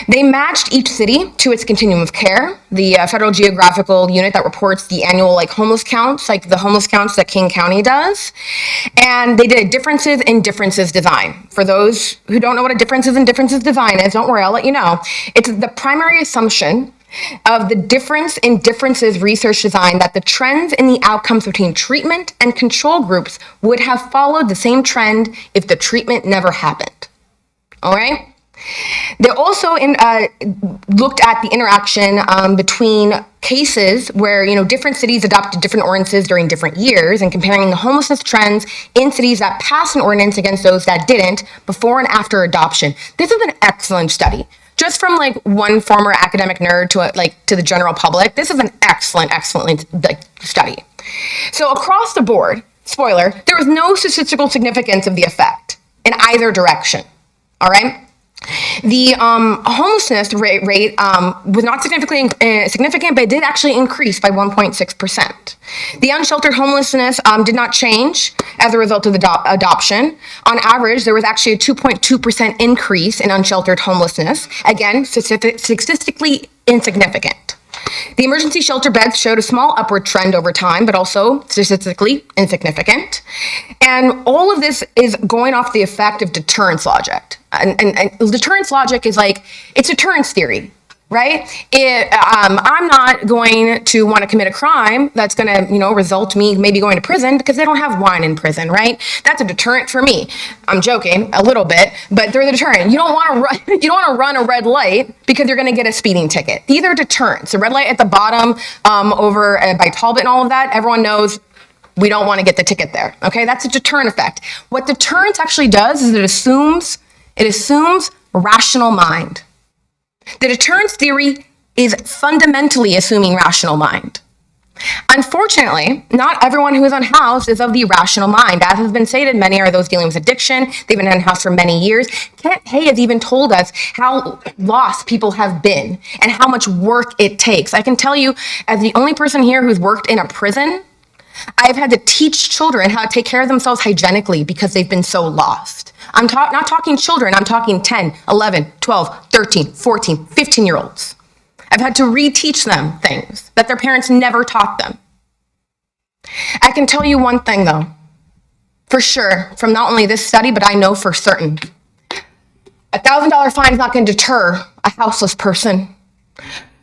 They matched each city to its continuum of care, the federal geographical unit that reports the annual homeless counts, like the homeless counts that King County does. And they did a differences in differences design. For those who don't know what a differences in differences design is, don't worry, I'll let you know. It's the primary assumption of the difference in differences research design that the trends in the outcomes between treatment and control groups would have followed the same trend if the treatment never happened. All right? They also looked at the interaction between cases where different cities adopted different ordinances during different years and comparing the homelessness trends in cities that passed an ordinance against those that didn't before and after adoption. This is an excellent study. Just from one former academic nerd to the general public, this is an excellent study. So across the board, spoiler, there was no statistical significance of the effect in either direction. All right. The homelessness rate was not significant, but it did actually increase by 1.6%. The unsheltered homelessness did not change as a result of the adoption. On average, there was actually a 2.2% increase in unsheltered homelessness. Again, statistically insignificant. The emergency shelter beds showed a small upward trend over time, but also statistically insignificant. And all of this is going off the effect of deterrence logic. And deterrence logic is it's deterrence theory, right? I'm not going to want to commit a crime that's going to, result me maybe going to prison because they don't have wine in prison, right? That's a deterrent for me. I'm joking a little bit, but they're the deterrent. You don't want to run a red light because you're going to get a speeding ticket. These are deterrents. The red light at the bottom over by Talbot and all of that, everyone knows we don't want to get the ticket there. Okay, that's a deterrent effect. What deterrence actually does is it assumes rational mind. The deterrence theory is fundamentally assuming rational mind. Unfortunately, not everyone who is unhoused is of the rational mind. As has been stated, many are those dealing with addiction. They've been unhoused for many years. Kent Hay has even told us how lost people have been and how much work it takes. I can tell you, as the only person here who's worked in a prison, I've had to teach children how to take care of themselves hygienically because they've been so lost. I'm not talking children, I'm talking 10, 11, 12, 13, 14, 15-year-olds. I've had to reteach them things that their parents never taught them. I can tell you one thing though, for sure, from not only this study, but I know for certain. $1,000 fine is not going to deter a houseless person.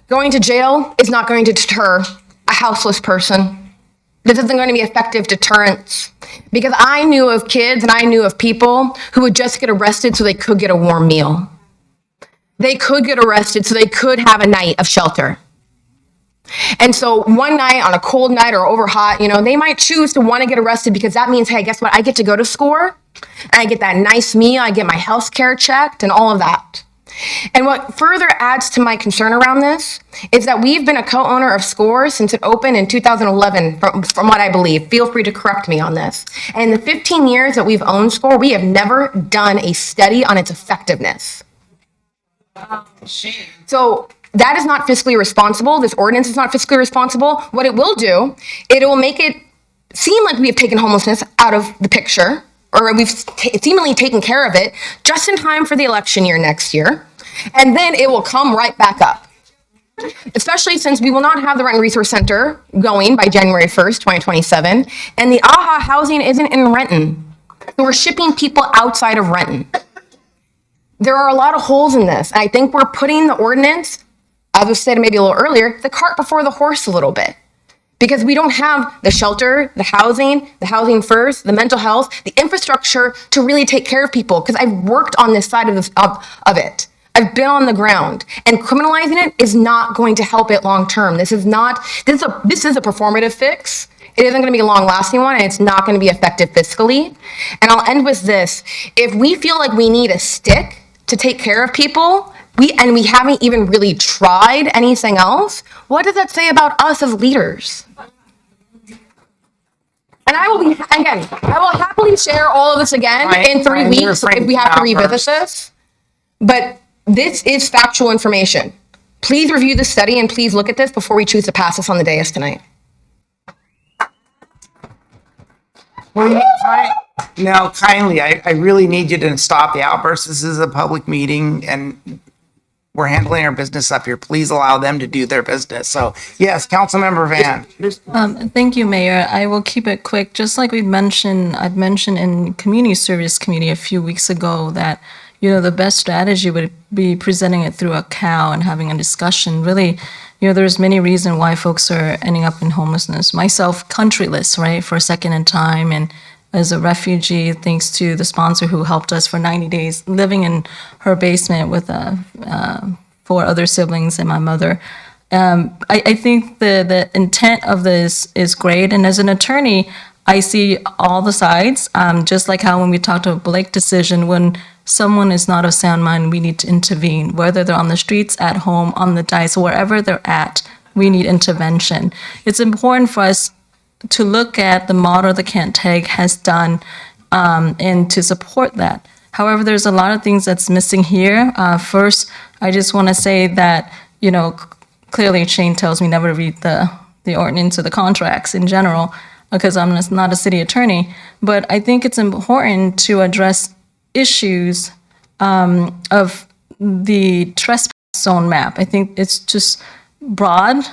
Going to jail is not going to deter a houseless person. This isn't going to be effective deterrence because I knew of kids and I knew of people who would just get arrested so they could get a warm meal. They could get arrested so they could have a night of shelter. And so one night on a cold night or over hot, they might choose to want to get arrested because that means, hey, guess what? I get to go to SCORE and I get that nice meal. I get my health care checked and all of that. And what further adds to my concern around this is that we've been a co-owner of SCORE since it opened in 2011, from what I believe. Feel free to correct me on this. And in the 15 years that we've owned SCORE, we have never done a study on its effectiveness. So that is not fiscally responsible. This ordinance is not fiscally responsible. What it will do, it will make it seem like we have taken homelessness out of the picture, or we've seemingly taken care of it just in time for the election year next year, and then it will come right back up. especially since we will not have the Renton Resource Center going by January 1st, 2027, and the AHA housing isn't in Renton. So we're shipping people outside of Renton. There are a lot of holes in this. And I think we're putting the ordinance, as was said maybe a little earlier, the cart before the horse a little bit. Because we don't have the shelter, the housing first, the mental health, the infrastructure to really take care of people. Because I've worked on this side of it. I've been on the ground, and criminalizing it is not going to help it long term. This is a performative fix. It isn't going to be a long lasting one, and it's not going to be effective fiscally. And I'll end with this. If we feel like we need a stick to take care of people, we haven't even really tried anything else, what does that say about us as leaders? And I will happily share all of this again in 3 weeks if we have to revisit this. But this is factual information. Please review the study and please look at this before we choose to pass this on the dais tonight. Now, kindly, I really need you to stop the outbursts. This is a public meeting and we're handling our business up here. Please allow them to do their business. So, yes, Councilmember Van. Thank you, Mayor. I will keep it quick. Just like I'd mentioned in Community Service Committee a few weeks ago that, the best strategy would be presenting it through a cow and having a discussion. Really, there's many reasons why folks are ending up in homelessness. Myself, countryless, right, for a second in time, and as a refugee, thanks to the sponsor who helped us for 90 days, living in her basement with 4 other siblings and my mother. I think the intent of this is great, and as an attorney, I see all the sides, just like how when we talked about Blake decision, when someone is not of sound mind, we need to intervene, whether they're on the streets, at home, on the dais, wherever they're at, we need intervention. It's important for us to look at the model that Kent Tag has done and to support that. However, there's a lot of things that's missing here. First, I just want to say that, clearly Shane tells me never to read the ordinance or the contracts in general because I'm not a city attorney. But I think it's important to address issues of the trespass zone map. I think it's just broad,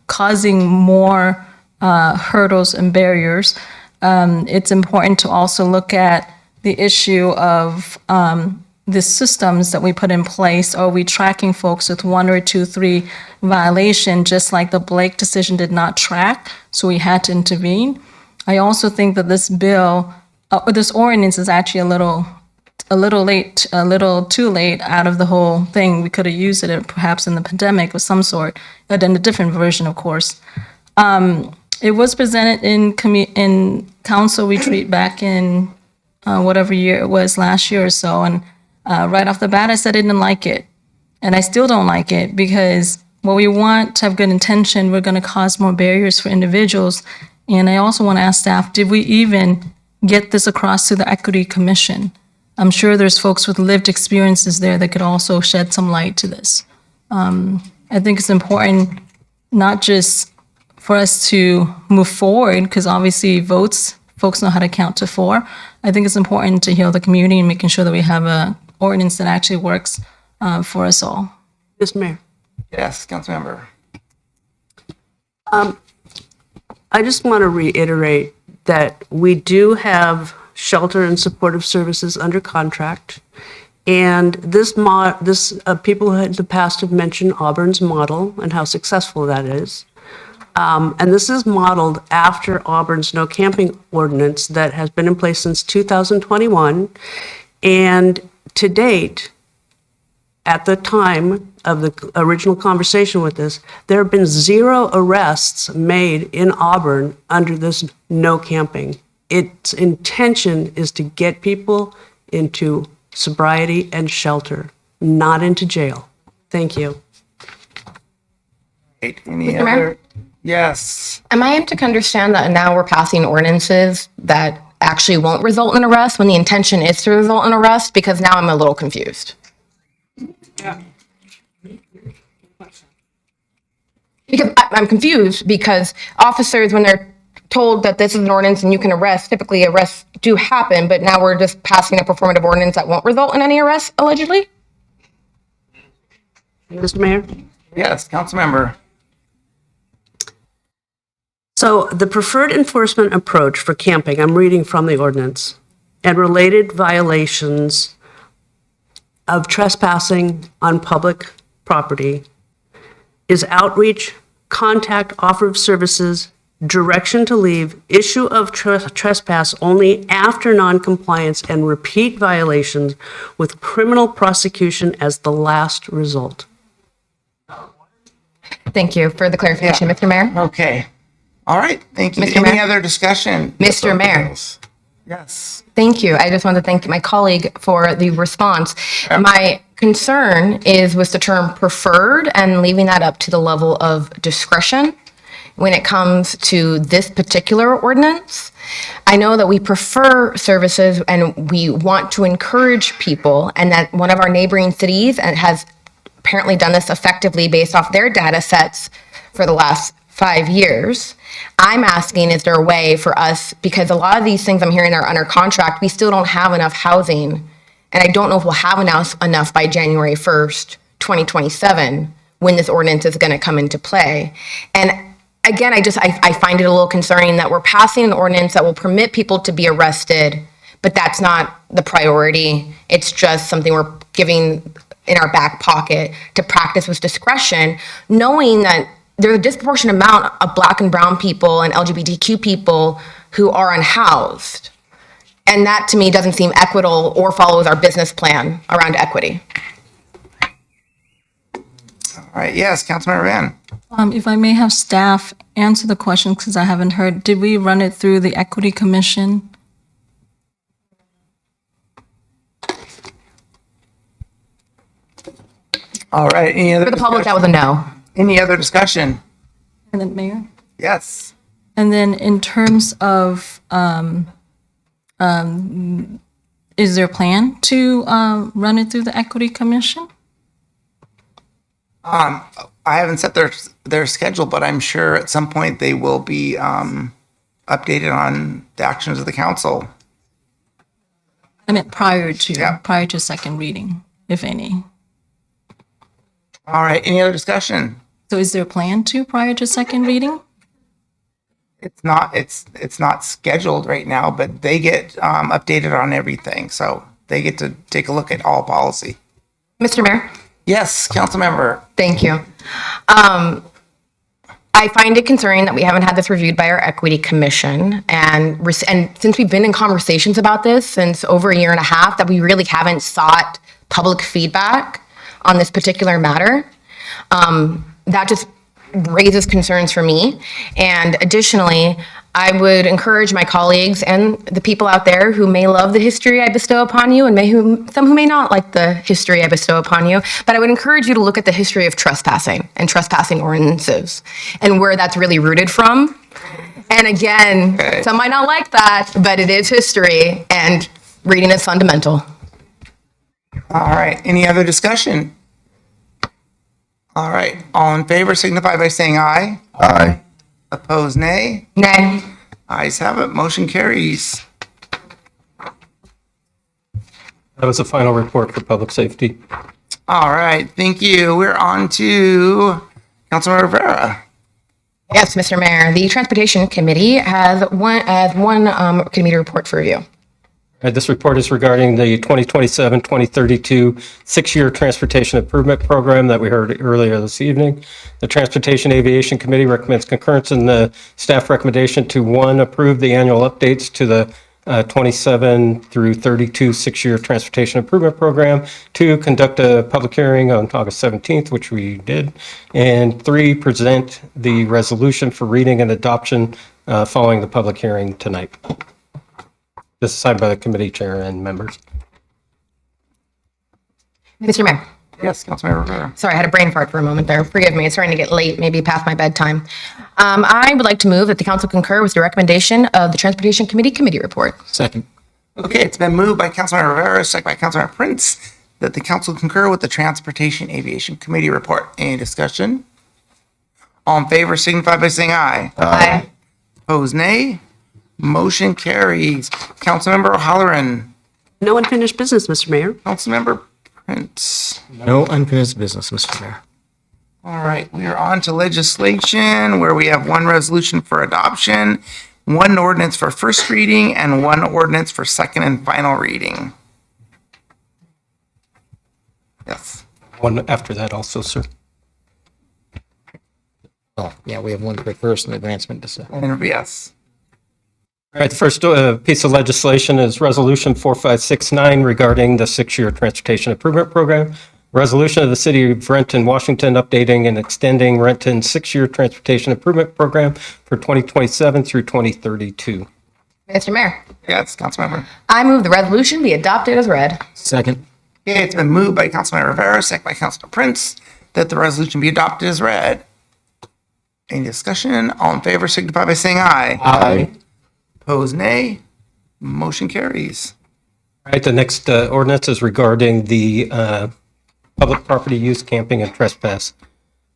causing more hurdles and barriers. It's important to also look at the issue of the systems that we put in place. Are we tracking folks with 1 or 2, 3 violation, just like the Blake decision did not track, so we had to intervene? I also think that this bill, this ordinance is actually a little late, a little too late out of the whole thing. We could have used it perhaps in the pandemic of some sort, but in a different version, of course. It was presented in council retreat back in whatever year it was, last year or so, and right off the bat, I said I didn't like it, and I still don't like it because while we want to have good intention, we're going to cause more barriers for individuals. And I also want to ask staff, did we even get this across to the Equity Commission? I'm sure there's folks with lived experiences there that could also shed some light to this. I think it's important not just for us to move forward, because obviously folks know how to count to 4. I think it's important to heal the community and making sure that we have a ordinance that actually works for us all. Mr. Mayor. Yes, Councilmember. I just want to reiterate that we do have shelter and supportive services under contract. And people in the past have mentioned Auburn's model and how successful that is. And this is modeled after Auburn's no camping ordinance that has been in place since 2021. And to date, at the time of the original conversation with this, there have been 0 arrests made in Auburn under this no camping. Its intention is to get people into sobriety and shelter, not into jail. Thank you. Any other? Yes. Am I to understand that now we're passing ordinances that actually won't result in arrest when the intention is to result in arrest? Because now I'm a little confused. Yeah. Because I'm confused because officers, when they're told that this is an ordinance and you can arrest, typically arrests do happen, but now we're just passing a performative ordinance that won't result in any arrests, allegedly? Mr. Mayor? Yes, Councilmember. So the preferred enforcement approach for camping, I'm reading from the ordinance, and related violations of trespassing on public property is outreach, contact, offer of services, direction to leave, issue of trespass only after noncompliance, and repeat violations with criminal prosecution as the last result. Thank you for the clarification, Mr. Mayor. Okay. All right. Thank you. Mr. Any Mayor? other discussion? Mr. Mayor. Yes. Thank you. I just want to thank my colleague for the response. My concern is with the term preferred and leaving that up to the level of discretion when it comes to this particular ordinance. I know that we prefer services and we want to encourage people, and that one of our neighboring cities has apparently done this effectively based off their data sets for the last 5 years. I'm asking, is there a way for us, because a lot of these things I'm hearing are under contract, we still don't have enough housing. And I don't know if we'll have enough by January 1st, 2027, when this ordinance is going to come into play. And again, I find it a little concerning that we're passing an ordinance that will permit people to be arrested, but that's not the priority. It's just something we're giving in our back pocket to practice with discretion, knowing that there's a disproportionate amount of Black and brown people and LGBTQ people who are unhoused. And that to me doesn't seem equitable or follows our business plan around equity. All right. Yes, Councilmember Van. If I may have staff answer the question, because I haven't heard, did we run it through the Equity Commission? All right. Any other For the public, that was a no. Any other discussion? And then Mayor? Yes. And then in terms of, is there a plan to run it through the Equity Commission? I haven't set their schedule, but I'm sure at some point they will be updated on the actions of the council. I meant prior to second reading, if any. All right. Any other discussion? So is there a plan to prior to second reading? It's not scheduled right now, but they get updated on everything, so they get to take a look at all policy. Mr. Mayor? Yes, Councilmember. Thank you. I find it concerning that we haven't had this reviewed by our Equity Commission, and since we've been in conversations about this since over 1.5 years, that we really haven't sought public feedback on this particular matter. That just raises concerns for me. And additionally, I would encourage my colleagues and the people out there who may love the history I bestow upon you, and some who may not like the history I bestow upon you, but I would encourage you to look at the history of trespassing and trespassing ordinances and where that's really rooted from. And again, some might not like that, but it is history, and reading is fundamental. All right. Any other discussion? All right. All in favor signify by saying aye. Aye. Opposed, nay. Nay. Ayes have it. Motion carries. That was the final report for public safety. All right. Thank you. We're on to Councilmember Rivera. Yes, Mr. Mayor. The Transportation Committee has one committee report for review. This report is regarding the 2027-2032 6-year Transportation Improvement Program that we heard earlier this evening. The Transportation Aviation Committee recommends concurrence in the staff recommendation to 1, approve the annual updates to the 27 through 32 6-year Transportation Improvement Program, 2, conduct a public hearing on August 17th, which we did, and 3, present the resolution for reading and adoption following the public hearing tonight. This is signed by the committee chair and members. Mr. Mayor. Yes, Councilmember Rivera. Sorry, I had a brain fart for a moment there. Forgive me. It's starting to get late, maybe past my bedtime. I would like to move that the council concur with the recommendation of the Transportation Committee report. Second. Okay, it's been moved by Councilmember Rivera, second by Councilmember Prince, that the council concur with the Transportation Aviation Committee report. Any discussion? All in favor signify by saying aye. Aye. Opposed, nay. Motion carries. Councilmember O'Halloran. No unfinished business, Mr. Mayor. Councilmember Prince. No unfinished business, Mr. Mayor. All right, we are on to legislation where we have one resolution for adoption, one ordinance for first reading, and one ordinance for second and final reading. Yes. One after that also, sir. Oh, yeah, we have one for first and advancement to second. And yes. All right, the first piece of legislation is Resolution 4569 regarding the 6-year Transportation Improvement Program. Resolution of the City of Renton, Washington, updating and extending Renton's 6-year Transportation Improvement Program for 2027 through 2032. Mr. Mayor, Yes, Councilmember. I move the resolution be adopted as read. Second. Okay, it's been moved by Councilmember Rivera, second by Councilor Prince, that the resolution be adopted as read. Any discussion? All in favor signify by saying aye. Aye. Opposed, nay. Motion carries. All right, the next ordinance is regarding the public property use, camping, and trespass.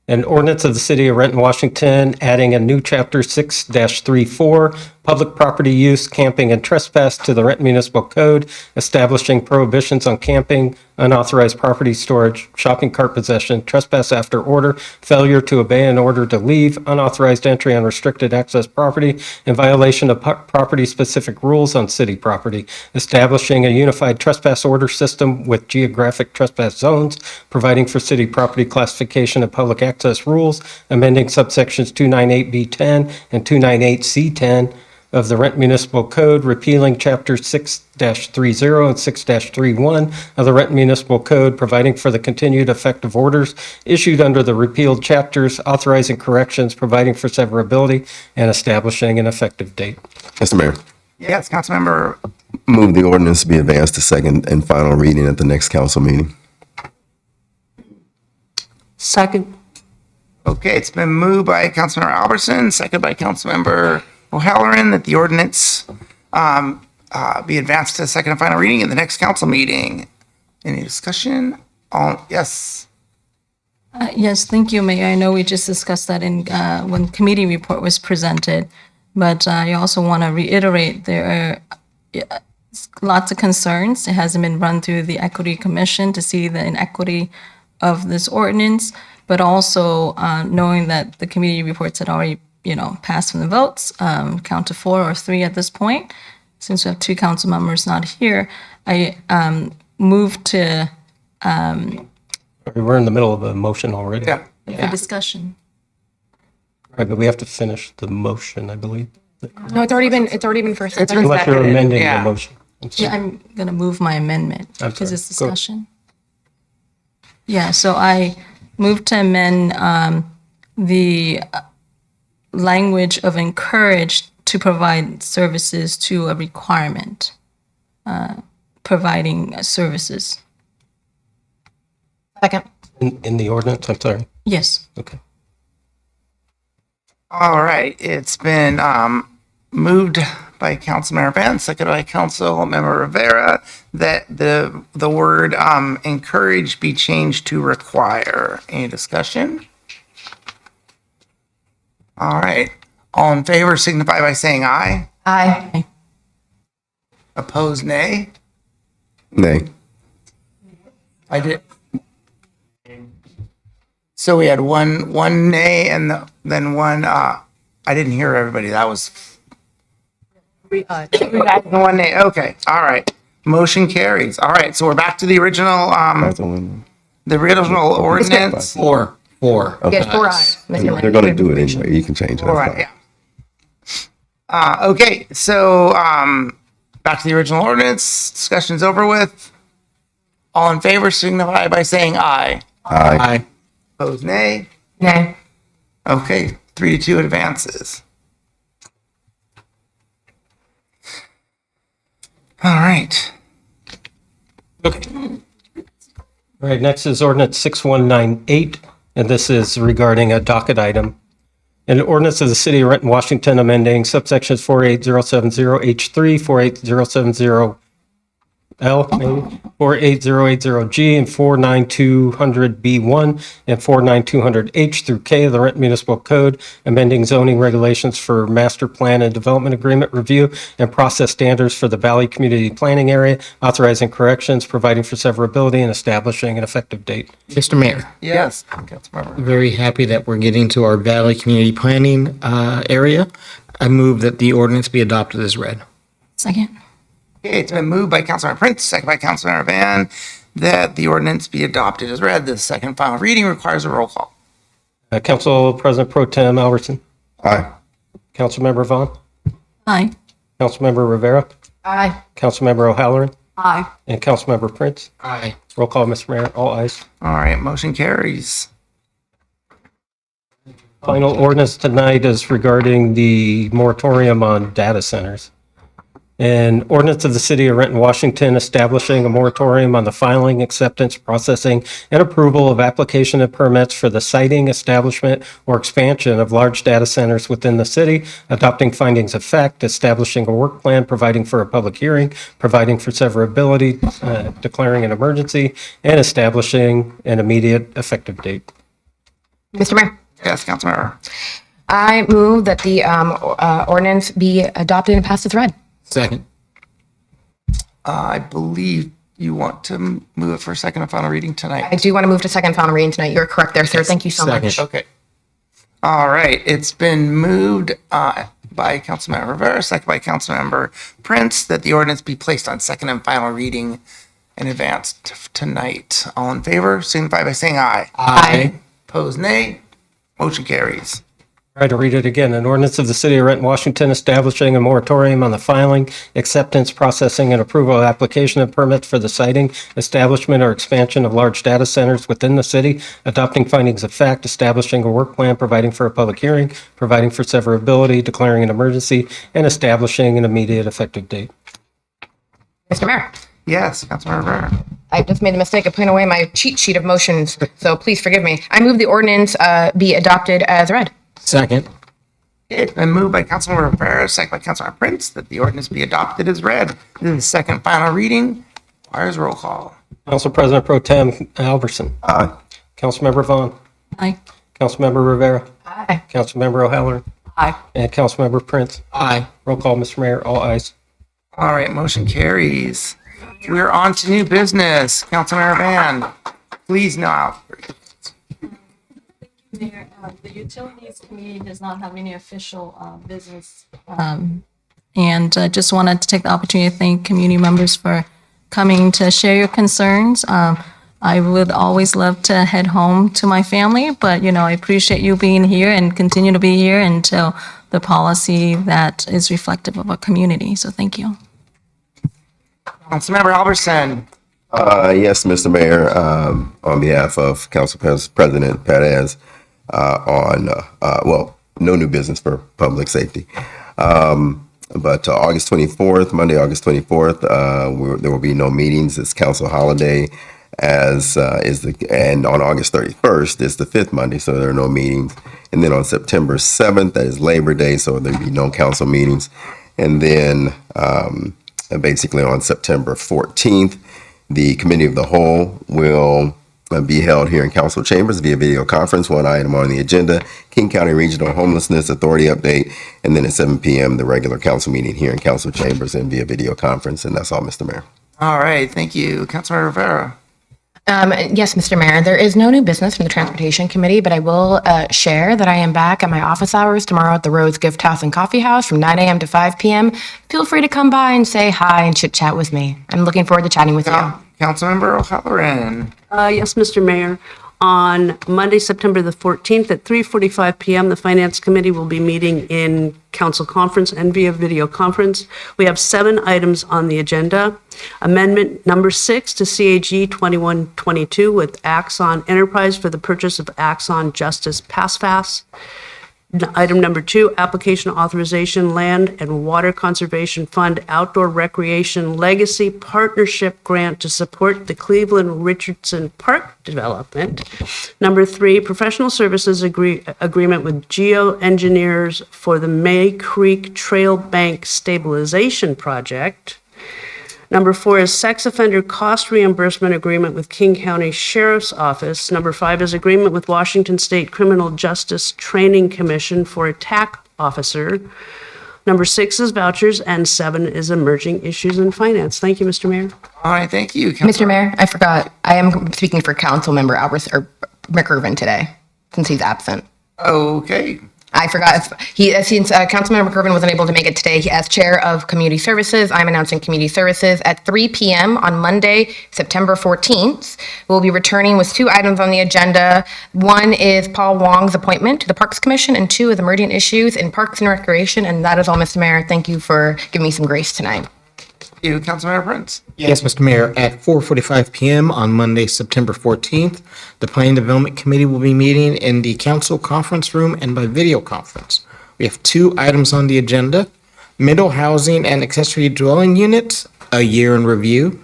An ordinance of the City of Renton, Washington, adding a new Chapter 6-34, Public Property Use, Camping, and Trespass to the Renton Municipal Code, establishing prohibitions on camping, unauthorized property storage, shopping cart possession, trespass after order, failure to obey an order to leave, unauthorized entry on restricted access property, and violation of property-specific rules on city property, establishing a unified trespass order system with geographic trespass zones, providing for city property classification and public access rules, amending subsections 298B10 and 298C10 of the Renton Municipal Code, repealing Chapter 6-30 and 6-31 of the Renton Municipal Code, providing for the continued effective orders issued under the repealed chapters, authorizing corrections, providing for severability, and establishing an effective date. Mr. Mayor, Yes, Councilmember. move the ordinance to be advanced to second and final reading at the next council meeting. Second. Okay, it's been moved by Councilmember Albertson, second by Councilmember O'Halloran, that the ordinance be advanced to second and final reading in the next council meeting. Any discussion? All, yes. Yes, thank you, Mayor. I know we just discussed that in when committee report was presented, but I also want to reiterate there are lots of concerns. It hasn't been run through the Equity Commission to see the inequity of this ordinance, but also knowing that the committee reports had already, passed from the votes, count to 4 or 3 at this point. Since we have 2 council members not here, I move to We're in the middle of a motion already. Yeah. for discussion. Right, but we have to finish the motion, I believe. No, it's already been first. It's been Unless you're seconded, amending the yeah. motion. Yeah, I'm gonna move my amendment I'm because sorry. it's Go. discussion. Yeah, so I move to amend the language of encouraged to provide services to a requirement, providing services. Second. In the ordinance, I'm sorry. Yes. Okay. All right, it's been moved by Councilmember Vance, seconded by Councilmember Rivera, that the word encourage be changed to require. Any discussion? All right, all in favor signify by saying aye. Aye. Opposed, nay. Nay. I did. So we had one nay and then one, I didn't hear everybody. That was. One nay. Okay. All right. Motion carries. All right. So we're back to the original, ordinance. Four. Yes, 4 ayes. Mr. Mayor. They're going to do it anyway. You can change it. All right. Yeah. Okay. So back to the original ordinance. Discussion's over with. All in favor signify by saying aye. Aye. Opposed, nay. Nay. Okay, 3-2 advances. All right. Okay. All right, next is ordinance 6198, and this is regarding a docket item. An ordinance of the City of Renton, Washington, amending subsections 48070H3, L, maybe, 48080G and 49200B1 and 49200H through K of the Renton Municipal Code, amending zoning regulations for master plan and development agreement review and process standards for the Valley Community Planning Area, authorizing corrections, providing for severability, and establishing an effective date. Mr. Mayor. Yes, Councilmember. Very happy that we're getting to our Valley Community Planning area. I move that the ordinance be adopted as read. Second. Okay, it's been moved by Councilmember Prince, second by Councilmember Van, that the ordinance be adopted as read. The second final reading requires a roll call. Council President Pro Tem Albertson. Aye. Councilmember Vaughn. Aye. Councilmember Rivera. Aye. Councilmember O'Halloran. Aye. And Councilmember Prince. Aye. Roll call, Mr. Mayor. All ayes. All right, motion carries. Final ordinance tonight is regarding the moratorium on data centers. An ordinance of the City of Renton, Washington, establishing a moratorium on the filing, acceptance, processing, and approval of application and permits for the siting, establishment, or expansion of large data centers within the city, adopting findings of fact, establishing a work plan, providing for a public hearing, providing for severability, declaring an emergency, and establishing an immediate effective date. Mr. Mayor, Yes, Councilmember. I move that the ordinance be adopted and passed as read. Second. I believe you want to move it for second and final reading tonight. I do want to move to second final reading tonight. You're correct there, sir. Thank you so much. Okay. All right, it's been moved by Councilmember Rivera, second by Councilmember Prince, that the ordinance be placed on second and final reading in advance tonight. All in favor, signify by saying aye. Aye. Opposed, nay. Motion carries. All right, to read it again. An ordinance of the City of Renton, Washington, establishing a moratorium on the filing, acceptance, processing, and approval of application and permits for the siting, establishment, or expansion of large data centers within the city, adopting findings of fact, establishing a work plan, providing for a public hearing, providing for severability, declaring an emergency, and establishing an immediate effective date. Mr. Mayor, Yes, Councilmember Rivera. I just made the mistake of putting away my cheat sheet of motions, so please forgive me. I move the ordinance be adopted as read. Second. It's been moved by Councilmember Rivera, second by Councilmember Prince, that the ordinance be adopted as read. This is the second final reading. Requires roll call. Council President Pro Tem Albertson. Aye. Councilmember Vaughn. Aye. Councilmember Rivera. Aye. Councilmember O'Halloran. Aye. And Councilmember Prince. Aye. Roll call, Mr. Mayor. All ayes. All right, motion carries. We're on to new business. Councilmember Van, please now. Mayor, the Utilities Committee does not have any official business. And just wanted to take the opportunity to thank community members for coming to share your concerns. I would always love to head home to my family, but I appreciate you being here and continue to be here until the policy that is reflective of our community. So thank you. Councilmember Albertson. Yes, Mr. Mayor, on behalf of Council President Perez, no new business for public safety. But August 24th, Monday, August 24th, there will be no meetings. It's council holiday, and on August 31st is the fifth Monday, so there are no meetings. And then on September 7th, that is Labor Day, so there'll be no council meetings. And then basically on September 14th, the Committee of the Whole will be held here in council chambers via video conference. One item on the agenda, King County Regional Homelessness Authority update, and then at 7 p.m. the regular council meeting here in council chambers and via video conference. And that's all, Mr. Mayor. All right, thank you. Councilmember Rivera. Yes, Mr. Mayor, there is no new business from the Transportation Committee, but I will share that I am back at my office hours tomorrow at the Rose Gift House and Coffee House from 9 a.m. to 5 p.m. Feel free to come by and say hi and chit chat with me. I'm looking forward to chatting with you. Councilmember O'Halloran. Yes, Mr. Mayor. On Monday, September the 14th at 3:45 p.m., the Finance Committee will be meeting in council conference and via video conference. We have 7 items on the agenda. Amendment number 6 to CAG 2122 with Axon Enterprise for the purchase of Axon Justice PassFast. Item number 2, application authorization, Land and Water Conservation Fund Outdoor Recreation Legacy Partnership Grant to support the Cleveland Richardson Park development. Number 3, professional services agreement with geoengineers for the May Creek Trail Bank Stabilization Project. Number 4 is sex offender cost reimbursement agreement with King County Sheriff's Office. Number 5 is agreement with Washington State Criminal Justice Training Commission for a TAC officer. Number 6 is vouchers, and 7 is emerging issues in finance. Thank you, Mr. Mayor. All right, thank you. Mr. Mayor, I forgot. I am speaking for Council Member McIrvin today, since he's absent. Okay. I forgot since Councilmember McIrvin wasn't able to make it today, as Chair of Community Services, I'm announcing Community Services at 3 p.m. on Monday, September 14th. We'll be returning with 2 items on the agenda. 1 is Paul Wong's appointment to the Parks Commission, and 2 is emerging issues in Parks and Recreation. And that is all, Mr. Mayor. Thank you for giving me some grace tonight. You, Councilmember Prince. Yes, Mr. Mayor, at 4:45 p.m. on Monday, September 14th, the Planning Development Committee will be meeting in the council conference room and by video conference. We have 2 items on the agenda: middle housing and accessory dwelling units, a year in review,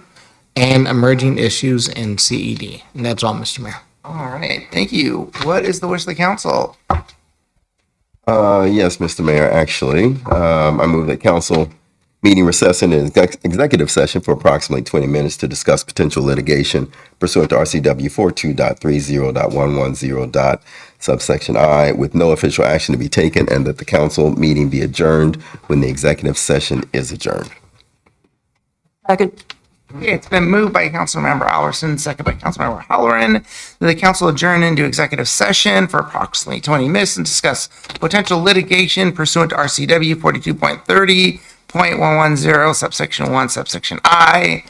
and emerging issues in CED. And that's all, Mr. Mayor. All right, thank you. What is the wish of the council? Yes, Mr. Mayor, actually, I move that council meeting recess in an executive session for approximately 20 minutes to discuss potential litigation pursuant to RCW 42.30.110. Subsection I, with no official action to be taken, and that the council meeting be adjourned when the executive session is adjourned. Second. Okay, it's been moved by Councilmember Alverson, second by Councilmember Halloran, that the council adjourn into executive session for approximately 20 minutes and discuss potential litigation pursuant to RCW 42.30.110, subsection 1, subsection I,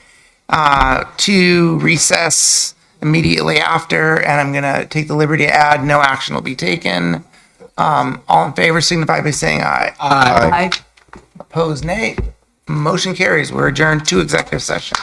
to recess immediately after, and I'm gonna take the liberty to add, no action will be taken. All in favor signify by saying aye. Aye. Opposed, nay. Motion carries. We're adjourned to executive session.